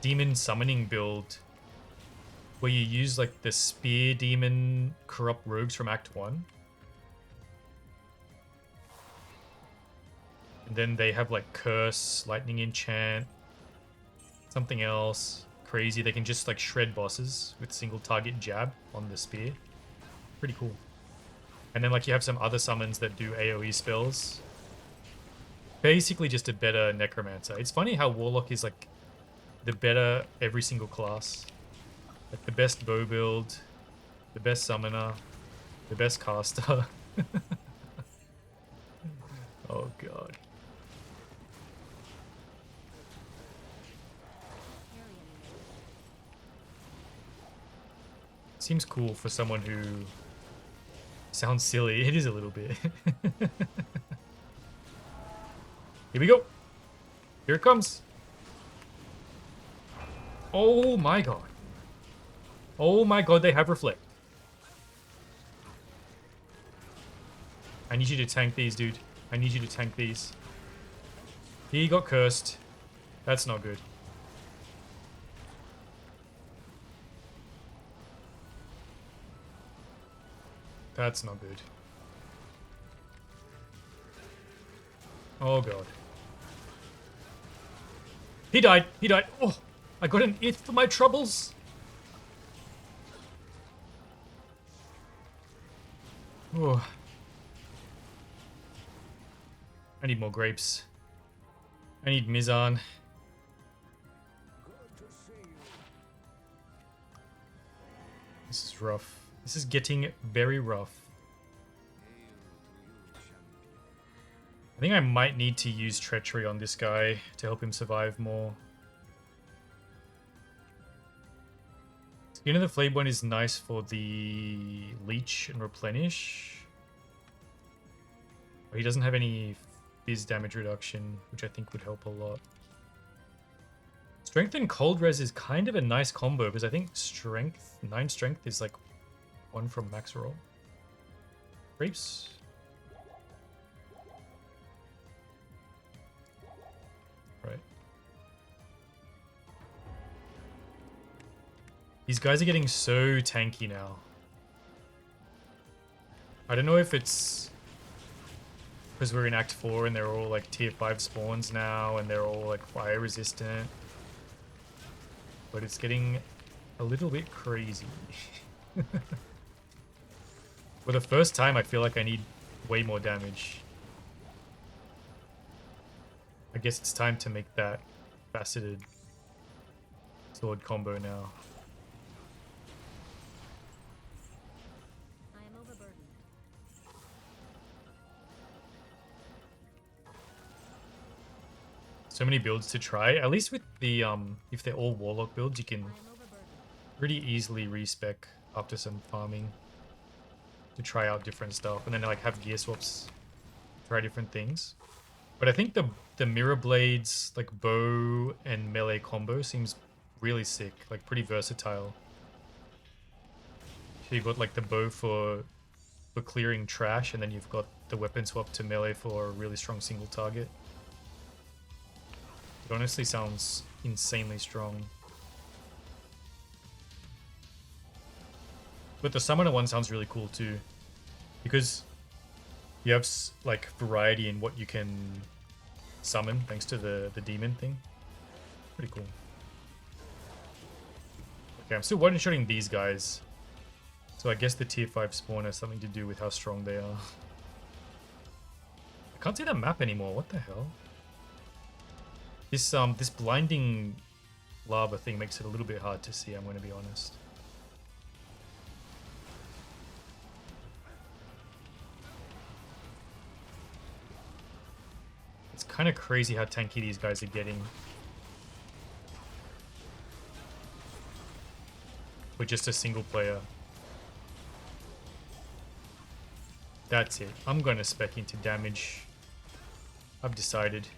demon summoning build where you use like the spear demon corrupt rogues from Act 1. And then they have like curse, lightning enchant, something else crazy. They can just like shred bosses with single target jab on the spear. Pretty cool. And then like you have some other summons that do AoE spells. Basically just a better necromancer. It's funny how warlock is like the better every single class. Like the best bow build, the best summoner, the best caster. Oh god. Seems cool for someone who sounds silly. It is a little bit. Here we go. Here it comes. Oh my god. Oh my god, they have reflect. I need you to tank these, dude. I need you to tank these. He got cursed. That's not good. That's not good. Oh god. He died. He died. Oh, I got an ith for my troubles. Oh. I need more grapes. I need Mizan. Good to see you. This is rough. This is getting very rough. I think I might need to use Treachery on this guy to help him survive more. Skin of the Flayborn is nice for the Leech and Replenish. But he doesn't have any Fizz damage reduction, which I think would help a lot. Strength and Cold Res is kind of a nice combo, because I think Strength, 9 Strength is like 1 from max roll. Grapes. Right. These guys are getting so tanky now. I don't know if it's because we're in Act 4 and they're all like tier 5 spawns now and they're all like fire resistant. But it's getting a little bit crazy. For the first time, I feel like I need way more damage. I guess it's time to make that faceted sword combo now. I am overburdened. So many builds to try. At least with the if they're all warlock builds, you can I am overburdened. pretty easily respec after some farming to try out different stuff, and then like have gear swaps, try different things. But I think the mirror blades, like bow and melee combo, seems really sick, like pretty versatile. So you've got like the bow for clearing trash, and then you've got the weapon swap to melee for a really strong single target. It honestly sounds insanely strong. But the summoner one sounds really cool too, because you have like variety in what you can summon thanks to the demon thing. Pretty cool. Okay, I'm still one-shotting these guys, so I guess the tier 5 spawn has something to do with how strong they are. I can't see the map anymore. What the hell? This blinding lava thing makes it a little bit hard to see, I'm going to be honest. It's kind of crazy how tanky these guys are getting. With just a single player. That's it. I'm going to spec into damage. I've decided.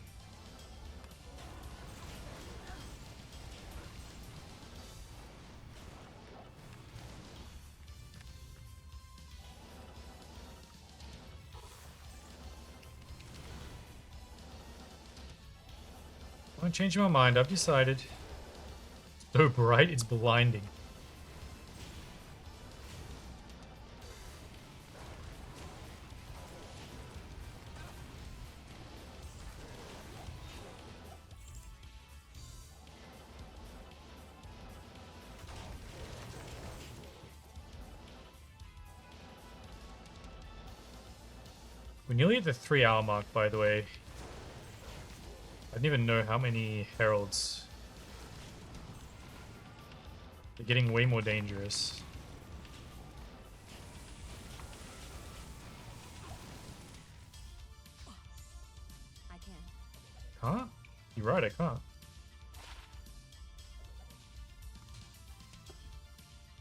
I'm changing my mind. I've decided. So bright, it's blinding. We're nearly at the 3-hour mark, by the way. I didn't even know how many heralds. They're getting way more dangerous. I can. Huh? You're right, I can't.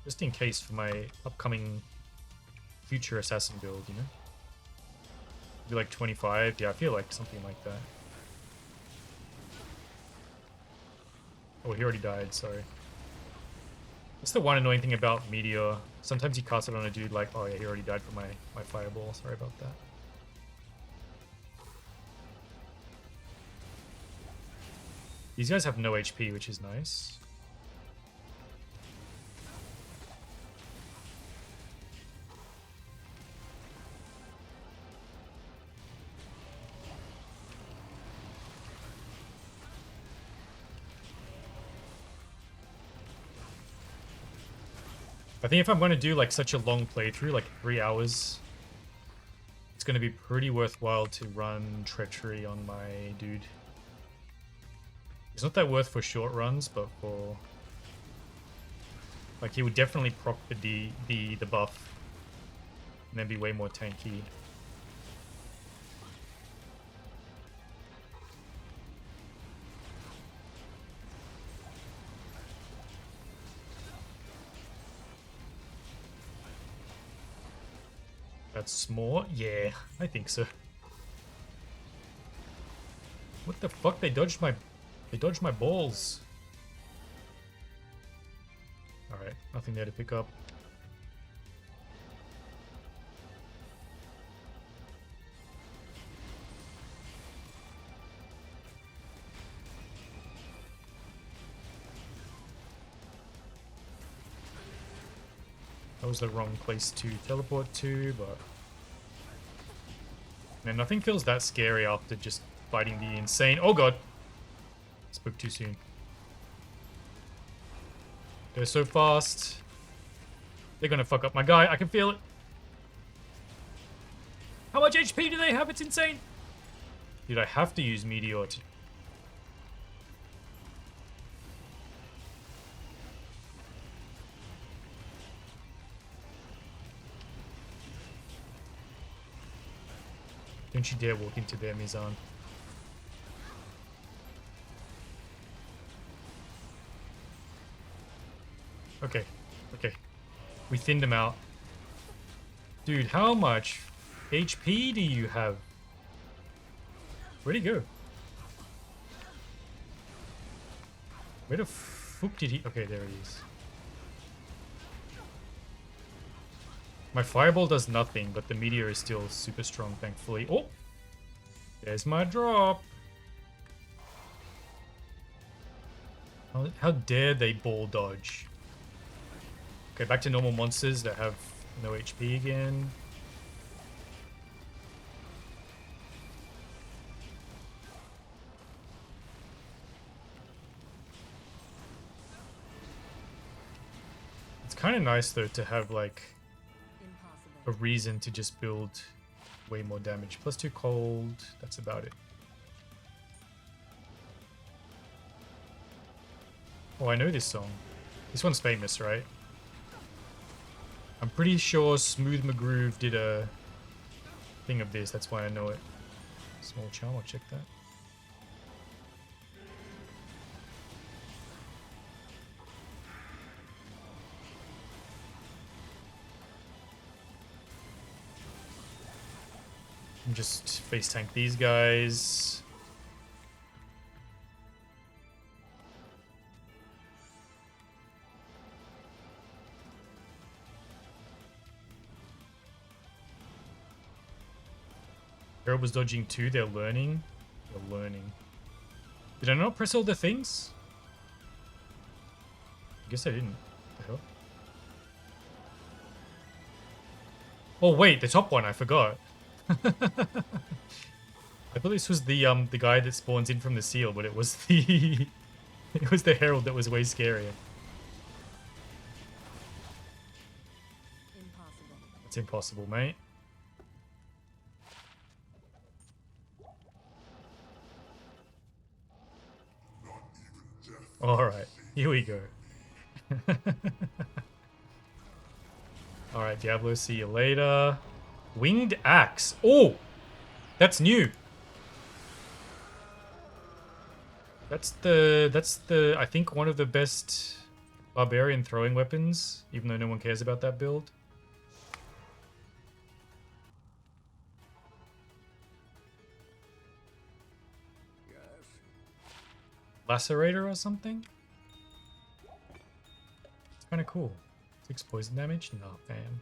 Just in case for my upcoming future assassin build, you know? Be like 25. Yeah, I feel like something like that. Oh, he already died, sorry. That's the one annoying thing about Meteor. Sometimes you cast it on a dude like, oh yeah, he already died for my fireball. Sorry about that. These guys have no HP, which is nice. I think if I'm going to do like such a long playthrough, like 3 hours, it's going to be pretty worthwhile to run Treachery on my dude. It's not that worth for short runs, but for... Like, he would definitely proc the buff. And then be way more tanky. That's more? Yeah, I think so. What the fuck? They dodged my balls. Alright, nothing there to pick up. That was the wrong place to teleport to, but... Man, nothing feels that scary after just fighting the insane... Oh god! Spoke too soon. They're so fast. They're gonna fuck up my guy. I can feel it. How much HP do they have? It's insane. Dude, I have to use Meteor to... Don't you dare walk into their Mizan. Okay, okay. We thinned him out. Dude, how much HP do you have? Where'd he go? Where the fuck did he... Okay, there he is. My fireball does nothing, but the meteor is still super strong, thankfully. Oh! There's my drop! How dare they ball dodge? Okay, back to normal monsters that have no HP again. It's kind of nice though to have like a reason to just build way more damage. +2 cold, that's about it. Oh, I know this song. This one's famous, right? I'm pretty sure Smooth McGroove did a thing of this, that's why I know it. Small charm, I'll check that. And just face tank these guys. Herald was dodging too, they're learning. They're learning. Did I not press all the things? I guess I didn't. What the hell? Oh wait, the top one, I forgot. I thought this was the guy that spawns in from the seal, but it was the it was the Herald that was way scarier. Impossible. It's impossible, mate. Alright, here we go. Alright, Diablo, see you later. Winged Axe. Oh! That's new. That's the I think one of the best barbarian throwing weapons, even though no one cares about that build. Yes. Lacerator or something? kind of cool. 6 poison damage? Nah, fam.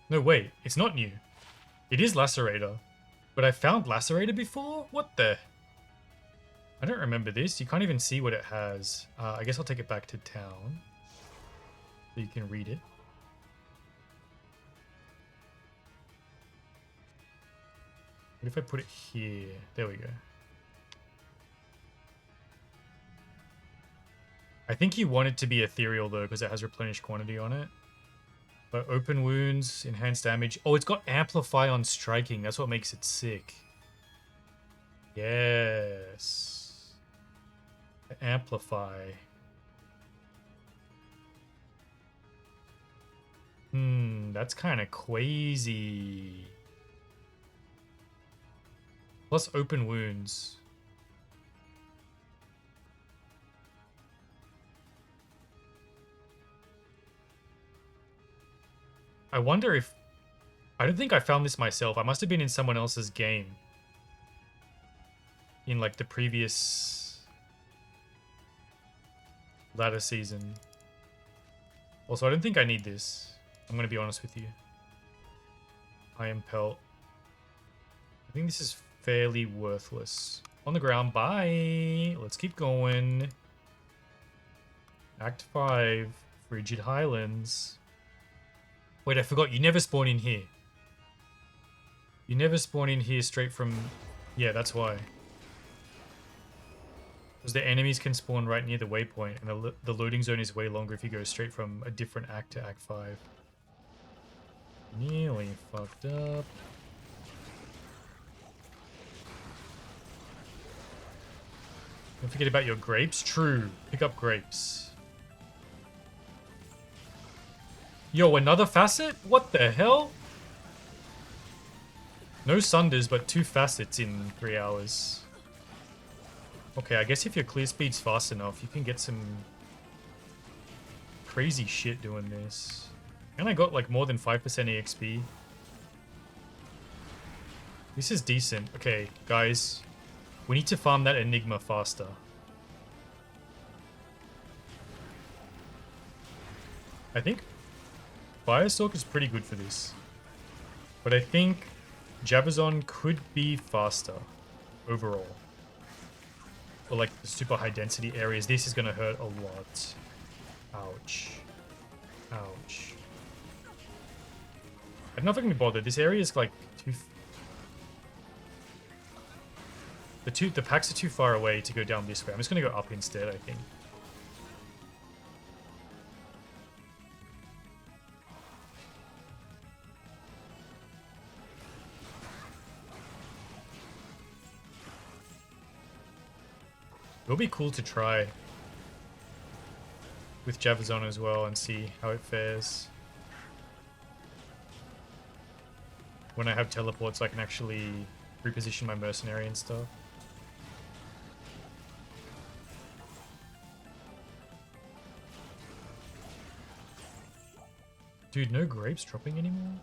No, wait. It's not new. It is Lacerator. But I found Lacerator before? What the? I don't remember this. You can't even see what it has. I guess I'll take it back to town. So you can read it. What if I put it here? There we go. I think you want it to be ethereal though, because it has replenished quantity on it. But open wounds, enhanced damage. Oh, it's got amplify on striking. That's what makes it sick. Yes. Amplify. That's kind of crazy. Plus open wounds. I wonder if... I don't think I found this myself. I must have been in someone else's game. In like the previous... ladder season. Also, I don't think I need this. I'm going to be honest with you. Iron Pelt. I think this is fairly worthless. On the ground, bye! Let's keep going. Act 5. Frigid Highlands. Wait, I forgot. You never spawn in here. You never spawn in here straight from... Yeah, that's why. Because the enemies can spawn right near the waypoint, and the loading zone is way longer if you go straight from a different act to Act 5. Nearly fucked up. Don't forget about your grapes. True. Pick up grapes. Yo, another facet? What the hell? No sunders, but 2 facets in 3 hours. Okay, I guess if your clear speed's fast enough, you can get some crazy shit doing this. And I got like more than 5% EXP. This is decent. Okay, guys. We need to farm that Enigma faster. I think Firestalk is pretty good for this. But I think Javazon could be faster overall. For like the super high density areas, this is going to hurt a lot. Ouch. Ouch. I don't know if I can be bothered. This area is like too... The packs are too far away to go down this way. I'm just going to go up instead, I think. It'll be cool to try with Javazon as well and see how it fares. When I have teleports, I can actually reposition my mercenary and stuff. Dude, no grapes dropping anymore?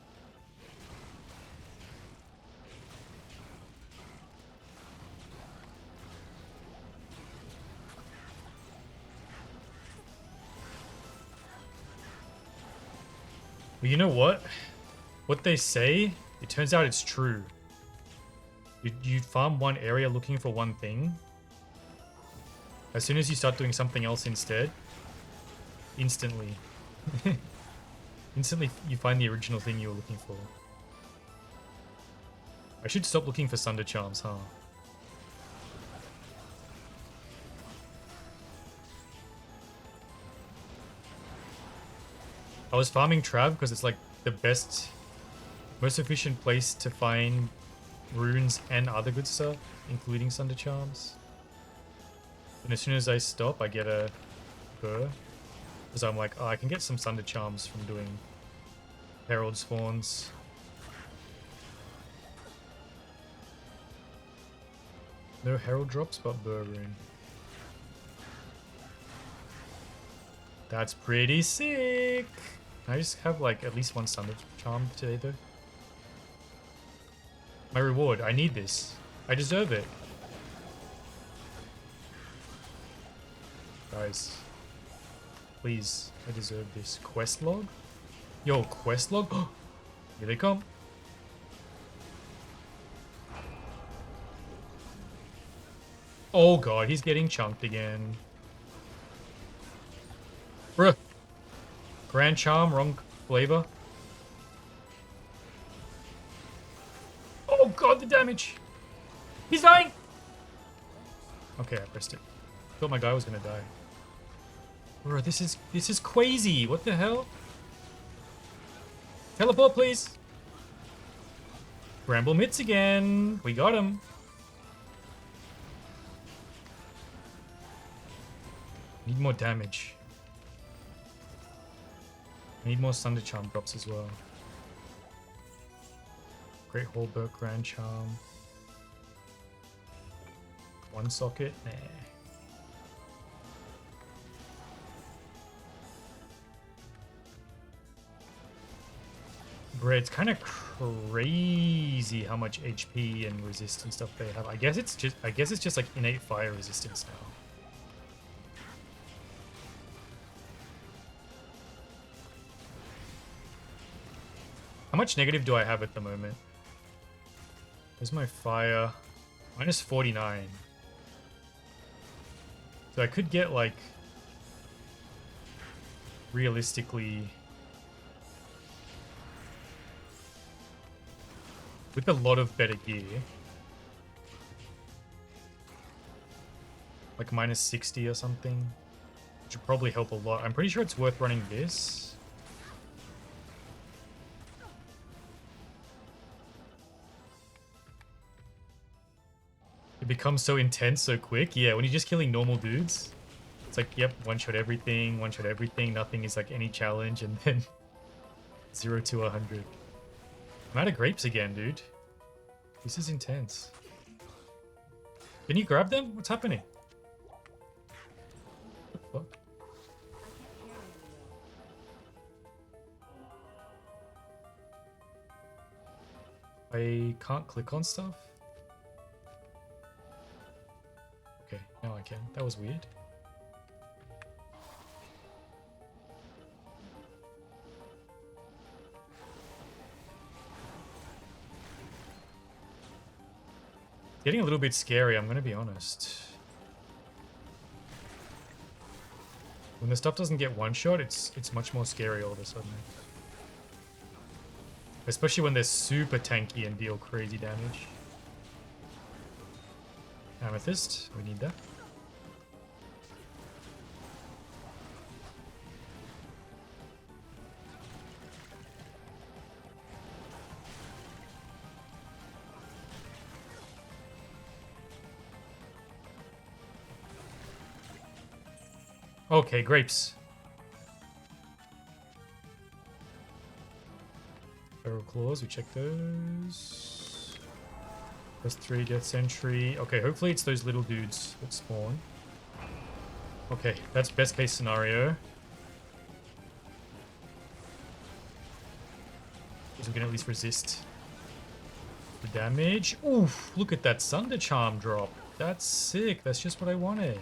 Well, you know what? What they say, it turns out it's true. You farm one area looking for one thing. As soon as you start doing something else instead, instantly you find the original thing you were looking for. I should stop looking for Sunder Charms, huh? I was farming Trav because it's like the best, most efficient place to find runes and other good stuff, including Sunder Charms. And as soon as I stop, I get a burr. Because I'm like, oh, I can get some Sunder Charms from doing Herald spawns. No Herald drops, but burr rune. That's pretty sick! Can I just have like at least one Sunder Charm today though? My reward, I need this. I deserve it. Guys. Please, I deserve this. Quest log? Yo, quest log? Here they come. Oh god, he's getting chunked again. Bruh. Grand Charm, wrong flavor. Oh god, the damage. He's dying. Okay, I pressed it. Thought my guy was gonna die. Bro, this is crazy. What the hell? Teleport, please. Bramble mitts again. We got him. Need more damage. I need more Sunder Charm drops as well. Great Hallberg, Grand Charm. One socket? Nah. Bro, it's kind of crazy how much HP and resist and stuff they have. I guess it's just like innate fire resistance now. How much negative do I have at the moment? Where's my fire? Minus 49. So I could get like realistically with a lot of better gear. Like minus 60 or something. Which would probably help a lot. I'm pretty sure it's worth running this. It becomes so intense so quick. Yeah, when you're just killing normal dudes. It's like, yep, one-shot everything, nothing is like any challenge, and then 0 to 100. I'm out of grapes again, dude. This is intense. Can you grab them? What's happening? What the fuck? I can't click on stuff? Okay, now I can. That was weird. Getting a little bit scary, I'm gonna be honest. When the stuff doesn't get one shot, it's much more scary all of a sudden. Especially when they're super tanky and deal crazy damage. Amethyst, we need that. Okay, grapes. Feral claws, we check those. Plus 3 death sentry. Okay, hopefully it's those little dudes that spawn. Okay, that's best case scenario. Because we can at least resist the damage. Oof, look at that Sunder Charm drop. That's sick. That's just what I wanted.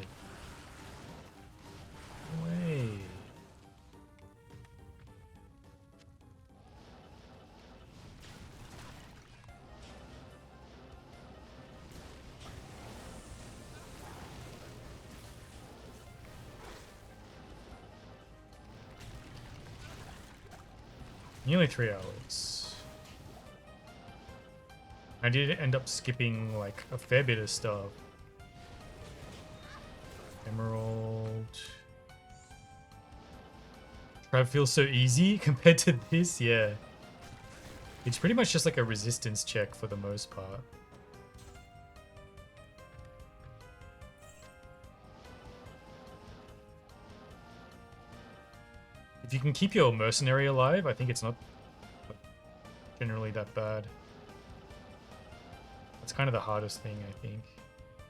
No way. Nearly 3 hours. I did end up skipping like a fair bit of stuff. Emerald. Trav feels so easy compared to this, yeah. It's pretty much just like a resistance check for the most part. If you can keep your mercenary alive, I think it's not generally that bad. That's kind of the hardest thing, I think.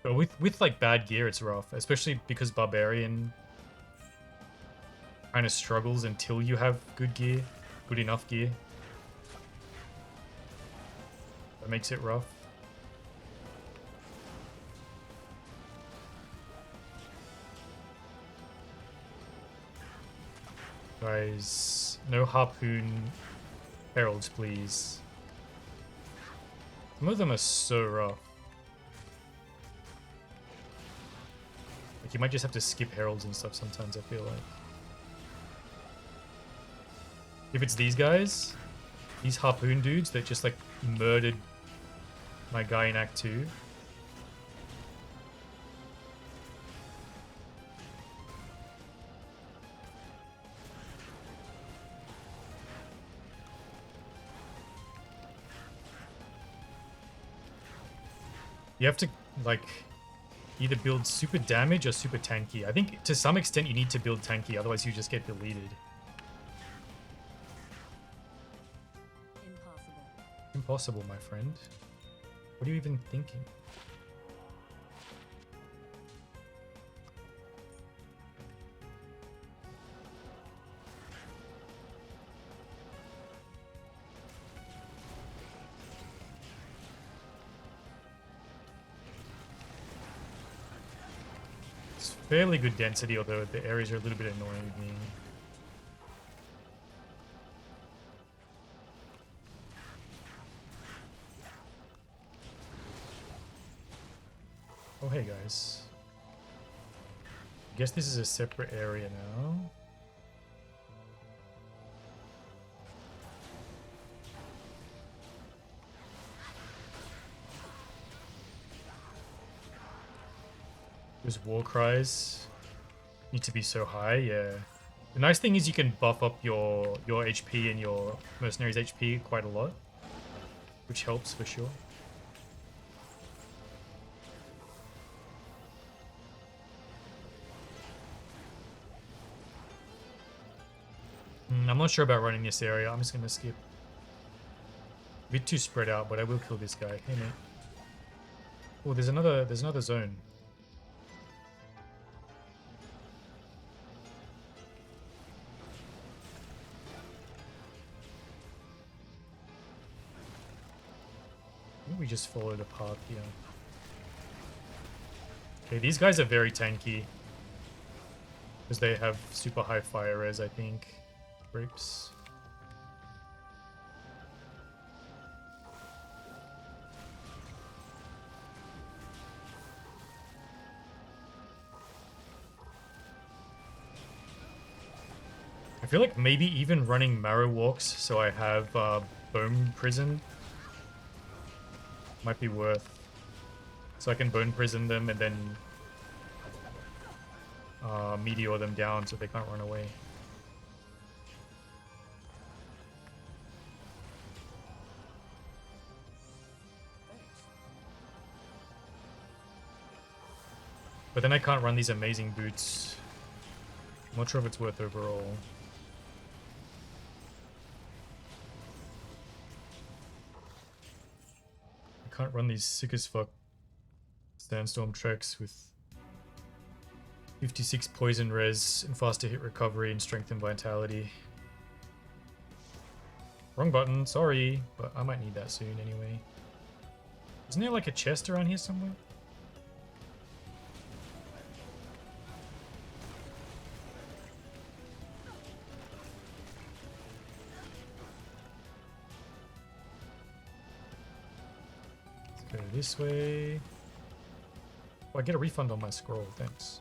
But with like bad gear, it's rough, especially because Barbarian kind of struggles until you have good gear, good enough gear. That makes it rough. Guys, no harpoon heralds, please. Some of them are so rough. Like, you might just have to skip heralds and stuff sometimes, I feel like. If it's these guys, these harpoon dudes that just, like, murdered my guy in Act 2. You have to, like, either build super damage or super tanky. I think to some extent you need to build tanky, otherwise you just get deleted. Impossible. Impossible, my friend. What are you even thinking? It's fairly good density, although the areas are a little bit annoying with me. Oh, hey guys. I guess this is a separate area now. Those war cries need to be so high, yeah. The nice thing is you can buff up your HP and your mercenaries' HP quite a lot, which helps for sure. I'm not sure about running this area. I'm just gonna skip. A bit too spread out, but I will kill this guy. Hey mate. Oh, there's another zone. I think we just followed a path here. Okay, these guys are very tanky. Because they have super high fire res, I think. Grapes. I feel like maybe even running Marrow Walks so I have Bone Prison might be worth. So I can Bone Prison them and then Meteor them down so they can't run away. But then I can't run these amazing boots. I'm not sure if it's worth overall. I can't run these sick as fuck Sandstorm treks with 56 poison res and faster hit recovery and strength and vitality. Wrong button, sorry, but I might need that soon anyway. Isn't there like a chest around here somewhere? Let's go this way. Oh, I get a refund on my scroll, thanks.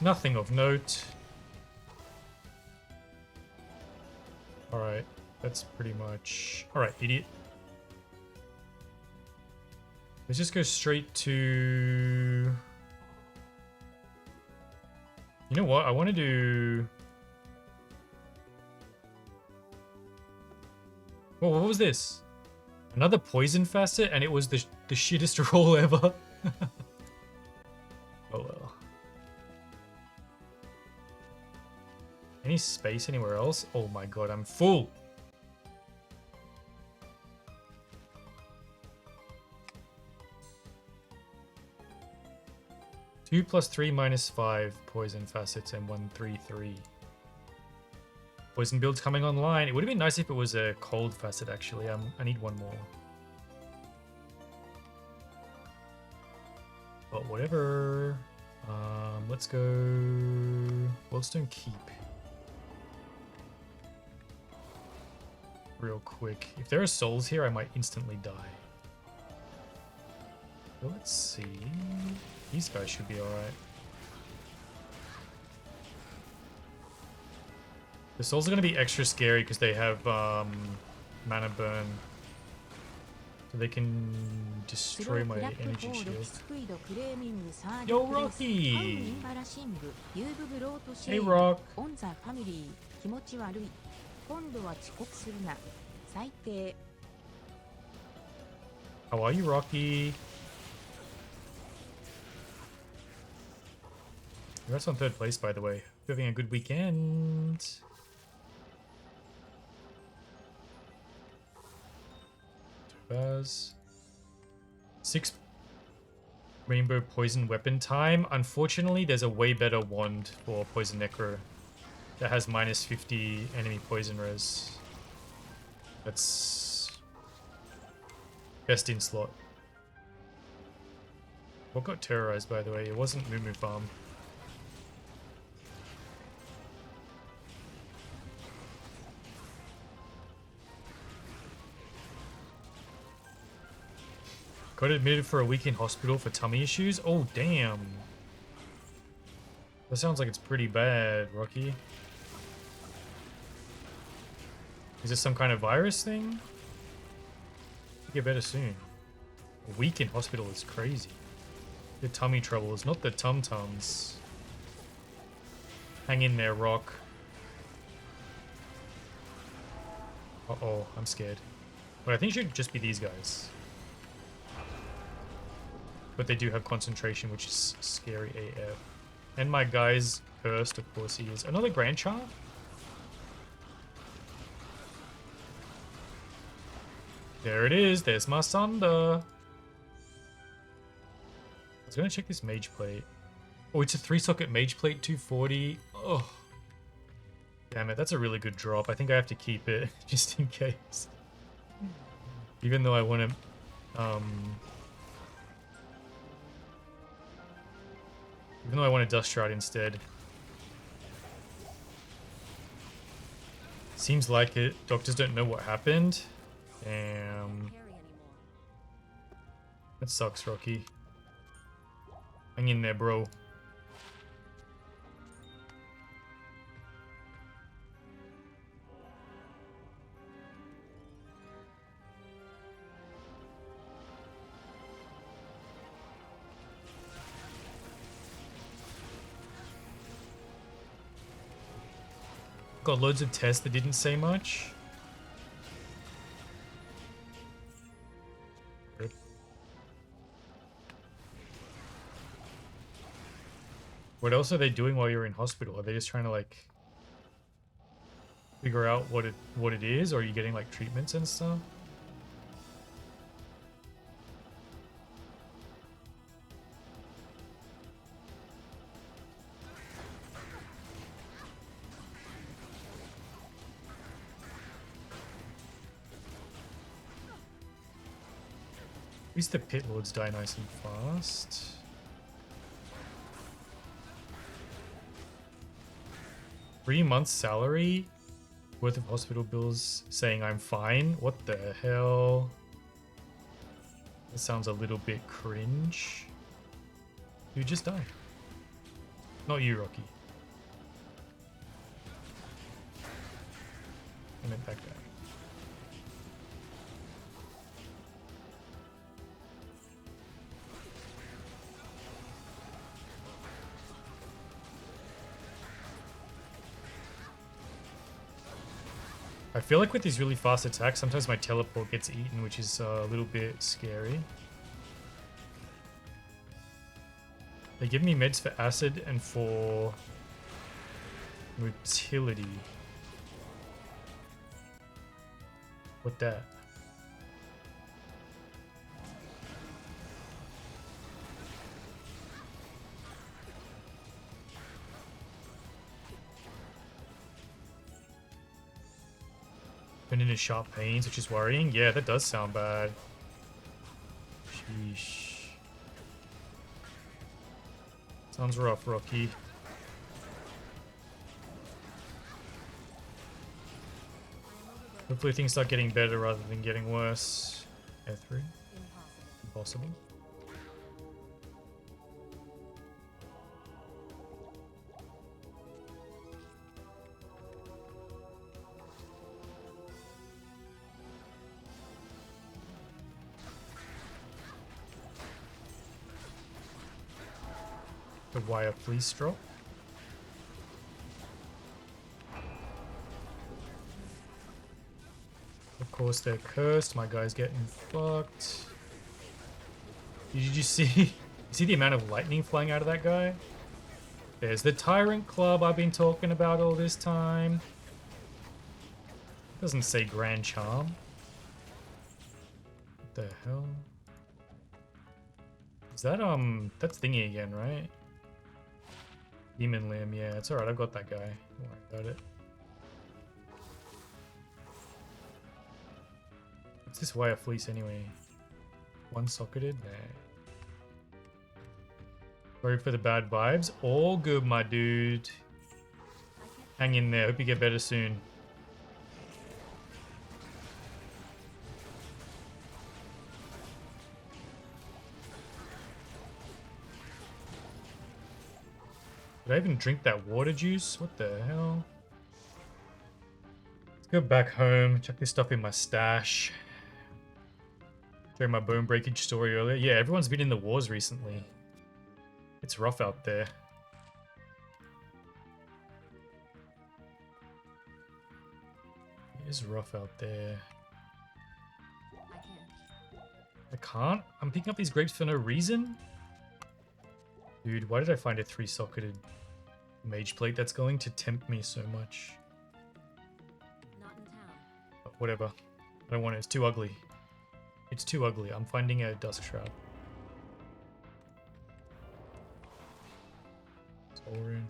Nothing of note. Alright, that's pretty much... Alright, idiot. Let's just go straight to... You know what? I want to do... Whoa, what was this? Another poison facet, and it was the shittest roll ever. Oh well. Any space anywhere else? Oh my god, I'm full. Two plus 3 minus 5 poison facets and 1, 3, 3. Poison build's coming online. It would have been nice if it was a cold facet, actually. I need one more. But whatever. Let's go Wildstone Keep. Real quick. If there are souls here, I might instantly die. Well, let's see. These guys should be alright. The souls are going to be extra scary because they have mana burn. So they can destroy my energy shield. Yo, Rocky! Hey, Rock! How are you, Rocky? Congrats on 3rd place, by the way. You're having a good weekend. Buzz. 6 rainbow poison weapon time. Unfortunately, there's a way better wand for poison necro that has minus 50 enemy poison res. That's best in slot. What got terrorized, by the way? It wasn't Moo Farm. Got admitted for a week in hospital for tummy issues? Oh, damn. That sounds like it's pretty bad, Rocky. Is this some kind of virus thing? Get better soon. A week in hospital is crazy. Your tummy troubles, not the tum-tums. Hang in there, Rock. Uh-oh, I'm scared. But I think it should just be these guys. But they do have concentration, which is scary AF. And my guy's cursed, of course he is. Another Grand Char? There it is. There's my sunder. I was going to check this mage plate. Oh, it's a 3-socket mage plate, 240. Oh. Damn it, that's a really good drop. I think I have to keep it, just in case. Even though I want to... Even though I want a Dust Shroud instead. Seems like it. Doctors don't know what happened. Damn. That sucks, Rocky. Hang in there, bro. Got loads of tests that didn't say much. Good. What else are they doing while you're in hospital? Are they just trying to like figure out what it is, or are you getting like treatments and stuff? At least the pit lords die nice and fast. $3 months salary worth of hospital bills saying I'm fine. What the hell? That sounds a little bit cringe. You just died. Not you, Rocky. I meant that guy. I feel like with these really fast attacks, sometimes my teleport gets eaten, which is a little bit scary. They give me meds for acid and for motility. What that? Been into sharp pains, which is worrying. Yeah, that does sound bad. Sheesh. Sounds rough, Rocky. Hopefully things start getting better rather than getting worse. F3. Impossible. Impossible. The wire fleece drop. Of course they're cursed. My guy's getting fucked. Did you just see? You see the amount of lightning flying out of that guy? There's the Tyrant Club I've been talking about all this time. Doesn't say Grand Charm. What the hell? Is that that's thingy again, right? Demon Limb, yeah, it's alright, I've got that guy. Don't worry about it. What's this wire fleece anyway? One socketed? Nah. Sorry for the bad vibes. All good, my dude. Hang in there, hope you get better soon. Did I even drink that water juice? What the hell? Let's go back home, check this stuff in my stash. Sharing my bone breakage story earlier. Yeah, everyone's been in the wars recently. It's rough out there. It is rough out there. I can't? I'm picking up these grapes for no reason? Dude, why did I find a 3-socketed mage plate that's going to tempt me so much? Not in town. But whatever. I don't want it. It's too ugly. It's too ugly. I'm finding a Dusk Shroud. Soul Rune.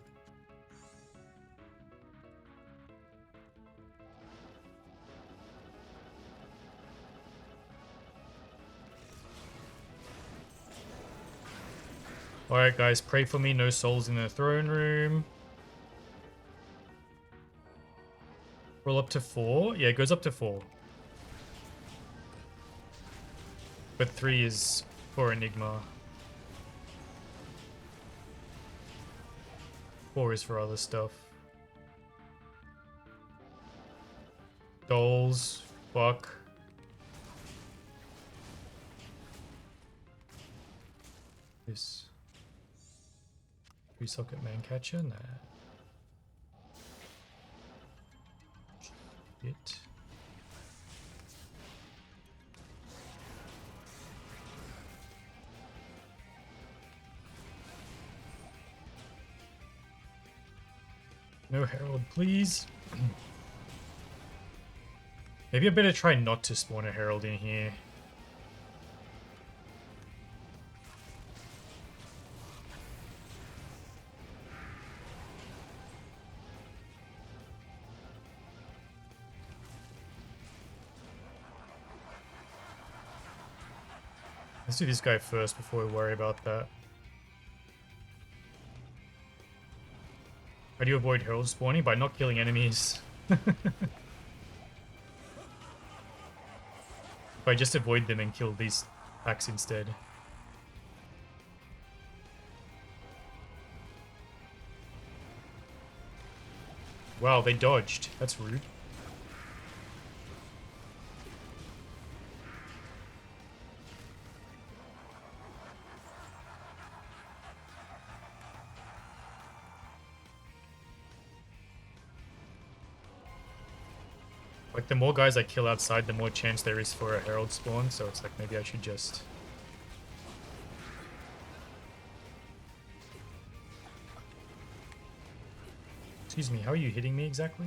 Alright guys, pray for me, no souls in the throne room. Roll up to 4? Yeah, it goes up to 4. But 3 is for Enigma. 4 is for other stuff. Dolls. Fuck. This 3-socket man catcher? Nah. Shit. No Herald, please. Maybe I better try not to spawn a Herald in here. Let's do this guy first before we worry about that. How do you avoid Herald spawning? By not killing enemies. If I just avoid them and kill these packs instead. Wow, they dodged. That's rude. Like, the more guys I kill outside, the more chance there is for a Herald spawn, so it's like, maybe I should just... Excuse me, how are you hitting me exactly?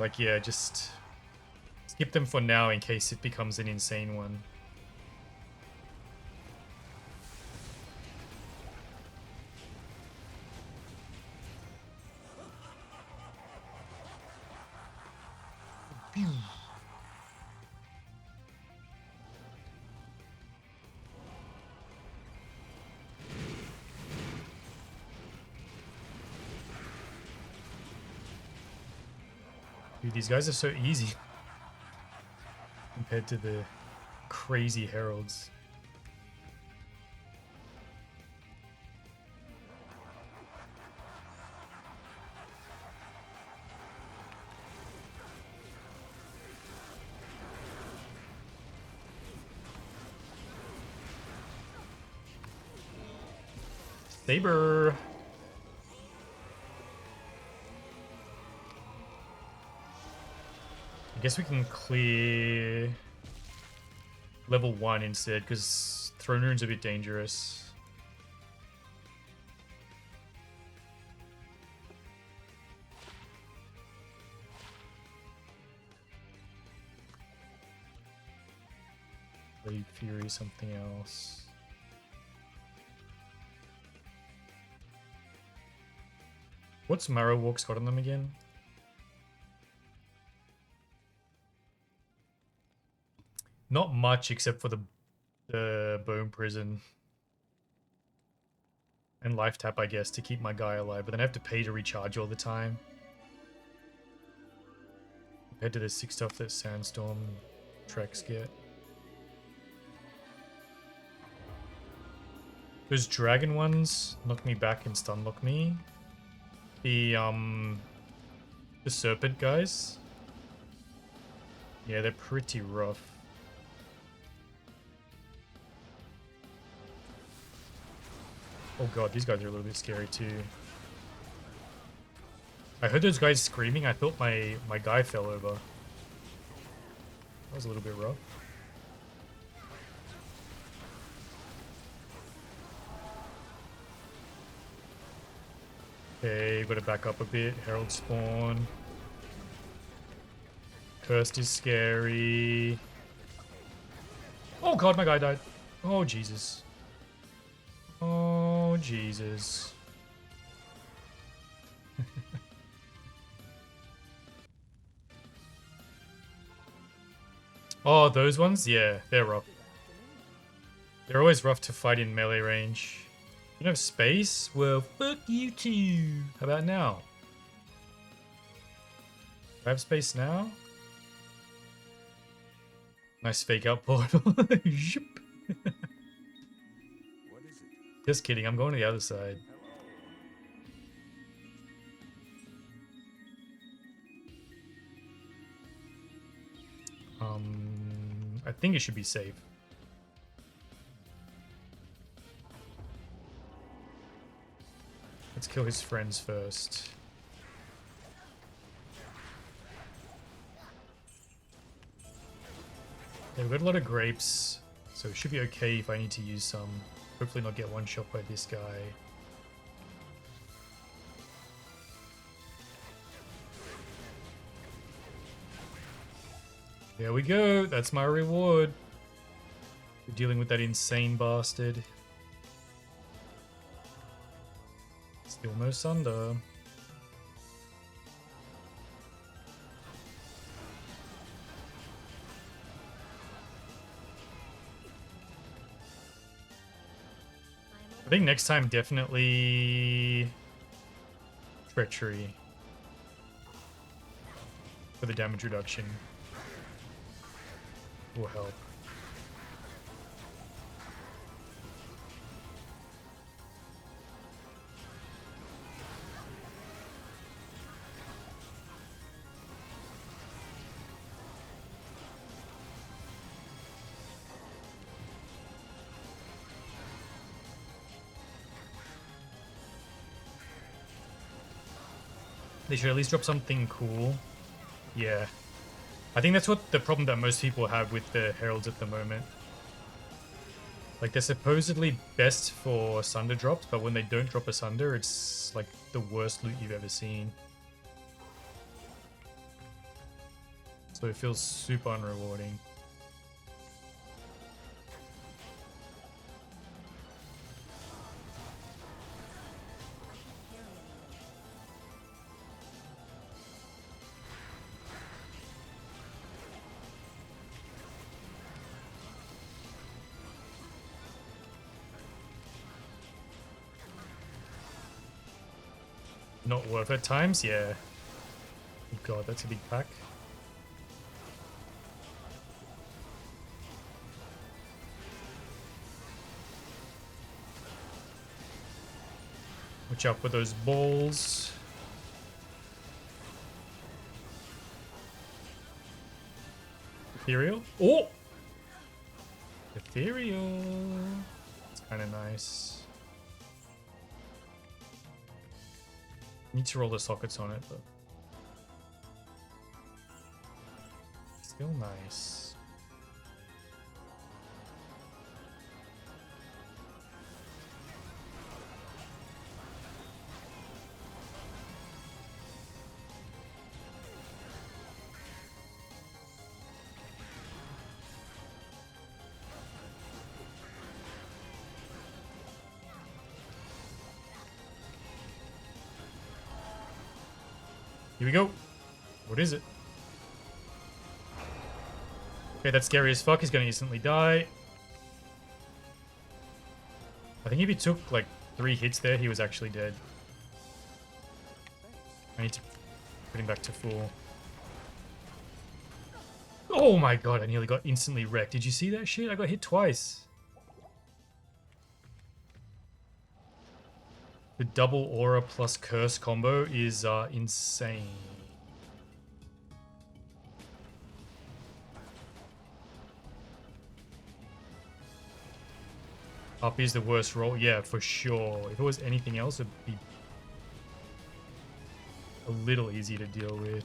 Like, yeah, just... skip them for now in case it becomes an insane one. Dude, these guys are so easy compared to the crazy heralds. Saber. I guess we can clear level 1 instead, because Throne Rune's a bit dangerous. Blade Fury, something else. What's Marrowwalk's got on them again? Not much except for the Bone Prison. And Life Tap, I guess, to keep my guy alive. But then I have to pay to recharge all the time. Compared to the sick stuff that Sandstorm Treks get. Those dragon ones knock me back and stun lock me. The serpent guys. Yeah, they're pretty rough. Oh god, these guys are a little bit scary too. I heard those guys screaming. I thought my guy fell over. That was a little bit rough. Okay, gotta back up a bit. Herald spawn. Cursed is scary. Oh god, my guy died. Oh Jesus. Oh Jesus. Oh, those ones? Yeah, they're rough. They're always rough to fight in melee range. You don't have space? Well, fuck you too. How about now? Do I have space now? Nice fake out portal. What is it? Just kidding, I'm going to the other side. I think it should be safe. Let's kill his friends first. Yeah, we've got a lot of grapes, so it should be okay if I need to use some. Hopefully not get one shot by this guy. There we go. That's my reward. We're dealing with that insane bastard. Still no sunder. I think next time definitely treachery for the damage reduction will help. They should at least drop something cool. Yeah. I think that's what the problem that most people have with the Heralds at the moment. Like, they're supposedly best for Sunder drops, but when they don't drop a Sunder, it's like the worst loot you've ever seen. So it feels super unrewarding. Not worth it times, yeah. Oh god, that's a big pack. Watch out for those balls. Ethereal? Oh! Ethereal. It's kind of nice. Need to roll the sockets on it, but still nice. Here we go. What is it? Okay, that's scary as fuck. He's gonna instantly die. I think if he took like 3 hits there, he was actually dead. I need to put him back to full. Oh my god, I nearly got instantly wrecked. Did you see that shit? I got hit twice. The double aura plus curse combo is insane. Up is the worst roll, yeah, for sure. If it was anything else, it'd be a little easier to deal with.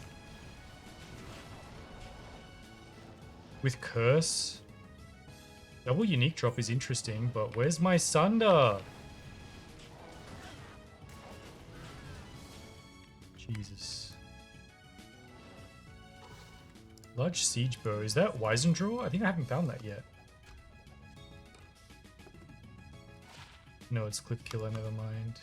With curse, double unique drop is interesting, but where's my sunder? Jesus. Large siege bow. Is that Weisendraw? I think I haven't found that yet. No, it's Clip Killer. Never mind.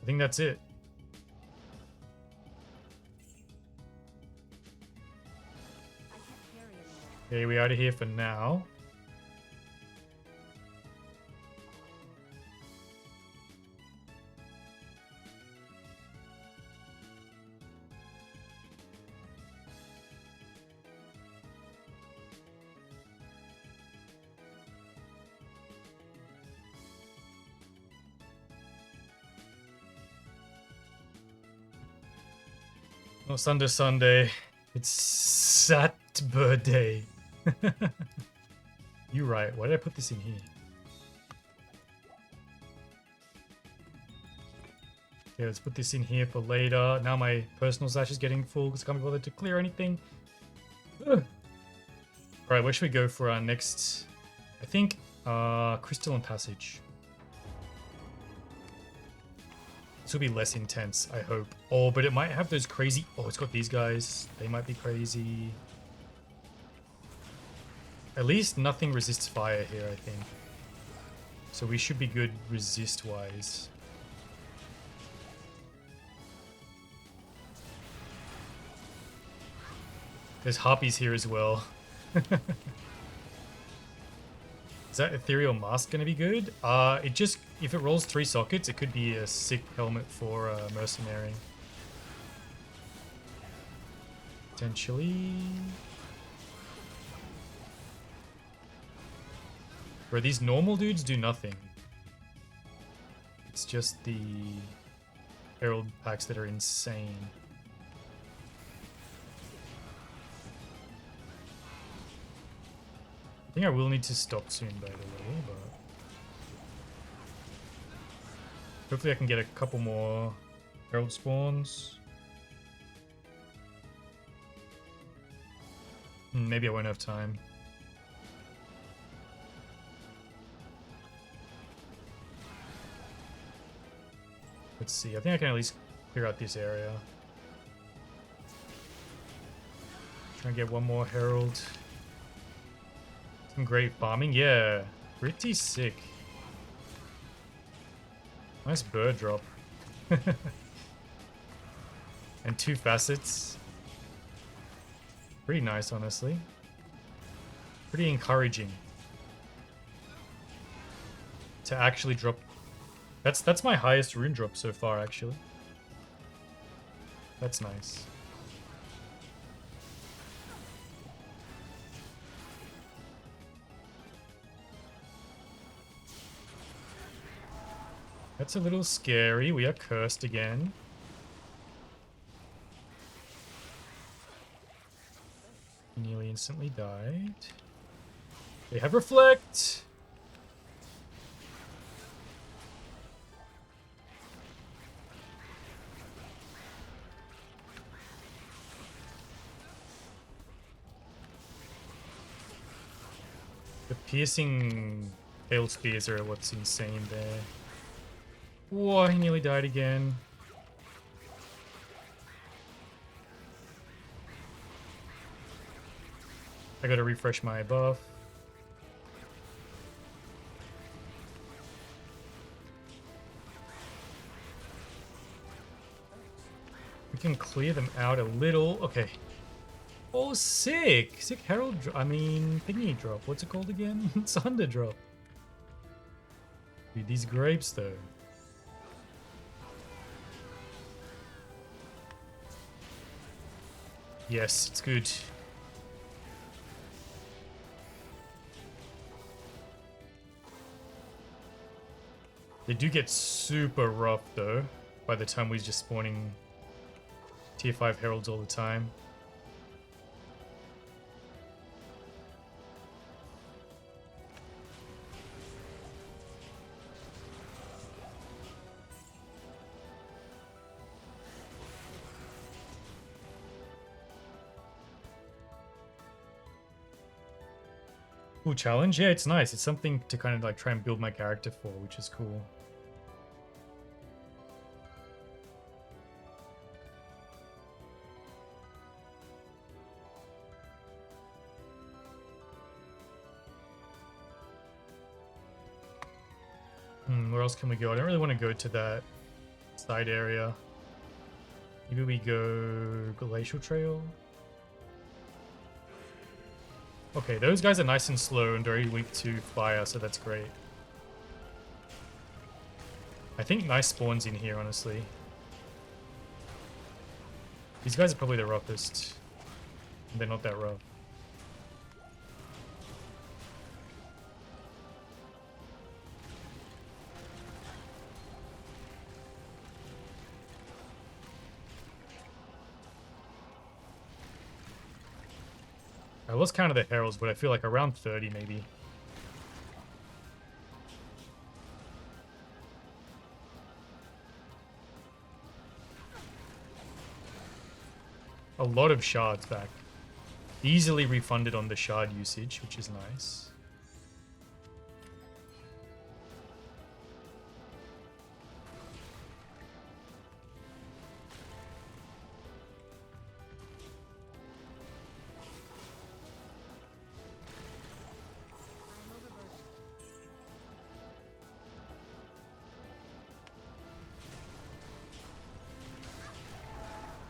I think that's it. Okay, we out of here for now. Not Sunday. It's Saturday. You're right. Why did I put this in here? Okay, let's put this in here for later. Now my personal slash is getting full because I can't be bothered to clear anything. Ugh. Alright, where should we go for our next? I think Crystalline Passage. This will be less intense, I hope. Oh, but it might have those crazy... Oh, it's got these guys. They might be crazy. At least nothing resists fire here, I think. So we should be good resist-wise. There's harpies here as well. Is that Ethereal Mask going to be good? It just... If it rolls 3 sockets, it could be a sick helmet for Mercenary. Potentially... Bro, these normal dudes do nothing. It's just the Herald packs that are insane. I think I will need to stop soon, by the way, but... Hopefully I can get a couple more Herald spawns. Maybe I won't have time. Let's see, I think I can at least clear out this area. Try and get one more Herald. Some great farming, yeah. Pretty sick. Nice bird drop. And 2 facets. Pretty nice, honestly. Pretty encouraging to actually drop. That's my highest rune drop so far, actually. That's nice. That's a little scary. We are cursed again. He nearly instantly died. They have reflect. The piercing hail spears are what's insane there. Whoa, he nearly died again. I gotta refresh my buff. We can clear them out a little. Okay. Oh, sick! Sick Herald thingy drop. What's it called again? Sunder drop. Dude, these grapes though. Yes, it's good. They do get super rough though by the time we're just spawning tier 5 heralds all the time. Cool challenge. Yeah, it's nice. It's something to kind of like try and build my character for, which is cool. Where else can we go? I don't really want to go to that side area. Maybe we go Glacial Trail. Okay, those guys are nice and slow and very weak to fire, so that's great. I think nice spawns in here, honestly. These guys are probably the roughest. They're not that rough. I lost count of the heralds, but I feel like around 30 maybe. A lot of shards back. Easily refunded on the shard usage, which is nice.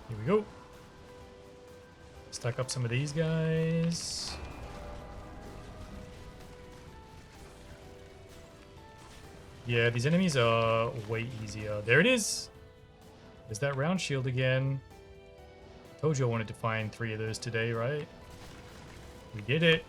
Here we go. Stack up some of these guys. Yeah, these enemies are way easier. There it is. There's that round shield again. Told you I wanted to find 3 of those today, right? We did it.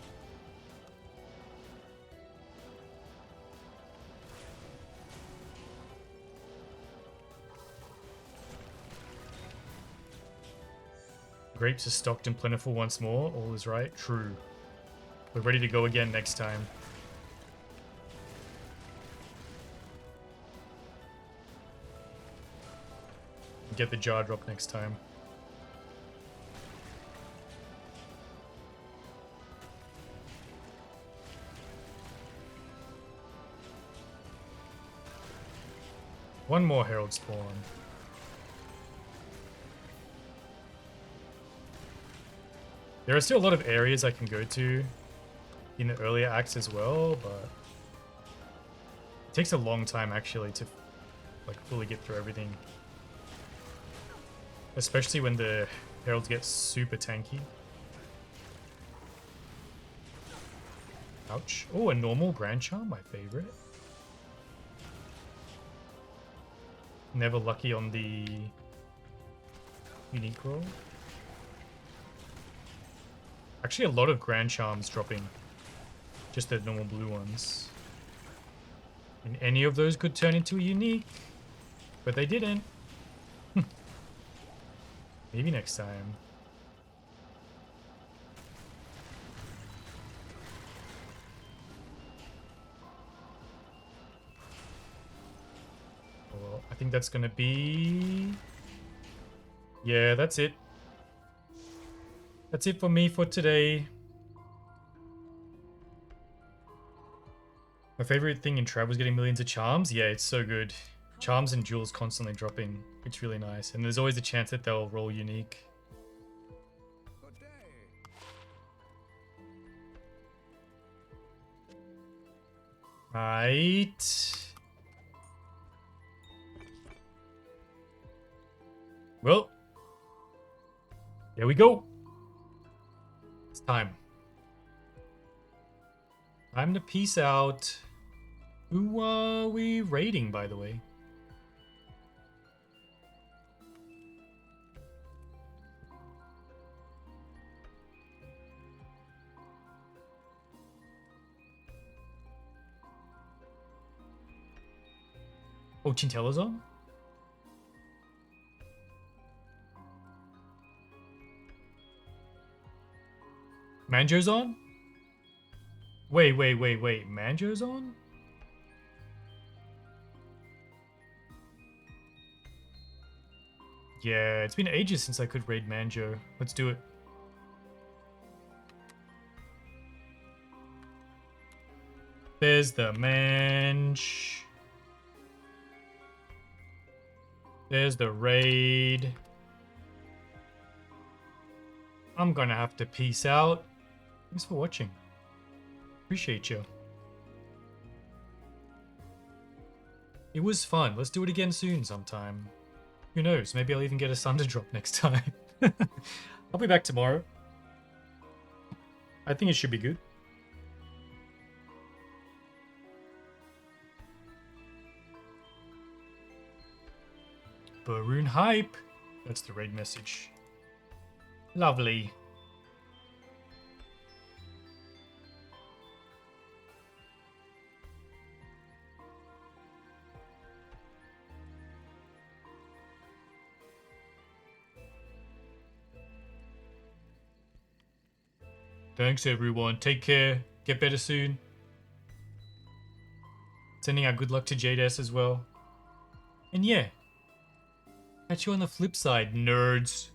Grapes are stocked and plentiful once more. All is right. True. We're ready to go again next time. Get the jar drop next time. One more Herald spawn. There are still a lot of areas I can go to in the earlier acts as well, but it takes a long time actually to like fully get through everything. Especially when the heralds get super tanky. Ouch. Oh, a normal Grand Charm, my favorite. Never lucky on the unique roll. Actually, a lot of Grand Charms dropping. Just the normal blue ones. And any of those could turn into a unique. But they didn't. Maybe next time. Well, I think that's gonna be... Yeah, that's it. That's it for me for today. My favorite thing in Trap was getting millions of charms. Yeah, it's so good. Charms and jewels constantly dropping. It's really nice. And there's always a chance that they'll roll unique. Good day. Right. Well. There we go. It's time. Time to peace out. Who are we raiding, by the way? Oh, Chintella's on? Manjo's on? Wait. Manjo's on? Yeah, it's been ages since I could raid Manjo. Let's do it. There's the Manj. There's the raid. I'm gonna have to peace out. Thanks for watching. Appreciate you. It was fun. Let's do it again soon sometime. Who knows? Maybe I'll even get a sunder drop next time. I'll be back tomorrow. I think it should be good. Barun hype. That's the raid message. Lovely. Thanks everyone. Take care. Get better soon. Sending out good luck to JDS as well. And yeah. Catch you on the flip side, nerds.